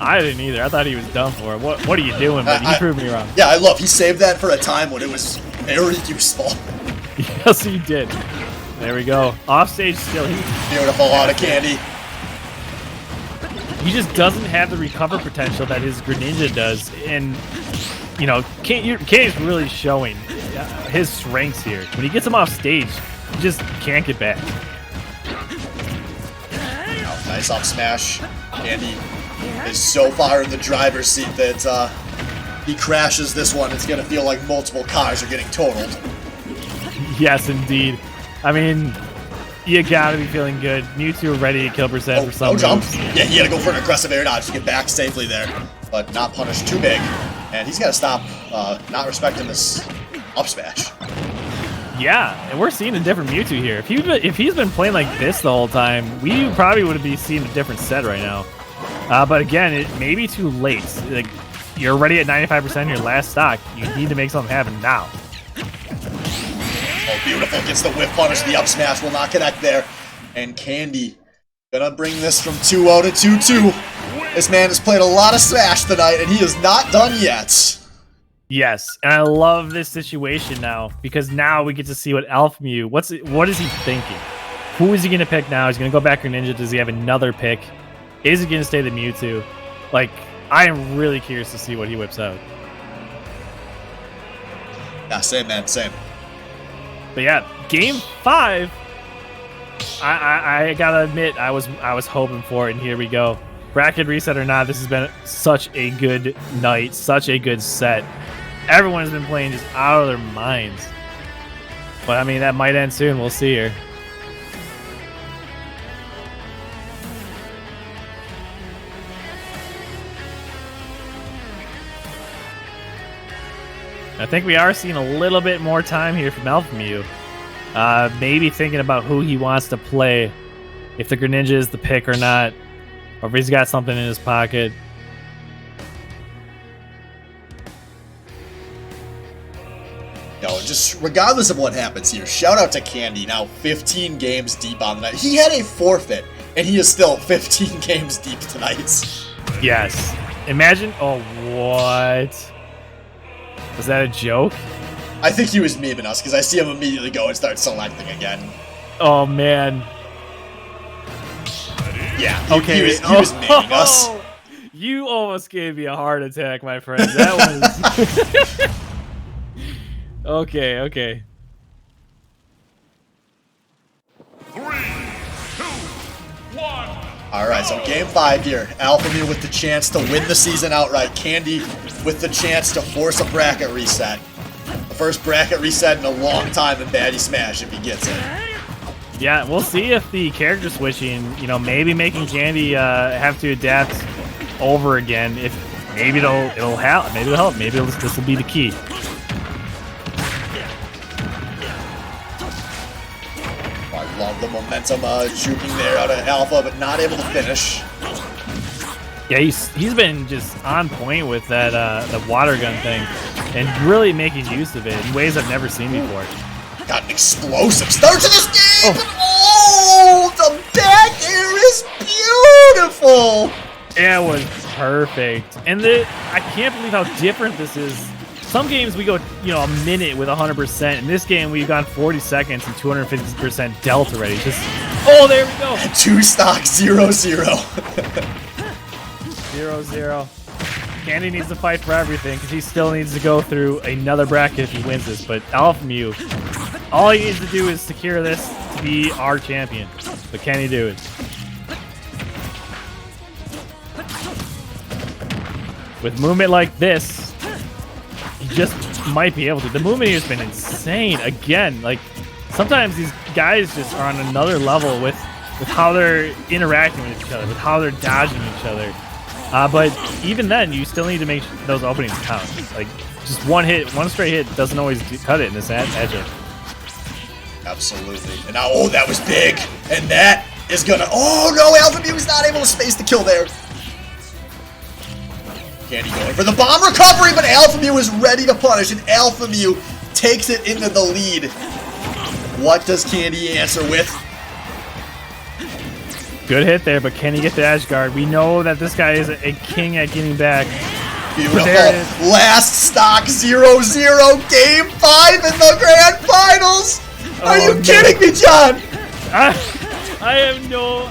[SPEAKER 2] I didn't either. I thought he was done for it. What are you doing, buddy? You proved me wrong.
[SPEAKER 1] Yeah, I love he saved that for a time when it was very useful.
[SPEAKER 2] Yes, he did. There we go. Offstage still.
[SPEAKER 1] Beautiful out of Candy.
[SPEAKER 2] He just doesn't have the recover potential that his Greninja does. And, you know, Candy's really showing his strengths here. When he gets him off stage, he just can't get back.
[SPEAKER 1] Oh, nice up smash. Candy is so far in the driver's seat that he crashes this one. It's going to feel like multiple cars are getting totaled.
[SPEAKER 2] Yes, indeed. I mean, you got to be feeling good. Mewtwo ready to kill percent for some
[SPEAKER 1] jump.
[SPEAKER 2] moves.
[SPEAKER 1] Yeah, he had to go for an aggressive air dodge to get back safely there, but not punished too big. And he's got to stop not respecting this up smash.
[SPEAKER 2] Yeah, and we're seeing a different Mewtwo here. If he's been playing like this the whole time, we probably would be seeing a different set right now. But again, it may be too late. Like, you're already at 95% your last stock. You need to make something happen now.
[SPEAKER 1] Oh, beautiful. Gets the whiff punish. The up smash will not connect there. And Candy gonna bring this from 2-0 to 2-2. This man has played a lot of Smash tonight, and he is not done yet.
[SPEAKER 2] Yes, and I love this situation now, because now we get to see what Alpha Mew, what is he thinking? Who is he going to pick now? He's going to go back Greninja. Does he have another pick? Is he going to stay the Mewtwo? Like, I am really curious to see what he whips out.
[SPEAKER 1] Yeah, same, man, same.
[SPEAKER 2] But yeah, game 5. I gotta admit, I was hoping for it, and here we go. Bracket reset or not, this has been such a good night, such a good set. Everyone has been playing just out of their minds. But I mean, that might end soon. We'll see here. I think we are seeing a little bit more time here from Alpha Mew. Maybe thinking about who he wants to play, if the Greninja is the pick or not, or if he's got something in his pocket.
[SPEAKER 1] No, just regardless of what happens here, shout out to Candy, now 15 games deep on the night. He had a forfeit, and he is still 15 games deep tonight.
[SPEAKER 2] Yes. Imagine, oh, what? Was that a joke?
[SPEAKER 1] I think he was memeing us, because I see him immediately go and start selecting again.
[SPEAKER 2] Oh, man.
[SPEAKER 1] Yeah, he was memeing us.
[SPEAKER 2] You almost gave me a heart attack, my friend. That was... Okay.
[SPEAKER 3] 3, 2, 1.
[SPEAKER 1] Alright, so game 5 here. Alpha Mew with the chance to win the season outright. Candy with the chance to force a bracket reset. The first bracket reset in a long time in Baddy Smash if he gets it.
[SPEAKER 2] Yeah, we'll see if the character switching, maybe making Candy have to adapt over again. If maybe it'll help. Maybe it'll help. Maybe this will be the key.
[SPEAKER 1] I love the momentum juking there out of Alpha, but not able to finish.
[SPEAKER 2] Yeah, he's been just on point with that the water gun thing, and really making use of it in ways I've never seen before.
[SPEAKER 1] Got an explosive start to this game! Oh, the back air is beautiful!
[SPEAKER 2] It was perfect. And I can't believe how different this is. Some games we go, a minute with 100%. In this game, we've gone 40 seconds and 250% delta already. Oh, there we go.
[SPEAKER 1] 2 stock 0-0.
[SPEAKER 2] 0-0. Candy needs to fight for everything because he still needs to go through another bracket if he wins this. But Alpha Mew, all he needs to do is secure this to be our champion. But can he do it? With movement like this, he just might be able to. The movement here has been insane. Again, like sometimes these guys just are on another level with how they're interacting with each other, with how they're dodging each other. But even then, you still need to make those openings count. Like, just one straight hit doesn't always cut it in this edge.
[SPEAKER 1] Absolutely. And now, oh, that was big. And that is gonna, oh no, Alpha Mew is not able to space the kill there. Candy going for the bomb recovery, but Alpha Mew is ready to punish, and Alpha Mew takes it into the lead. What does Candy answer with?
[SPEAKER 2] Good hit there, but can he get the edge guard? We know that this guy is a king at getting back.
[SPEAKER 1] Beautiful. Last stock 0-0. Game 5 in the grand finals. Are you kidding me, John?
[SPEAKER 2] I have no...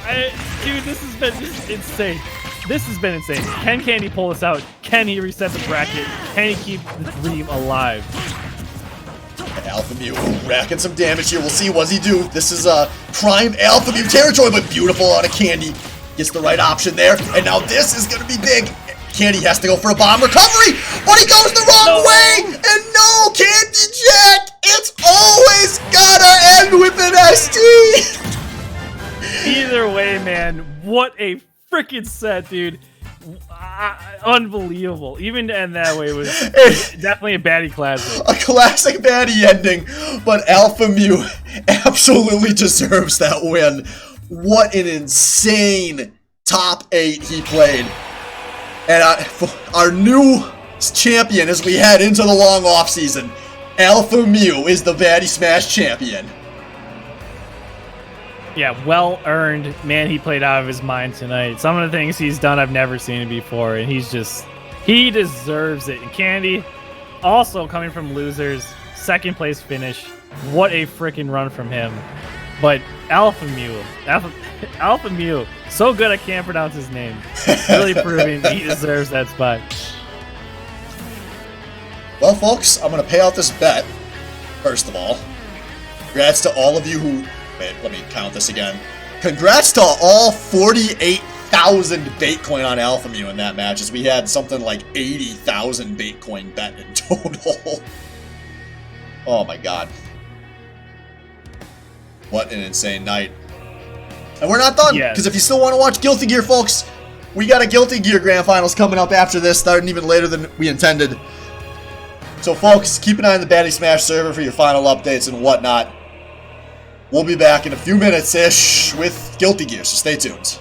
[SPEAKER 2] dude, this has been just insane. This has been insane. Can Candy pull this out? Can he reset the bracket? Can he keep the dream alive?
[SPEAKER 1] Alpha Mew racking some damage here. We'll see. What does he do? This is prime Alpha Mew territory, but beautiful out of Candy. Gets the right option there. And now this is going to be big. Candy has to go for a bomb recovery, but he goes the wrong way. And no, Candy Jack. It's always gotta end with an ST.
[SPEAKER 2] Either way, man, what a freaking set, dude. Unbelievable. Even to end that way was definitely a Baddy classic.
[SPEAKER 1] A classic Baddy ending, but Alpha Mew absolutely deserves that win. What an insane top 8 he played. And our new champion as we head into the long off season, Alpha Mew is the Baddy Smash champion.
[SPEAKER 2] Yeah, well earned. Man, he played out of his mind tonight. Some of the things he's done, I've never seen it before, and he deserves it. And Candy, also coming from losers, second place finish. What a freaking run from him. But Alpha Mew, so good I can't pronounce his name. Really proving he deserves that spot.
[SPEAKER 1] Well, folks, I'm going to pay out this bet, first of all. Congrats to all of you who... Wait, let me count this again. Congrats to all 48,000 Baitcoin on Alpha Mew in that match, as we had something like 80,000 Baitcoin bet in total. Oh my god. What an insane night. And we're not done, because if you still want to watch Guilty Gear, folks, we got a Guilty Gear Grand Finals coming up after this, starting even later than we intended. So folks, keep an eye on the Baddy Smash server for your final updates and whatnot. We'll be back in a few minutes-ish with Guilty Gear, so stay tuned.